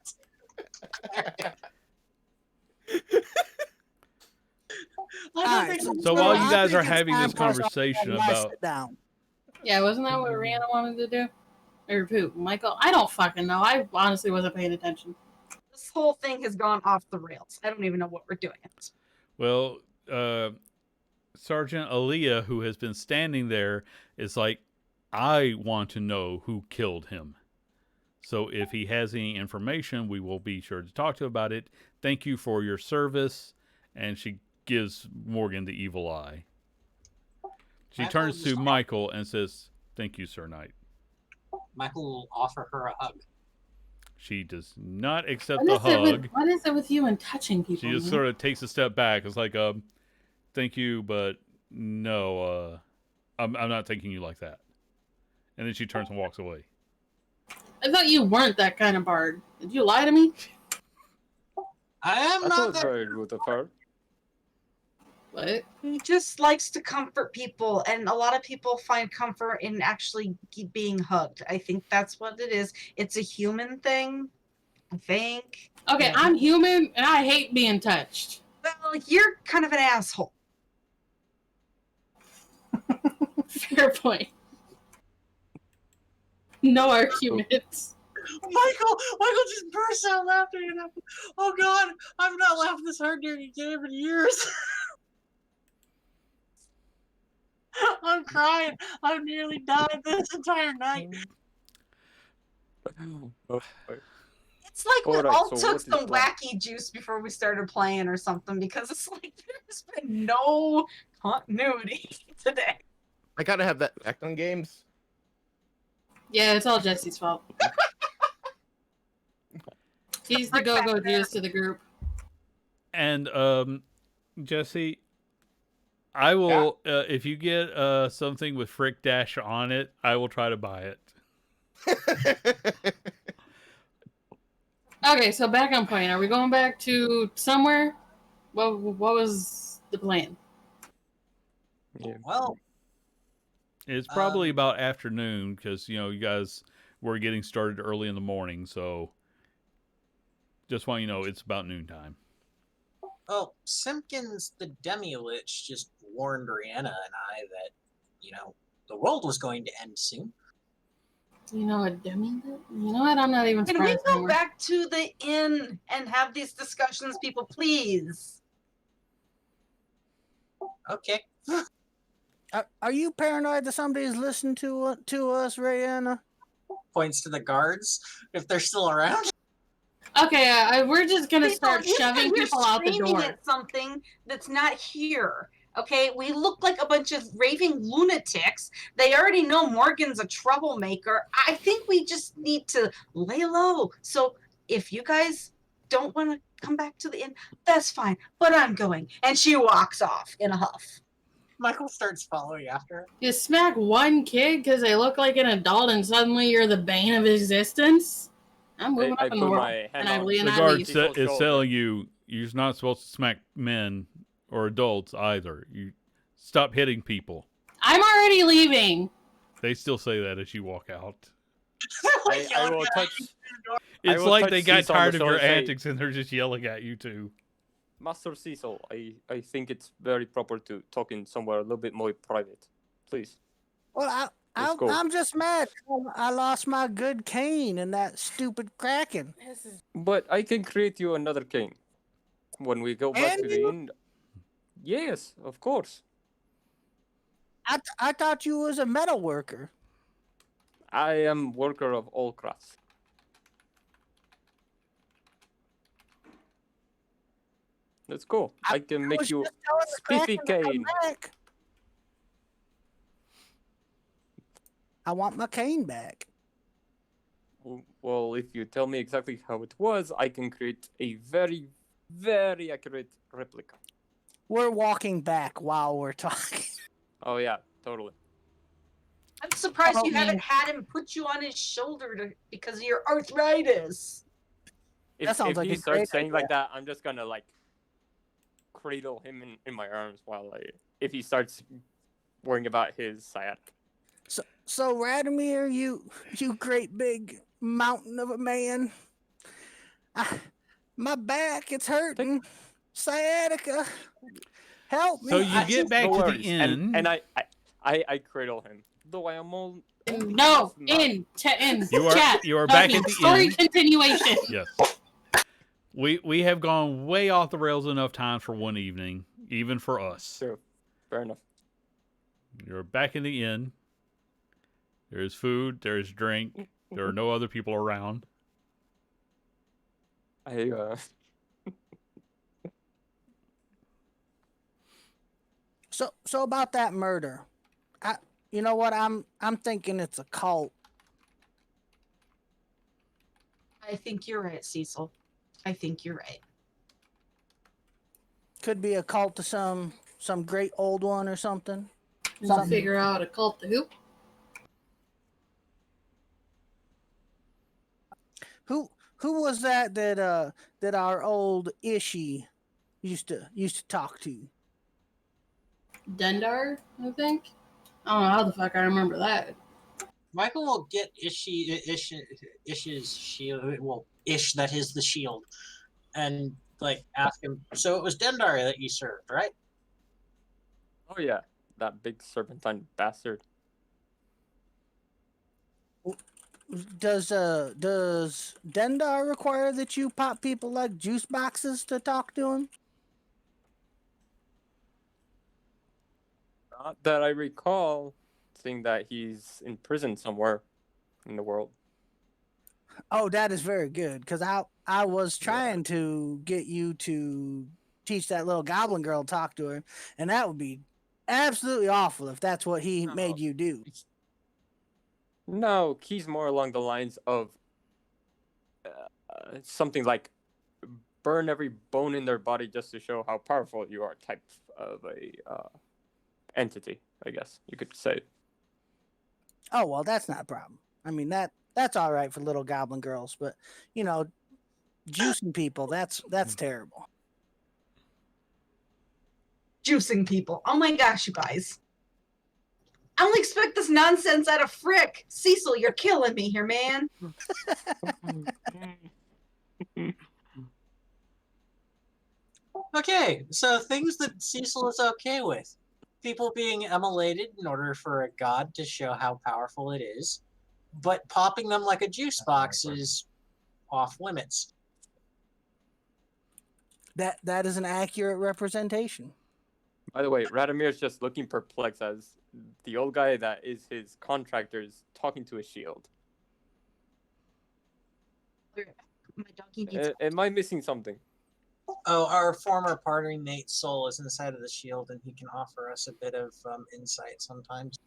Alright, So while you I guys think are it's having time this for us to conversation let about sit down. Yeah, wasn't that what Rihanna wanted to do? Or who? Michael? I don't fucking know. I honestly wasn't paying attention. This whole thing has gone off the rails. I don't even know what we're doing. well, Sergeant Aaliyah, who has been standing there, is like, I want to know who killed him. So if he has any information, we will be sure to talk to him about it. Thank you for your service. And she gives Morgan the evil eye. She Michael turns to just- Michael and says, "Thank you, Sir Knight." Michael will offer her a hug. She does not accept the What is, hug. what is it with you and touching people? She just man? sort of takes a step back. It's like, thank you, but no, I'm not thanking you like that. And then she turns and walks away. I thought you weren't that kind of bard. Did you lie to me? I am That not was that. very good of her. What? He just likes to comfort people, and a lot of people find comfort in actually being hugged. I think that's what it is. It's a human thing, I think. Okay, I'm human and I hate being touched. Well, you're kind of an asshole. Fair point. No arguments. Michael just burst out laughing. And oh God, I've not laughed this hard during a game in years. I'm crying. I've nearly died this entire night. It's like we Alright, all so took what is some plan? wacky juice before we started playing or something, because it's like there's been no continuity today. I gotta have that effect on games. Yeah, it's all Jesse's fault. He's the go-go juice to the group. And Jesse, I will if you get something with Frick Dash on it, I will try to buy it. Okay, so back on point. Are we going back to somewhere? What was the plan? Yeah. Well, It's probably about afternoon because you guys were getting started early in the morning, so just want you to know it's about noontime. well, Simpkins the Demi-Lich just warned Rihanna and I that, the world was going to end soon. You know what, Demi? You know what? I'm not even Can we surprised go anymore. back to the inn and have these discussions, people, please? Okay. Are you paranoid that somebody's listening to us, Rihanna? Points to the guards if they're still around. Okay, we're just gonna start you said shoving we're people out the screaming door. at something that's not here. Okay, we look like a bunch of raving lunatics. They already know Morgan's a troublemaker. I think we just need to lay low. So if you guys don't want to come back to the inn, that's fine. But I'm going. And she walks off in a huff. Michael starts following after her. You smack one kid because they look like an adult and suddenly you're the bane of existence? I'm moving I up in put the world. my hand And I on lean The I guard leave. Cecil's is shoulder. telling you you're not supposed to smack men or adults either. You stop hitting people. I'm already leaving. They still say that as you walk out. I will touch. I It's will like touch they got Cecil on the tired of your shoulder and say, antics and they're just yelling at you too. Master Cecil, I think it's very proper to talk in somewhere a little bit more private. Please. Well, Let's go. I'm just mad. I lost my good cane and that stupid Kraken. But I can create you another king. When we go back Can to the you? inn. Yes, of course. I thought you was a metal worker. I am worker of all crafts. Let's go. I can make was you just telling the spiffy Kraken to come cane. back. I want my cane back. Well, if you tell me exactly how it was, I can create a very, very accurate replica. We're walking back while we're talking. Oh yeah, totally. I'm surprised Oh, you haven't man. had him put you on his shoulder because of your arthritis. If sounds if like he a starts great saying like that, I'm just gonna like cradle him in my arms while if he starts worrying about his sciatica. So Radomir, you great big mountain of a man. My back, it's hurting. Sciatica. Help So me. you get back No to the worries. And inn. I cradle him. Though I am all No, in chat. You are Not back me. at the Story inn. continuation. Yes. We have gone way off the rails enough times for one evening, even for us. True. Fair enough. You're back in the inn. There's food, there's drink. There are no other people around. I So about that murder. You know what? I'm thinking it's a cult. I think you're right, Cecil. I think you're right. Could be a cult to some great old one or something. We'll figure out a cult to who. Who was that our old Ishi used to talk to? Dendar, I think. I don't know how the fuck I remember that. Michael will get Ish's shield. Well, Ish, that is the shield, and like ask him. So it was Dendar that you served, right? Oh yeah, that big serpentine bastard. Does Dendar require that you pop people like juice boxes to talk to him? Not that I recall, seeing that he's in prison somewhere in the world. Oh, that is very good, because I was trying to get you to teach that little goblin girl to talk to her, and that would be absolutely awful if that's what he made you do. No, he's more along the lines of something like burn every bone in their body just to show how powerful you are type of a entity, I guess you could say. Oh, well, that's not a problem. I mean, that's all right for little goblin girls, but you know, juicing people, that's terrible. Juicing people. Oh my gosh, you guys. I don't expect this nonsense out of Frick. Cecil, you're killing me here, man. Okay, so things that Cecil is okay with. People being immolated in order for a god to show how powerful it is, but popping them like a juice box is off limits. That is an accurate representation. By the way, Radomir's just looking perplexed as the old guy that is his contractor is talking to a shield. My doggy needs. Am I missing something? Oh, our former party mate Soul is inside of the shield, and he can offer us a bit of insight sometimes.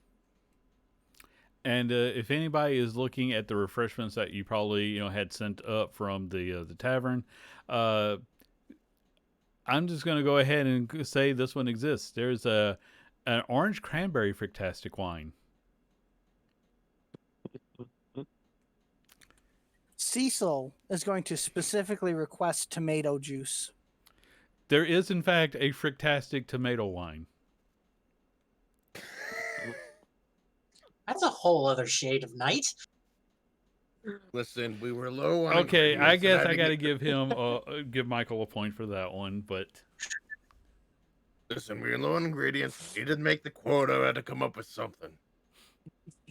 And if anybody is looking at the refreshments that you probably had sent up from the tavern, I'm just going to go ahead and say this one exists. There's an orange cranberry frictastic wine. Cecil is going to specifically request tomato juice. There is, in fact, a frictastic tomato wine. That's a whole other shade of night. Listen, we were low on. Okay, I ingredients, and guess I had got to get- give Michael a point for that one, but Listen, we were low on ingredients. We didn't make the quota. I had to come up with something.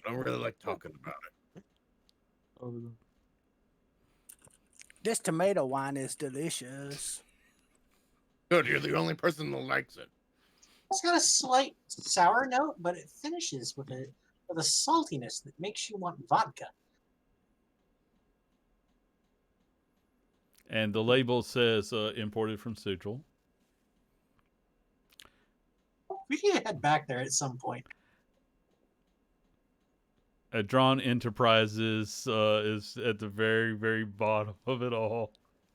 I don't really like talking about it. This tomato wine is delicious. Good, you're the only person that likes it. It's got a slight sour note, but it finishes with a saltiness that makes you want vodka. and the label says imported from Sigil. We need to head back there at some point. Drawn Enterprises is at the very, very bottom of it all.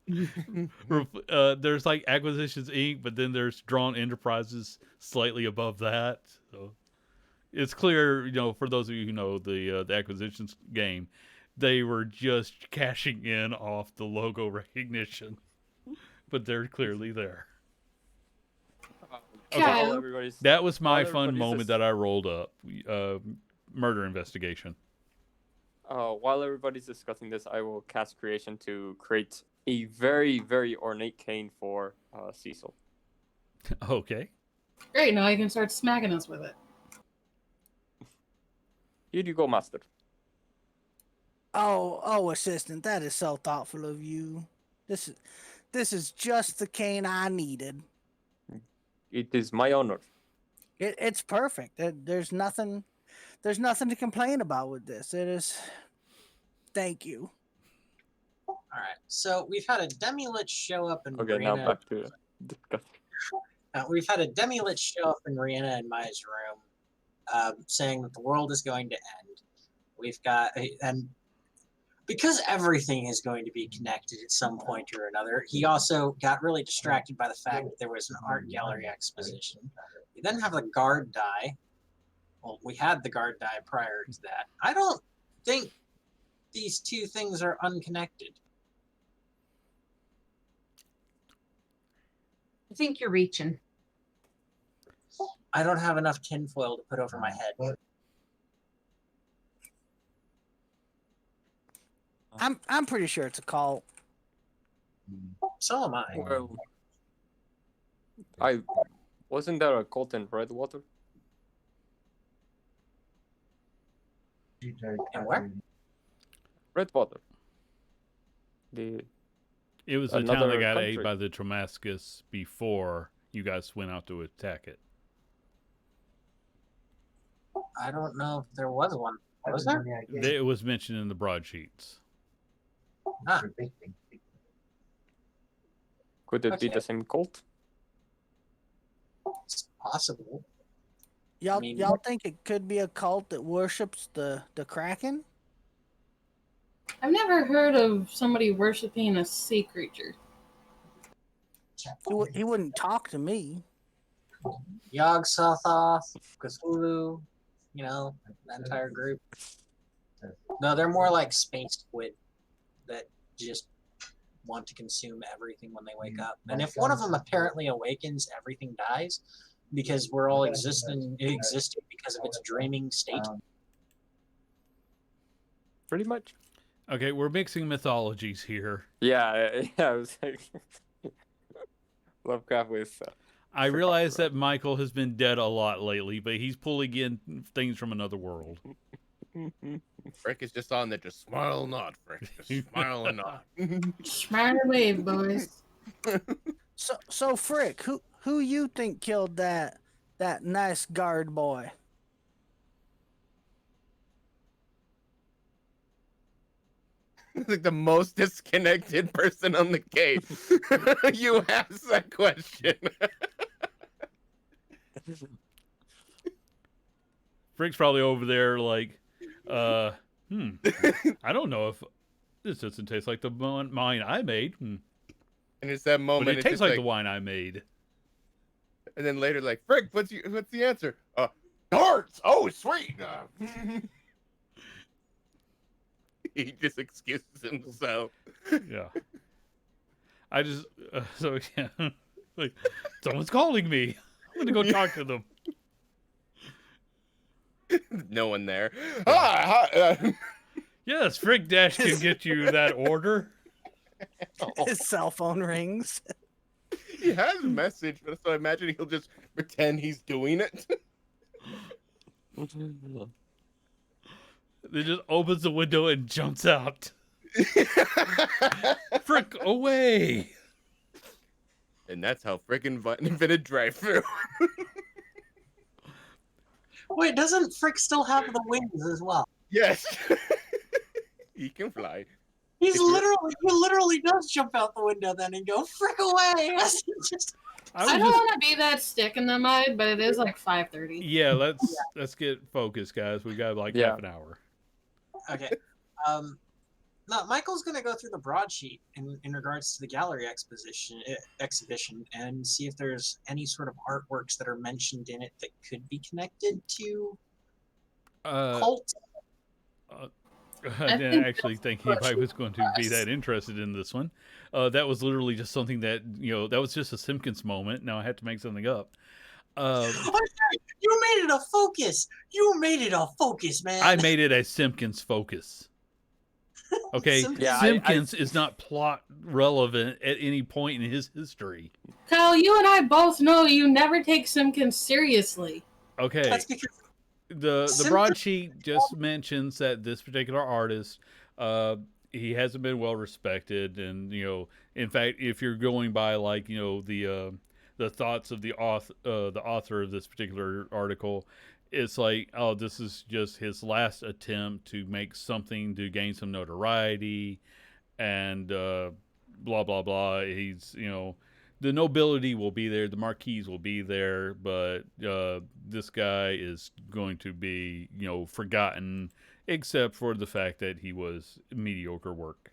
There's like Acquisitions Inc., but then there's Drawn Enterprises slightly above that. So it's clear, for those of you who know the acquisitions game, they were just cashing in off the logo recognition, but they're clearly there. Okay. Kyle. While everybody's That was my while fun everybody's moment dis- that I rolled up. Murder investigation. While everybody's discussing this, I will cast creation to create a very, very ornate cane for Cecil. Okay. Great, now you can start smacking us with it. Here you go, master. Oh, assistant, that is so thoughtful of you. This is just the cane I needed. It is my honor. It's perfect. There's nothing to complain about with this. It is. Thank you. All right. So we've had a demi-lich show up in Okay, now Rihanna. back to discuss. We've had a demi-lich show up in Rihanna and Maya's room, saying that the world is going to end. We've got and because everything is going to be connected at some point or another, he also got really distracted by the fact that there was an art gallery exposition. We then have the guard die. Well, we had the guard die prior to that. I don't think these two things are unconnected. I think you're reaching. I don't have enough tinfoil to put over my head. I'm pretty sure it's a cult. So am I. Well, wasn't there a cult in Redwater? And where? Redwater. It was the town that Another got country. ate by the Tromascus before you guys went out to attack it. I don't know if there was one. Was there? It was mentioned in the broadsheets. Ah, Could it be Okay. the same cult? it's possible. Y'all, I mean- y'all think it could be a cult that worships the Kraken? I've never heard of somebody worshiping a sea creature. He wouldn't talk to me. Yog Sothoth, Cthulhu, that entire group. No, they're more like space squid that just want to consume everything when they wake up. And if one of them apparently awakens, everything dies because we're all existing because of its dreaming state. Pretty much. Okay, we're mixing mythologies here. Yeah, I was like Lovecraft with. I realize that Michael has been dead a lot lately, but he's pulling in things from another world. Frick is just on there, just smile and nod, Frick. Just smile and nod. Smile and wave, boys. So Frick, who you think killed that nice guard boy? Like the most disconnected person on the case. You asked that question. Frick's probably over there like, I don't know if this doesn't taste like the wine I made. And it's that moment. But it it's tastes just like the wine I made. And then later, like, Frick, what's the answer? Darts. Oh, sweet. He just excuses himself. Yeah. I just so yeah, like someone's calling me. I'm gonna go talk to them. No one there. Hi. Yes, Frick Dash can get you that order. His cell phone rings. He has a message, but so I imagine he'll just pretend he's doing it. He just opens the window and jumps out. Frick, away! And that's how Frick invented drive-thru. Wait, doesn't Frick still have the wings as well? Yes. He can fly. He If you're- literally does jump out the window then and go Frick away. Just, I don't want to be that stick in the mud, but it is like 5:30. Yeah, let's get focused, guys. We got like half an hour. okay. No, Michael's gonna go through the broadsheet in regards to the gallery exhibition and see if there's any sort of artworks that are mentioned in it that could be connected to Cult. I didn't actually think anybody was going to be that interested in this one. That was literally just something that, that was just a Simpkins moment. Now I have to make something up. You made it a focus. You made it a focus, man. I made it a Simpkins focus. Okay, Simpkins. Simpkins is not plot relevant at any point in his history. Kyle, you and I both know you never take Simpkins seriously. Okay, That's because the broadsheet just mentions that this particular artist, he hasn't been well respected, and in fact, if you're going by like the thoughts of the author of this particular article, it's like, oh, this is just his last attempt to make something to gain some notoriety, and blah blah blah. He's the nobility will be there, the marquise will be there, but this guy is going to be forgotten, except for the fact that he was mediocre work.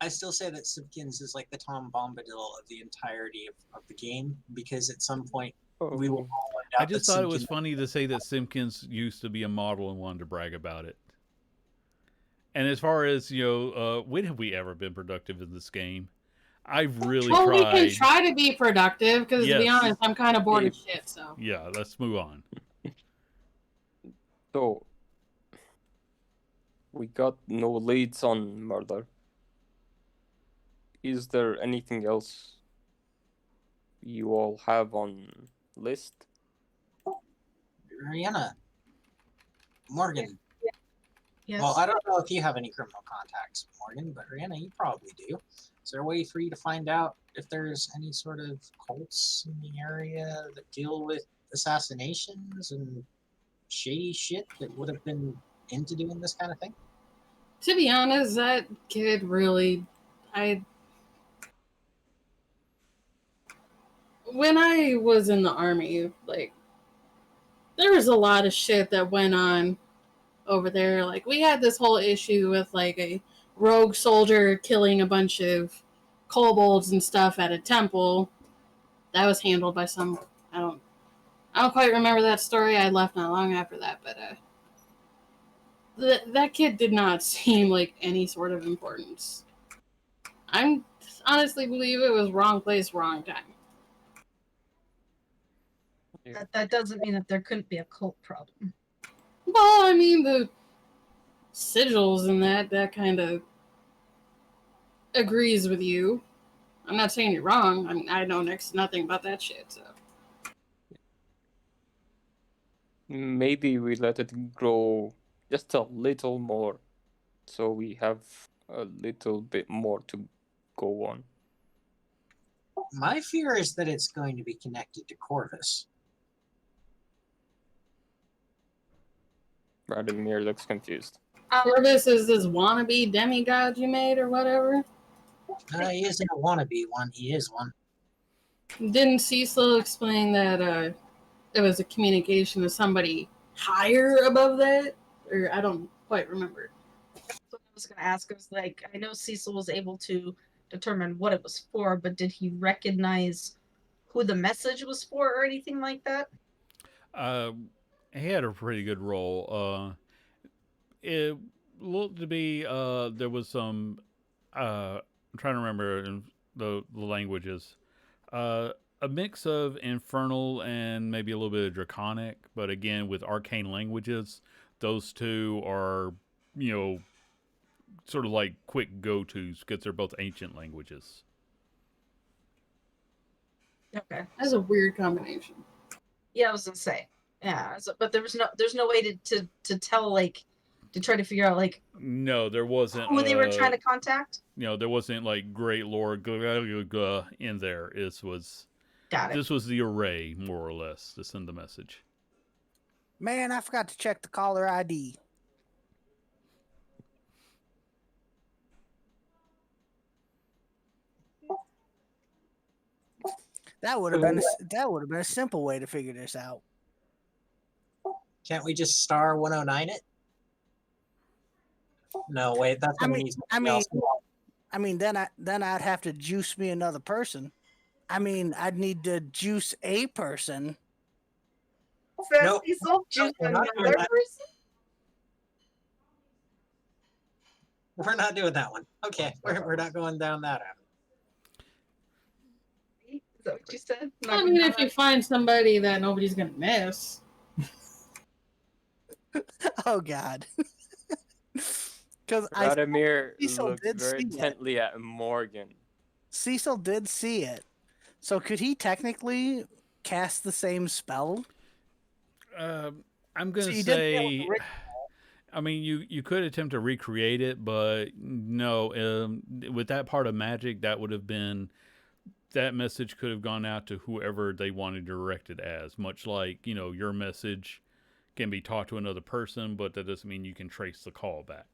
I still say that Simpkins is like the Tom Bombadil of the entirety of the game, because at some point we will all find out. I just thought it was funny to say that Simpkins used to be a model and wanted to brag about it. And as far as when have we ever been productive in this game? I've really tried. We can try to be productive, because to be honest, I'm kind of bored of shit. So yeah, let's move on. So we got no leads on murder. Is there anything else you all have on list? Rihanna, Morgan. Yes. Well, I don't know if you have any criminal contacts, Morgan, but Rihanna, you probably do. Is there a way for you to find out if there's any sort of cults in the area that deal with assassinations and shady shit that would have been into doing this kind of thing? to be honest, that kid really, when I was in the army, like, there was a lot of shit that went on over there. Like, we had this whole issue with, like, a rogue soldier killing a bunch of kobolds and stuff at a temple. That was handled by some, I don't quite remember that story. I left not long after that, but that kid did not seem like any sort of importance. I honestly believe it was wrong place, wrong time. That doesn't mean that there couldn't be a cult problem. Well, I mean, the sigils and that kind of agrees with you. I'm not saying you're wrong. I mean, I know next to nothing about that shit, so. Maybe we let it grow just a little more, so we have a little bit more to go on. My fear is that it's going to be connected to Corvus. Radimir looks confused. Corvus is this wannabe demigod you made or whatever? He isn't a wannabe one, he is one. Didn't Cecil explain that it was a communication to somebody higher above that? Or I don't quite remember. That's what I was going to ask. I was like, I know Cecil was able to determine what it was for, but did he recognize who the message was for or anything like that? He had a pretty good role. It looked to be there was some. I'm trying to remember the languages. A mix of infernal and maybe a little bit of draconic, but again with arcane languages, those two are sort of like quick go-tos because they're both ancient languages. Okay, That's a weird combination. yeah, I was gonna say, yeah, but there's no way to tell, like, to try to figure out, like, no, there wasn't who they were trying to contact. There wasn't like great lore in there. Got it. This was the array, more or less, to send the message. Man, I forgot to check the caller ID. That would have been a simple way to figure this out. Can't we just star 109 it? No, wait, that's gonna need something else. I mean, then I'd have to juice me another person. I mean, I'd need to juice a person. Fast Nope. Cecil, choose We're not doing another that. person. We're not doing that one. Okay, we're not going down that avenue. Is that what you said? I mean, if you find somebody that nobody's gonna miss. Oh God. Because Radimir Cecil looked did very see it. intently at Morgan. Cecil did see it. So could he technically cast the same spell? I'm So gonna you did say. I mean, you could attempt to recreate it, but no. With that part of magic, that would have been that message could have gone out to whoever they wanted to direct it as. Much like your message can be taught to another person, but that doesn't mean you can trace the call back.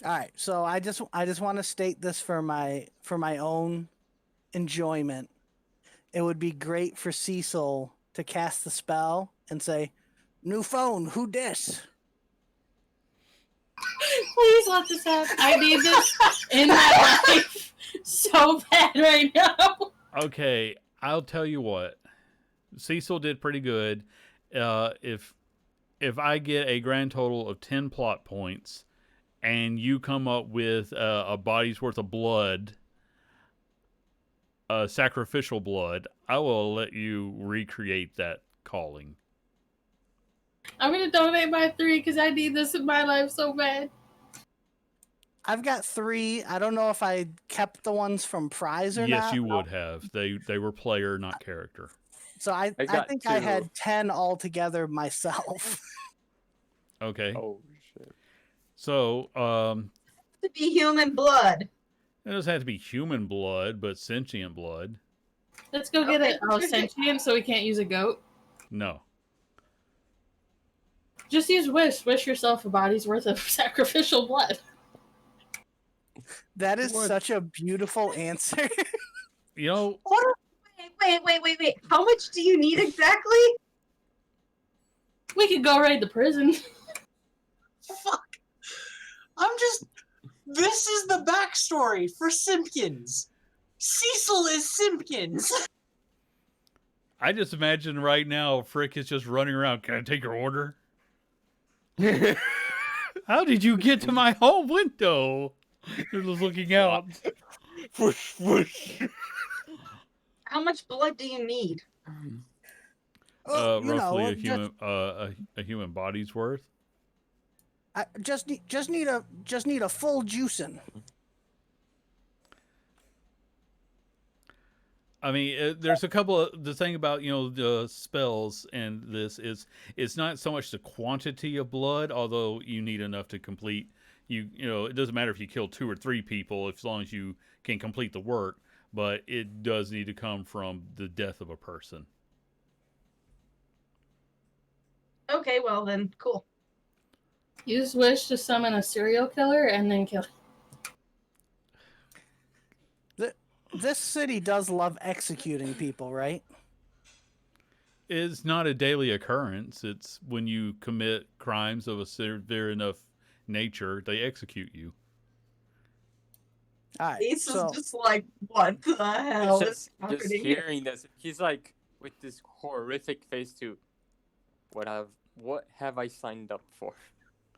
All right. So I just want to state this for my own enjoyment. It would be great for Cecil to cast the spell and say, "New phone, who dis?" Please let this happen. I need this in my life so bad right now. Okay, I'll tell you what. Cecil did pretty good. If I get a grand total of 10 plot points, and you come up with a body's worth of blood, sacrificial blood, I will let you recreate that calling. I'm gonna donate my 3 because I need this in my life so bad. I've got 3. I don't know if I kept the ones from prize or Yes, not. you would have. They were player, not character. So I got think I 2. had 10 altogether myself. Okay. Oh shit. So, To be human blood. it doesn't have to be human blood, but sentient blood. Let's go get it. Oh, sentient, so we can't use a goat. No. Just use wish. Wish yourself a body's worth of sacrificial blood. That is What? such a beautiful answer. You know, Wait. How much do you need exactly? We could go raid the prison. Fuck. This is the backstory for Simpkins. Cecil is Simpkins. I just imagine right now Frick is just running around. Can I take your order? How did you get to my home window? They're just looking out. Whoosh, whoosh. How much blood do you need? Oh, you Roughly know, a human a human body's worth. I just need a full juicing. I mean, there's a couple of the thing about the spells and this is it's not so much the quantity of blood, although you need enough to complete. It doesn't matter if you kill 2 or 3 people as long as you can complete the work, but it does need to come from the death of a person. Okay, well then, cool. Use wish to summon a serial killer and then kill him. This city does love executing people, right? It's not a daily occurrence. It's when you commit crimes of a severe enough nature, they execute you. All right. Ace So is just like, what the hell is Just happening here? hearing this, he's like with this horrific face too. What have I signed up for?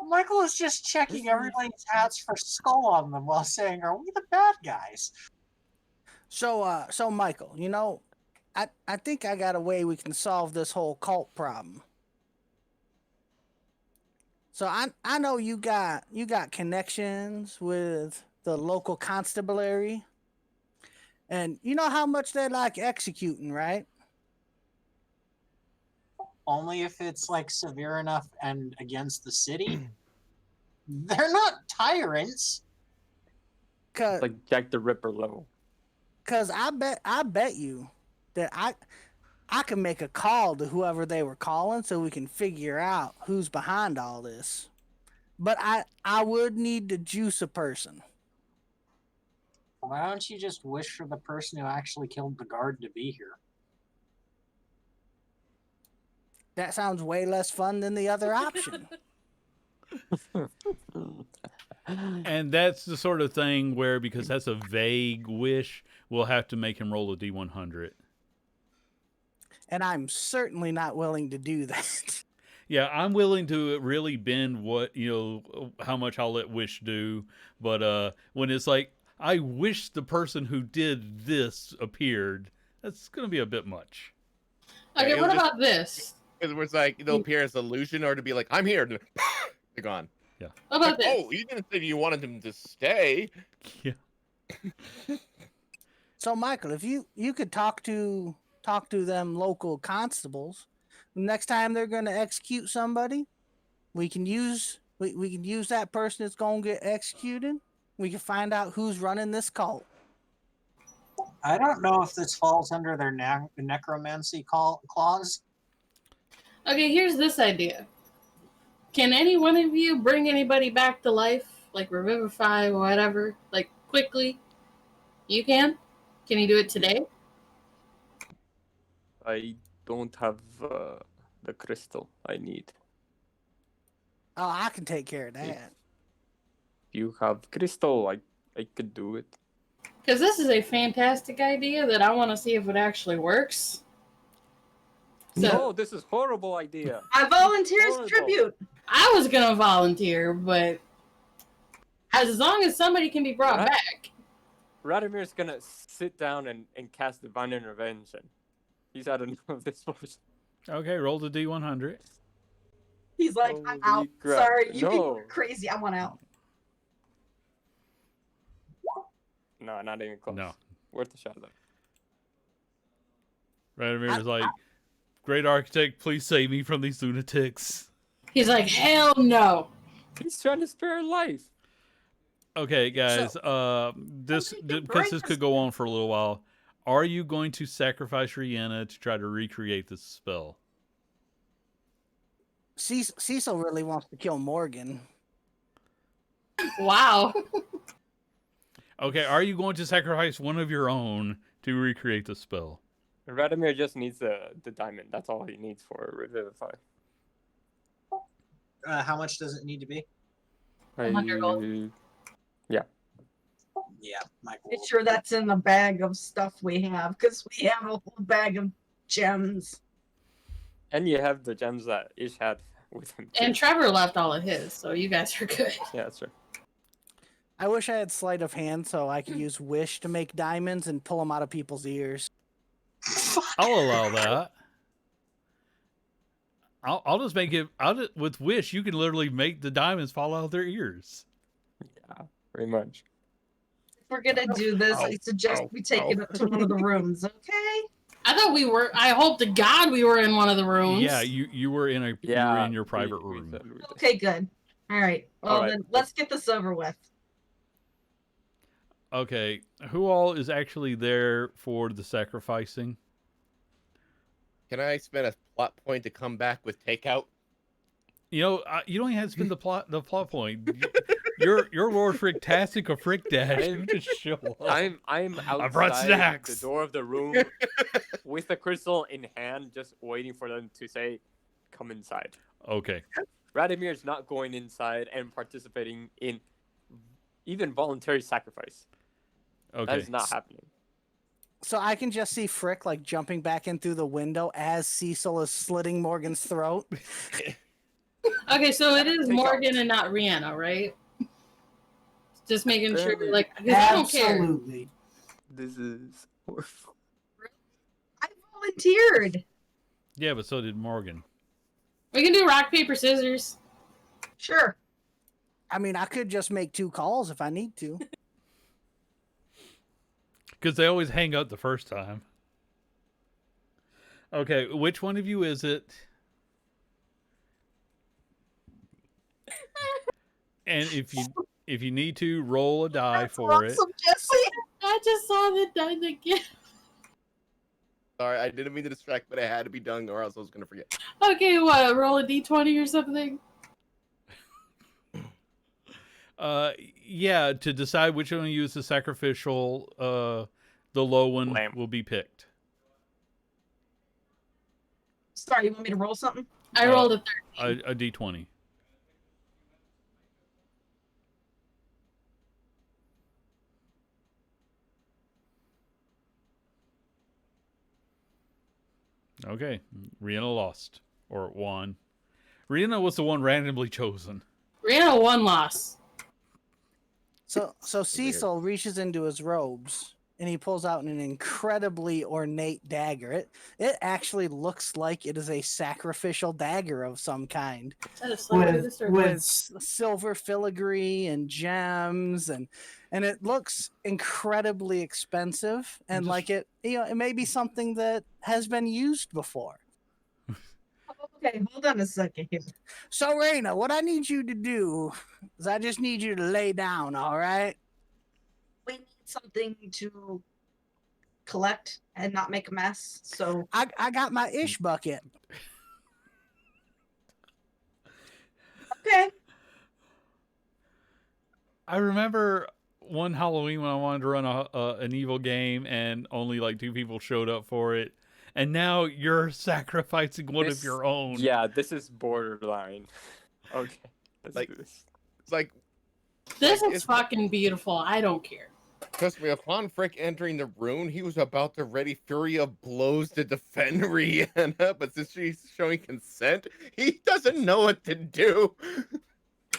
Michael is just checking everybody's hats for skull on them while saying, "Are we the bad guys?" So Michael, I think I got a way we can solve this whole cult problem. So I know you got connections with the local constabulary, and you know how much they like executing, right? Only if it's like severe enough and against the city. They're not tyrants. Cause, Like Jack the Ripper level. Cause I bet you that I can make a call to whoever they were calling so we can figure out who's behind all this. But I would need to juice a person. Why don't you just wish for the person who actually killed the guard to be here? That sounds way less fun than the other option. And that's the sort of thing where, because that's a vague wish, we'll have to make him roll a D100. And I'm certainly not willing to do that. Yeah, I'm willing to really bend what, how much I'll let wish do. But when it's like, I wish the person who did this appeared, that's going to be a bit much. Okay, it what was just- about this? It was like they'll appear as illusion, or to be like, "I'm here," and they're gone. Yeah. What Like, about this? oh, you didn't say you wanted him to stay. Yeah. So, Michael, if you could talk to them local constables, next time they're going to execute somebody, we can use that person that's going to get executed. We can find out who's running this cult. I don't know if this falls under their necromancy clause. Okay, here's this idea. Can any one of you bring anybody back to life, like revivify or whatever, like quickly? You can? Can you do it today? I don't have the crystal I need. Oh, I can take care of that. If you have crystal, I could do it. Because this is a fantastic idea that I want to see if it actually works. So No, this is horrible idea. I volunteer as Horrible. tribute. I was gonna volunteer, but as long as somebody can be brought Right. back. Radimir's gonna sit down and cast divine intervention. He's had enough of this bullshit. Okay, roll the D100. He's like, I'm Holy out. crap. Sorry, you people No. are crazy. I want out. No, not even close. No. Worth a shot though. Radimir is like, great architect, please save me from these lunatics. He's like, hell no. He's trying to spare life. Okay, guys, Somebody can because break this the could go on for a little while. Are you going to sacrifice Rihanna to try to recreate this spell? Cecil really wants to kill Morgan. Wow. Okay, are you going to sacrifice one of your own to recreate the spell? Radimir just needs the diamond. That's all he needs for Revivify. How much does it need to be? 100 gold. Yeah, Michael. Make sure that's in the bag of stuff we have, because we have a whole bag of gems. And you have the gems that Ish had with him. And too. Trevor left all of his, so you guys are good. Yeah, that's true. I wish I had sleight of hand so I could use wish to make diamonds and pull them out of people's ears. I'll allow that. I'll just make it. With wish, you can literally make the diamonds fall out of their ears. Yeah, pretty much. If we're gonna do this, I suggest we take it up to one of the rooms, okay? I thought we were. I hope to God we were in one of the rooms. Yeah, you were in you were in your private room. Okay, good. All right. Well, All right. then let's get this over with. Okay, who all is actually there for the sacrificing? Can I spend a plot point to come back with takeout? You know, you don't even have to spend the plot point. You're more fricktastic or frick dash. You just show up. I'm I brought outside snacks. the door of the room with the crystal in hand, just waiting for them to say, "Come inside." Okay. Radimir is not going inside and participating in even voluntary sacrifice. That Okay. is not happening. So I can just see Frick like jumping back in through the window as Cecil is slitting Morgan's throat. Okay, so it is Take Morgan out. and not Rihanna, right? Just making sure, like, 'cause I don't care. Absolutely. This is horrible. I volunteered. Yeah, but so did Morgan. We can do rock, paper, scissors. Sure. I mean, I could just make 2 calls if I need to. Because they always hang up the first time. Okay, which one of you is it? And if you need to, roll a die That's for it. awesome, Jesse. I just saw the done again. Sorry, I didn't mean to distract, but it had to be done, or else I was gonna forget. Okay, what? Roll a d20 or something? Yeah, to decide which one to use the sacrificial, the low one Lamb. will be picked. Sorry, you want me to roll something? I rolled a 13. A D20. Okay, Rihanna lost or won. Rihanna was the one randomly chosen. Rihanna one loss. So Cecil reaches into his robes and he pulls out an incredibly ornate dagger. It actually looks like it is a sacrificial dagger of some kind. Is that a slightly With disturbing? With silver filigree and gems and it looks incredibly expensive and Just- like it may be something that has been used before. Okay, hold on a second here. So Raina, what I need you to do is I just need you to lay down, all right? We need something to collect and not make a mess. So I got my ish bucket. okay. I remember one Halloween when I wanted to run an evil game and only like 2 people showed up for it. And now you're sacrificing one of This- your own. Yeah, this is borderline. Okay, let's Like- do this. It's like, This like, is it's- fucking beautiful. I don't care. trust me, upon Frick entering the room, he was about to ready fury of blows to defend Rihanna, but since she's showing consent, he doesn't know what to do.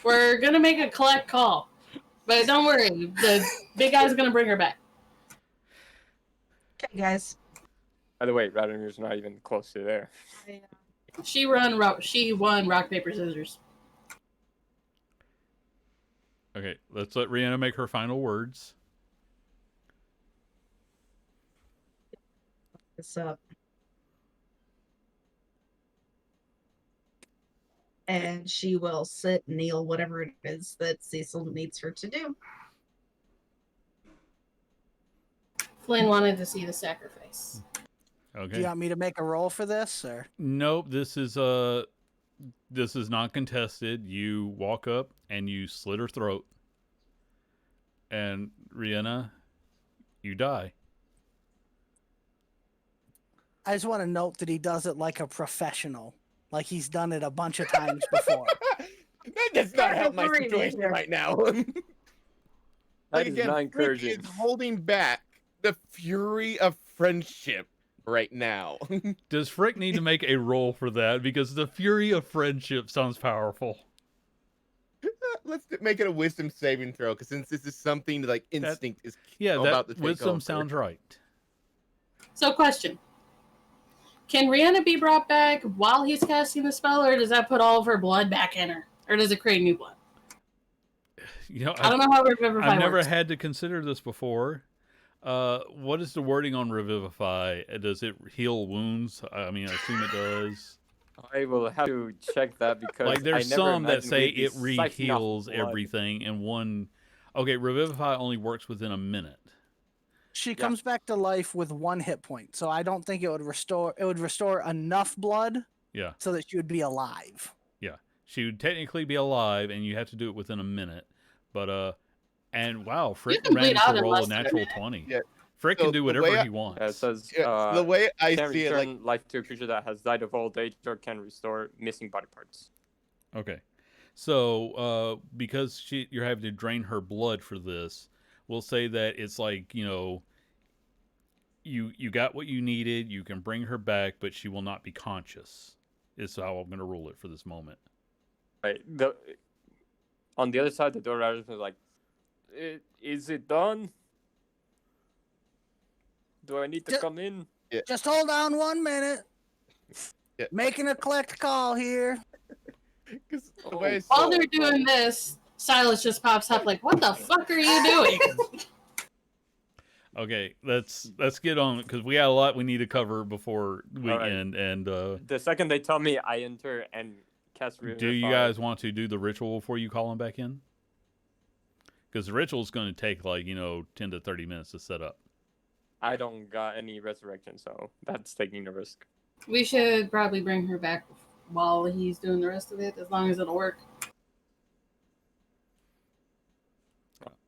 We're gonna make a collect call, but don't worry, the big guy's gonna bring her back. Okay, guys. By the way, Radimir's not even close to there. She won rock paper scissors. Okay, let's let Rihanna make her final words. This up. And she will sit, kneel, whatever it is that Cecil needs her to do. Flynn wanted to see the sacrifice. Do Okay. you want me to make a roll for this or? Nope, this is not contested. You walk up and you slit her throat. And Rihanna, you die. I just want to note that he does it like a professional. Like he's done it a bunch of times before. That does not help my Agree, situation yeah. right now. That Like, is again, not Frick encouraging. is holding back the fury of friendship right now. Does Frick need to make a roll for that? Because the fury of friendship sounds powerful. Let's make it a wisdom saving throw, because since this is something like instinct is Yeah, about to that take wisdom over. sounds right. So, question: can Rihanna be brought back while he's casting the spell, or does that put all of her blood back in her, or does it create new blood? You know, I don't know how Revivify I've never works. had to consider this before. What is the wording on Revivify? Does it heal wounds? I mean, I assume it does. I will have to check that because Like, there's I never some that imagined say we'd be it siphoning off re-heals blood. everything in one. Okay, Revivify only works within a minute. She comes back to life with 1 hit point, so I don't think it would restore. It would restore enough blood, Yeah, so that she would be alive. yeah. She would technically be alive, and you have to do it within a minute. But and wow, Frick can bleed managed out to in roll a less than a natural minute. 20. Yeah. Frick So can do the whatever way he wants. Yeah, it says Yeah, the way I can see it, like return life to a creature that has died of old age or can restore missing body parts. Okay. So, because you're having to drain her blood for this, we'll say that it's like, you got what you needed, you can bring her back, but she will not be conscious. Is how I'm going to rule it for this moment. Right. On the other side, the door rider was like, "Is it done? Do I need to Ju- come in?" Just hold on 1 minute. Yeah. Making a collect call here. 'cause the way I While saw they're it- doing this, Silas just pops up like, "What the fuck are you doing?" Okay, let's get on it because we got a lot we need to cover before we All right. end. And The second they tell me, I enter and cast Revivify. do you guys want to do the ritual before you call him back in? Because the ritual is going to take 10 to 30 minutes to set up. I don't got any resurrection, so that's taking the risk. We should probably bring her back while he's doing the rest of it, as long as it'll work.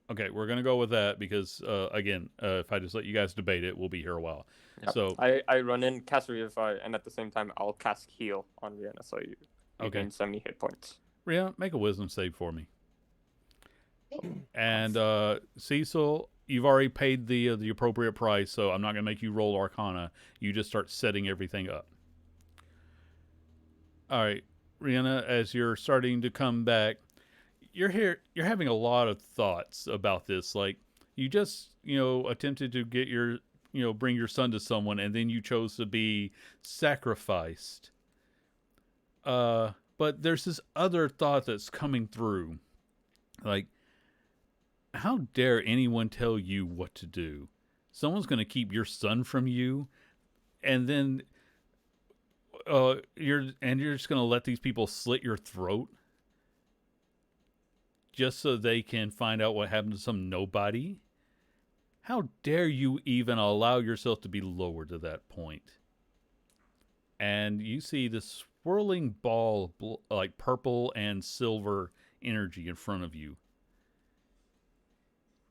Okay, we're going to go with that because, again, if I just let you guys debate it, we'll be here a while. Yeah. So, I run in, cast Revivify, and at the same time, I'll cast Heal on Rihanna, so you Okay. gain 70 hit points. Rhea, make a wisdom save for me. And Cecil, you've already paid the appropriate price, so I'm not going to make you roll Arcana. You just start setting everything up. All right, Rihanna, as you're starting to come back, you're having a lot of thoughts about this. Like, you just, attempted to get your, bring your son to someone, and then you chose to be sacrificed. But there's this other thought that's coming through. Like, how dare anyone tell you what to do? Someone's going to keep your son from you, and then you're just going to let these people slit your throat just so they can find out what happened to some nobody? How dare you even allow yourself to be lowered to that point? And you see this swirling ball of like purple and silver energy in front of you.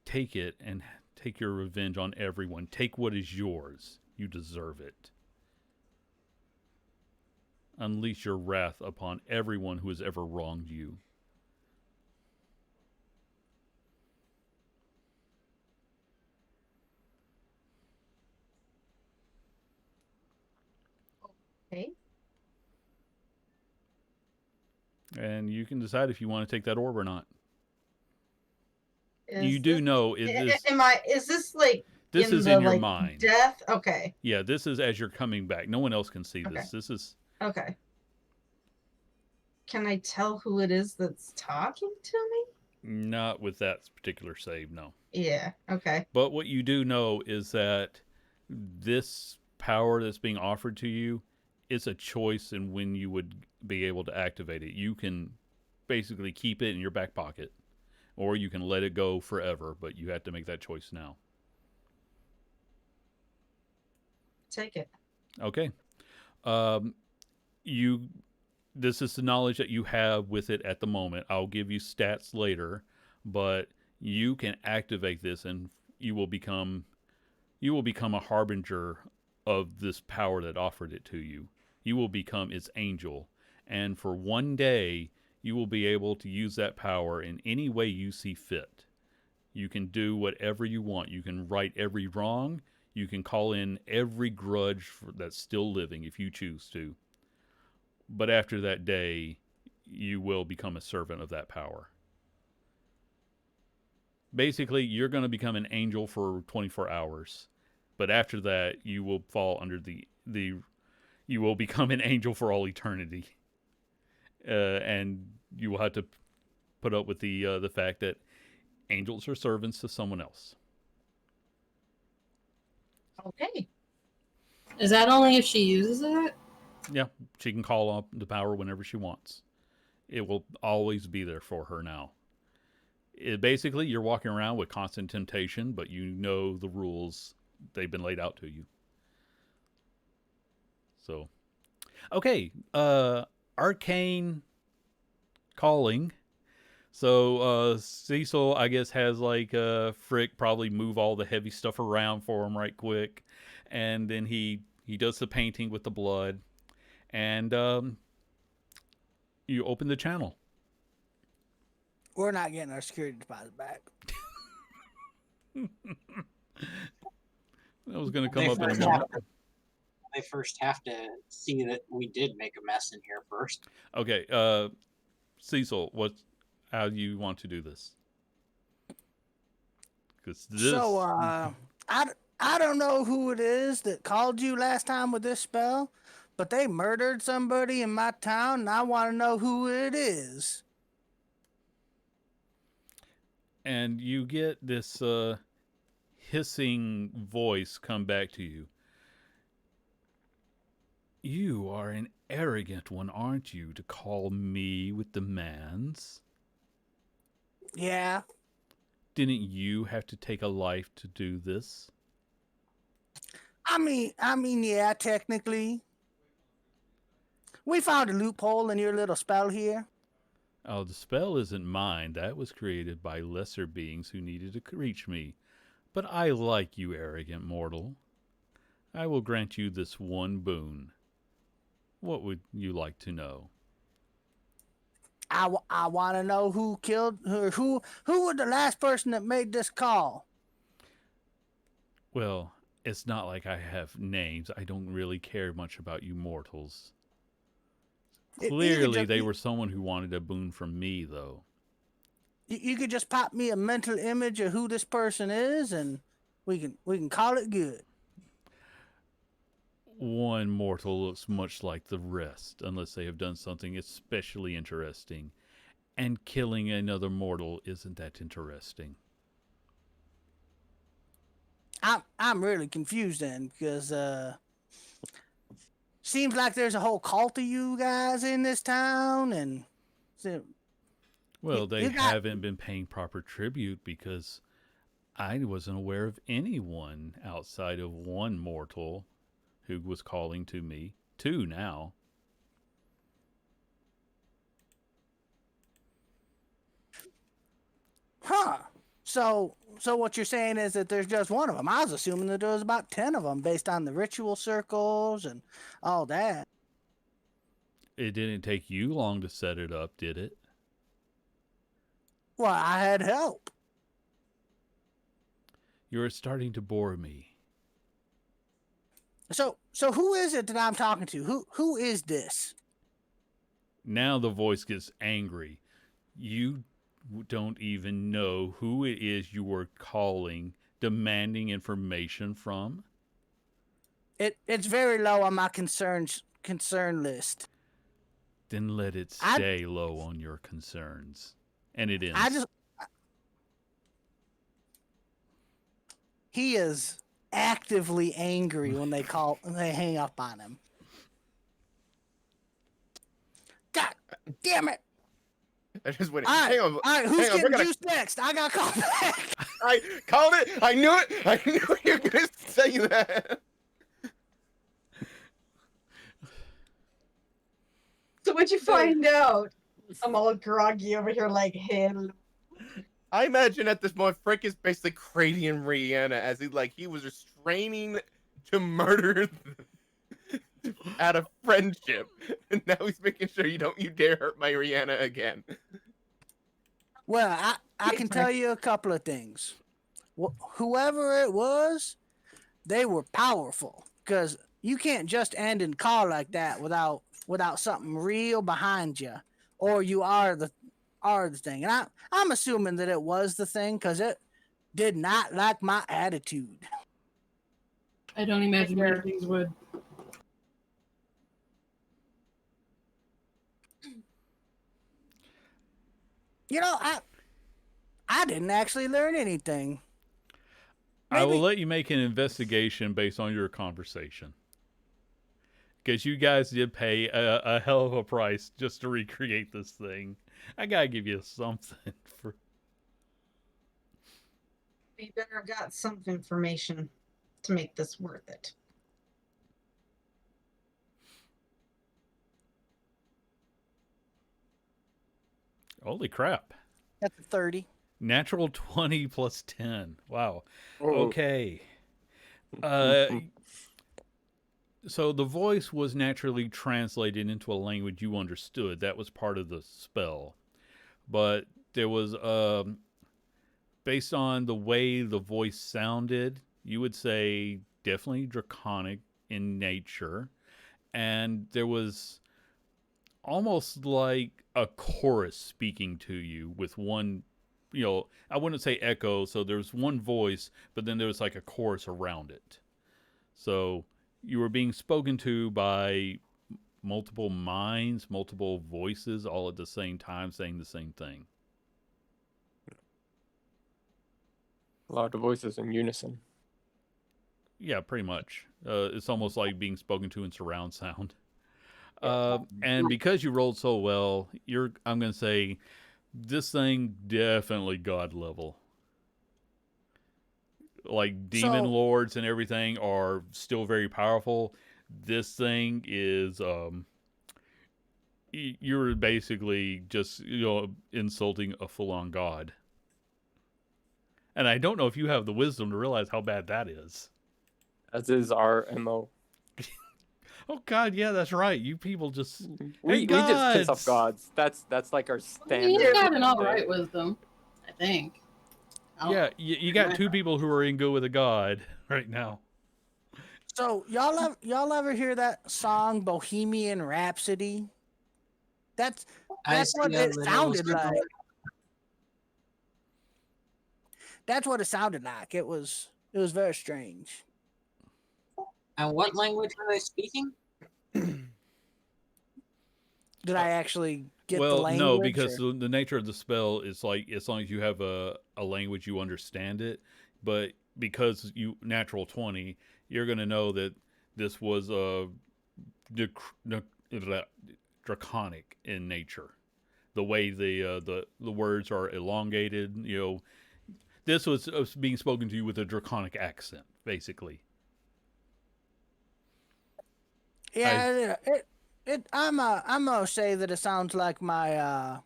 Take it and take your revenge on everyone. Take what is yours. You deserve it. Unleash your wrath upon everyone who has ever wronged you. Okay. And you can decide if you want to take that orb or not. Is You do this, know it is. is this like This in is the in your like mind. death? Okay. Yeah, this is as you're coming back. No one else can see Okay. this. This is Okay. Can I tell who it is that's talking to me? not with that particular save, no. Yeah. Okay. But what you do know is that this power that's being offered to you is a choice in when you would be able to activate it. You can basically keep it in your back pocket, or you can let it go forever, but you have to make that choice now. Take it. Okay. You this is the knowledge that you have with it at the moment. I'll give you stats later, but you can activate this and you will become a harbinger of this power that offered it to you. You will become its angel, and for one day you will be able to use that power in any way you see fit. You can do whatever you want. You can right every wrong. You can call in every grudge that's still living if you choose to. But after that day, you will become a servant of that power. Basically, you're going to become an angel for 24 hours. But after that, you will fall under the you will become an angel for all eternity. And you will have to put up with the fact that angels are servants to someone else. Okay. Is that only if she uses it? Yeah, she can call up the power whenever she wants. It will always be there for her now. Basically, you're walking around with constant temptation, but you know the rules. They've been laid out to you. So, okay, arcane calling. So Cecil, I guess, has like Frick probably move all the heavy stuff around for him right quick, and then he does the painting with the blood, and you open the channel. We're not getting our security deposit back. That was going to come up in a moment. They first have to see that we did make a mess in here first. Okay, Cecil, how do you want to do this? So, I don't know who it is that called you last time with this spell, but they murdered somebody in my town, and I want to know who it is. And you get this hissing voice come back to you. You are an arrogant one, aren't you, to call me with demands? Yeah. Didn't you have to take a life to do this? I mean, yeah, technically. We found a loophole in your little spell here. Oh, the spell isn't mine. That was created by lesser beings who needed to reach me. But I like you, arrogant mortal. I will grant you this one boon. What would you like to know? I want to know who killed her. Who was the last person that made this call? Well, it's not like I have names. I don't really care much about you mortals. You could Clearly, just, they were someone who wanted a boon from me, though. you could just pop me a mental image of who this person is, and we can call it good. One mortal looks much like the rest, unless they have done something especially interesting. And killing another mortal isn't that interesting. I'm really confused then, because seems like there's a whole cult of you guys in this town, and so, Well, they you got haven't been paying proper tribute because I wasn't aware of anyone outside of one mortal who was calling to me. Two now. huh. So what you're saying is that there's just one of them. I was assuming that there was about 10 of them based on the ritual circles and all that. It didn't take you long to set it up, did it? Well, I had help. You're starting to bore me. So who is it that I'm talking to? Who is this? Now the voice gets angry. You don't even know who it is you were calling, demanding information from? It's very low on my concern list. Then let it stay low on your concerns. And it ends. He is actively angry when they hang up on him. God damn it! I just went. All right, Hang on. all right. Who's hang on, getting juice next? I got to call back. I called it. I knew it. I knew you were gonna say that. So what'd you find out? I'm all groggy over here like, hello. I imagine at this point, Frick is basically crating Rihanna as he was restraining to murder out of friendship, and now he's making sure you dare hurt my Rihanna again. Well, I can tell you a couple of things. Whoever it was, they were powerful, because you can't just end in call like that without something real behind you, or you are the thing. And I'm assuming that it was the thing, because it did not like my attitude. I don't imagine many things would. You know, I didn't actually learn anything. I will let you make an investigation based on your conversation. Because you guys did pay a hell of a price just to recreate this thing. I gotta give you something for. We better have got some information to make this worth it. Holy crap. That's a 30. Natural 20 plus 10. Wow. Oh. Okay. So the voice was naturally translated into a language you understood. That was part of the spell. But there was, based on the way the voice sounded, you would say definitely draconic in nature. And there was almost like a chorus speaking to you with one, I wouldn't say echo. So there's one voice, but then there was like a chorus around it. So you were being spoken to by multiple minds, multiple voices, all at the same time saying the same thing. A lot of voices in unison. Yeah, pretty much. It's almost like being spoken to in surround sound. And because you rolled so well, I'm going to say this thing definitely God level. Like demon lords and everything are still very powerful. This thing is, you're basically just, insulting a full-on god. And I don't know if you have the wisdom to realize how bad that is. As is our MO. Oh God, yeah, that's right. You people just We just piss off gods. That's like our standard. You got an alright wisdom, I think. Yeah, you got two people who are in good with a god right now. So y'all ever hear that song Bohemian Rhapsody? That's I that's see what a it little sounded circle. like. That's what it sounded like. It was very strange. And what language are they speaking? Did I actually get the Well, no, language? because the nature of the spell is like as long as you have a language, you understand it. But because you natural 20, you're going to know that this was draconic in nature. The way the words are elongated, this was being spoken to you with a draconic accent, basically. Yeah, I'm gonna say that it sounds like my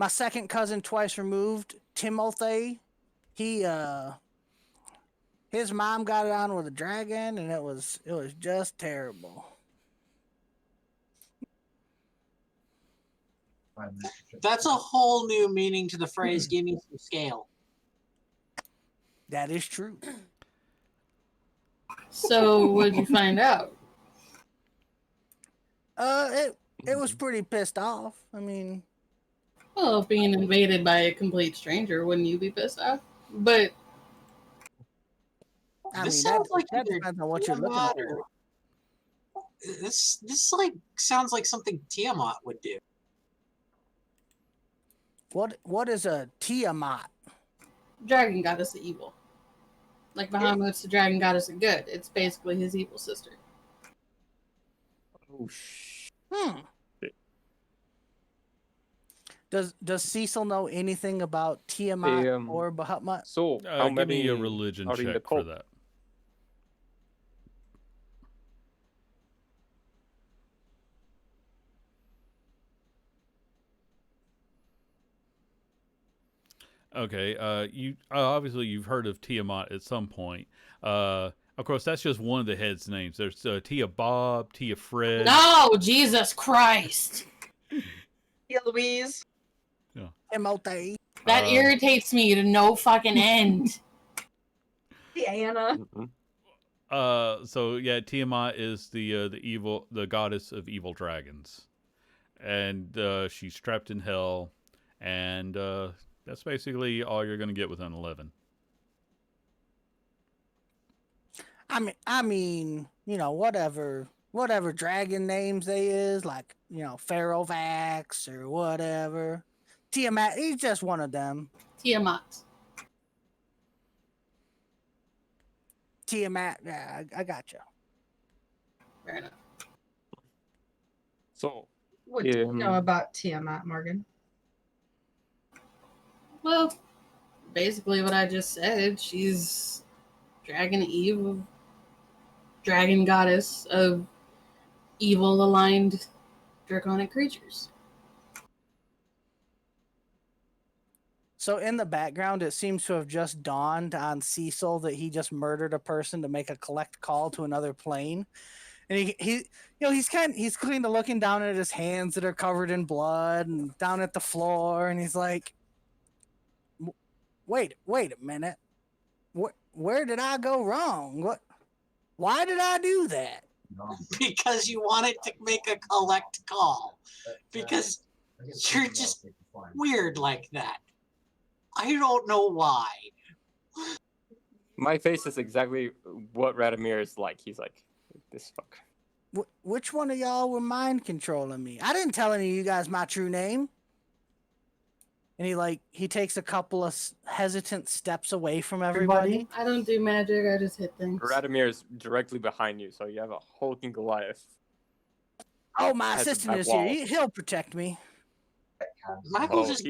second cousin twice removed, Timothy. He his mom got it on with a dragon, and it was just terrible. That's a whole new meaning to the phrase, give me some scale. That is true. So what'd you find out? It was pretty pissed off. I mean, Well, being invaded by a complete stranger, wouldn't you be pissed off? But This sounds like that either depends on what you're looking Tiamat for. This like sounds like something Tiamat would do. What is a Tiamat? dragon goddess of evil. Like Bahamut's the dragon goddess of good. It's basically his evil sister. Oh, Hmm. Does Cecil know anything about Tiamat or Bahamut? So, how Give many me a religion are in the check for cult? that. Okay. You obviously you've heard of Tiamat at some point. Of course, that's just one of the heads' names. There's Tia Bob, Tia Fred. No, Jesus Christ! Yeah, Louise. Timothy. That irritates me to no fucking end. Anna. So yeah, Tiamat is the goddess of evil dragons, and she's trapped in hell, and that's basically all you're gonna get with an 11. I mean, whatever dragon names they is, like, Pharaoh Vax or whatever. Tiamat, he's just one of them. Tiamat. Tiamat, yeah, I got you. Fair enough. So, What do you know about Tiamat, Morgan? Well, basically what I just said. She's Dragon Eve, dragon goddess of evil aligned draconic creatures. So in the background, it seems to have just dawned on Cecil that he just murdered a person to make a collect call to another plane. And he's kind of looking down at his hands that are covered in blood and down at the floor, and he's like, wait a minute. Where did I go wrong? Why did I do that? Because you wanted to make a collect call. Because you're just weird like that. I don't know why. my face is exactly what Radomir is like. He's like, this fuck. Which one of y'all were mind controlling me? I didn't tell any of you guys my true name. And he takes a couple of hesitant steps away from everybody. I don't do magic, I just hit things. Radomir is directly behind you, so you have a hulking Goliath. Oh, my Has a assistant back is wall. here. He'll protect me. Michael Oh, just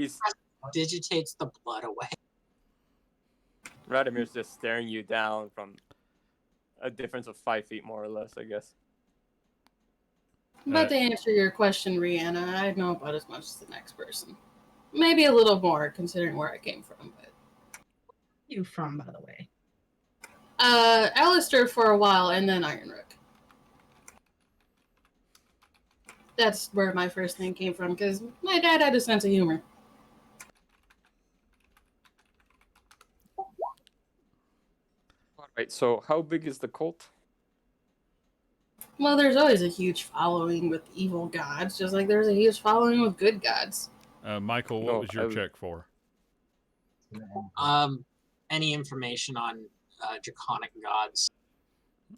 digitates the blood away. Radomir's just staring you down from a difference of 5 feet, more or less, I guess. But to answer your question, Rihanna, I know about as much as the next person. Maybe a little more, considering where I came from. But You from, by the way? Alistair for a while, and then Ironrook. That's where my first name came from, because my dad had a sense of humor. Alright, so how big is the cult? Well, there's always a huge following with evil gods, just like there's a huge following with good gods. Michael, what No, was your check for? Any information on draconic gods?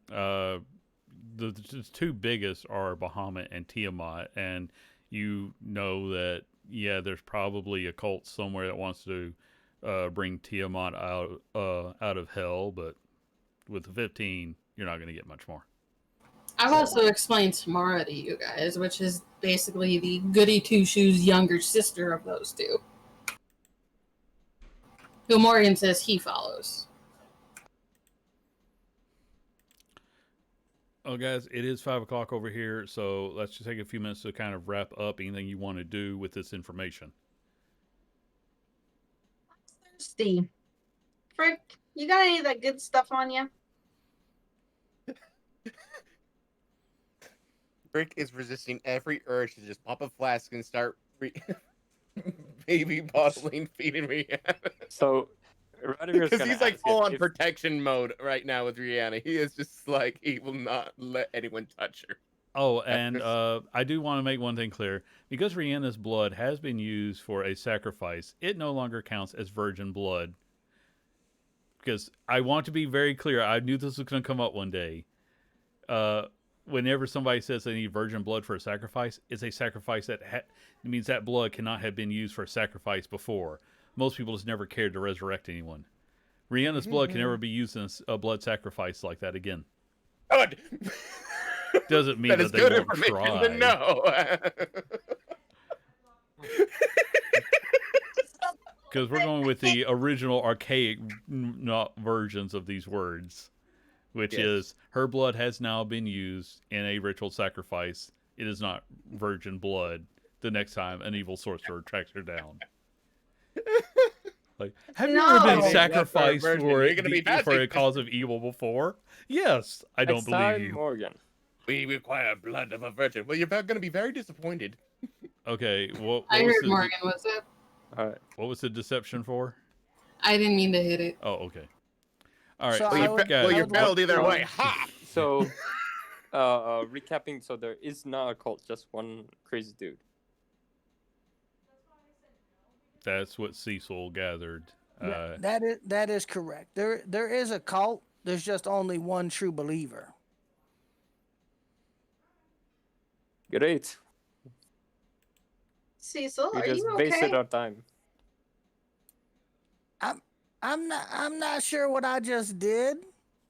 The two biggest are Bahamut and Tiamat, and you know that there's probably a cult somewhere that wants to bring Tiamat out of hell, but with the 15, you're not going to get much more. I've also explained Tamara to you guys, which is basically the goody two shoes younger sister of those two, who Morgan says he follows. Oh, guys, it is 5 o'clock over here, so let's just take a few minutes to kind of wrap up anything you want to do with this information. Thirsty. Frick, you got any of that good stuff on you? Rick is resisting every urge to just pop a flask and start baby bottling, feeding me. So, Radimir's Because gonna he's like ask full if- on if- protection mode right now with Rihanna. He is just like, he will not let anyone touch her. Oh, and I do want to make one thing clear. Because Rihanna's blood has been used for a sacrifice, it no longer counts as virgin blood. Because I want to be very clear. I knew this was going to come up one day. Whenever somebody says they need virgin blood for a sacrifice, it's a sacrifice that means that blood cannot have been used for a sacrifice before. Most people just never cared to resurrect anyone. Rihanna's blood can never be used in a blood sacrifice like that again. Good. Doesn't mean That that is they good won't information try. to know. Because we're going with the original archaic not versions of these words, which is her blood has now been used in a ritual sacrifice. It is not virgin blood the next time an evil sorcerer tracks her down. Like, have you ever been No. sacrificed Virgin, for, you're gonna be for a passing. cause of evil before? Yes, I don't Next believe time, you. Morgan. We require blood of a virgin. Well, you're going to be very disappointed. Okay, what I was heard Morgan was it. All right. what was the deception for? I didn't mean to hit it. Oh, okay. All right, So Well, I you, would- well, I you would failed like- either way. Ha! So, recapping. So there is not a cult, just one crazy dude. that's what Cecil gathered. That is correct. There is a cult. There's just only one true believer. Great. Cecil, We are just you wasted okay? our time. I'm not sure what I just did,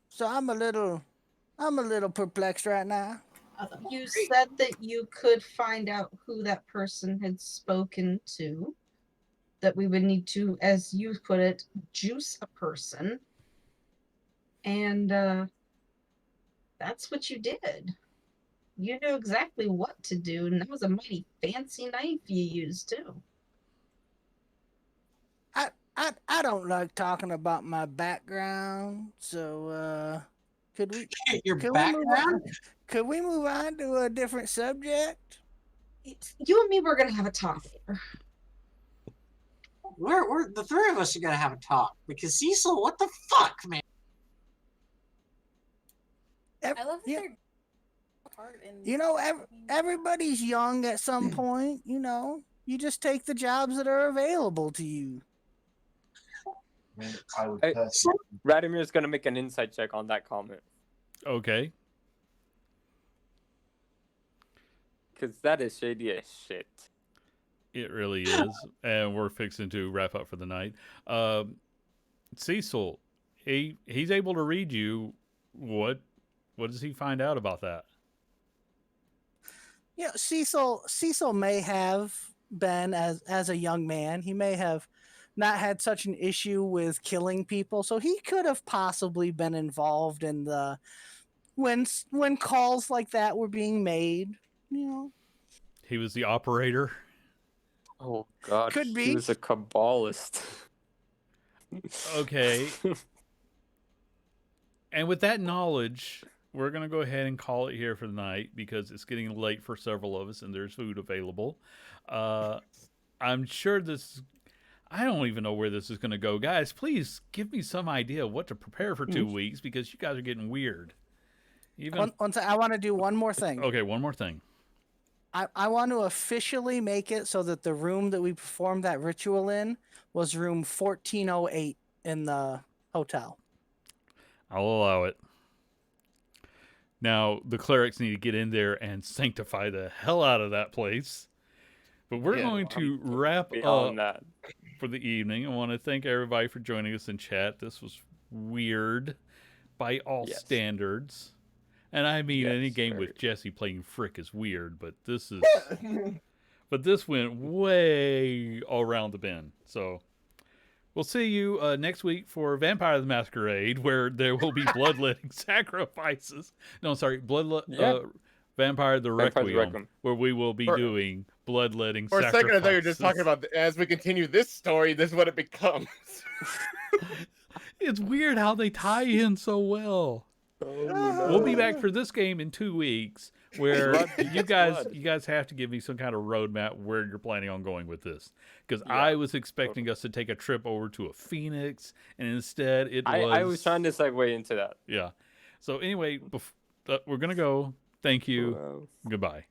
so I'm a little perplexed right now. You said that you could find out who that person had spoken to. That we would need to, as you put it, juice a person. And that's what you did. You knew exactly what to do, and that was a mighty fancy knife you used too. I don't like talking about my background, so could we Your could we move on? background? Could we move on to a different subject? You and me were gonna have a talk later. We're the three of us are gonna have a talk because Cecil, what the fuck, man? I love that yeah. they're part in. You know, everybody's young at some point. You know, you just take the jobs that are available to you. I would Hey, personally Radimir's gonna make an insight check on that comment Okay. because that is shady as shit. It really is, and we're fixing to wrap up for the night. Cecil, he's able to read you. What does he find out about that? Yeah, Cecil may have been as a young man. He may have not had such an issue with killing people, so he could have possibly been involved in the when calls like that were being made. You know, He was the operator. Oh God, Could he be. was a Kabbalist. Okay. And with that knowledge, we're going to go ahead and call it here for the night because it's getting late for several of us and there's food available. I'm sure I don't even know where this is going to go. Guys, please give me some idea of what to prepare for 2 weeks because you guys are getting weird. Even I want to do one more thing. okay, one more thing. I want to officially make it so that the room that we performed that ritual in was room 1408 in the hotel. I'll allow it. Now, the clerics need to get in there and sanctify the hell out of that place. But we're Yeah, going to wrap Beyond up that, for the evening. I want to thank everybody for joining us in chat. This was weird by all Yes. standards. And I mean, any Yes, game very. with Jesse playing Frick is weird, but this is... but this went way all around the bend. So we'll see you next week for Vampire the Masquerade, where there will be bloodletting sacrifices. No, sorry, Yeah. Vampire the Vampire the Requiem, Requiem. where we will be For- doing bloodletting For a sacrifices. second, I thought you were just talking about as we continue this story, this is what it becomes. It's weird how they tie in so well. Oh, We'll be back for this game in 2 weeks, where Blood you begets blood. guys have to give me some kind of roadmap where you're planning on going with this. Because Yeah, I was expecting us to take a trip over to a Phoenix, and instead it was. I was trying to segue into that. Yeah. So anyway, we're gonna go. Thank you. Wow. Goodbye.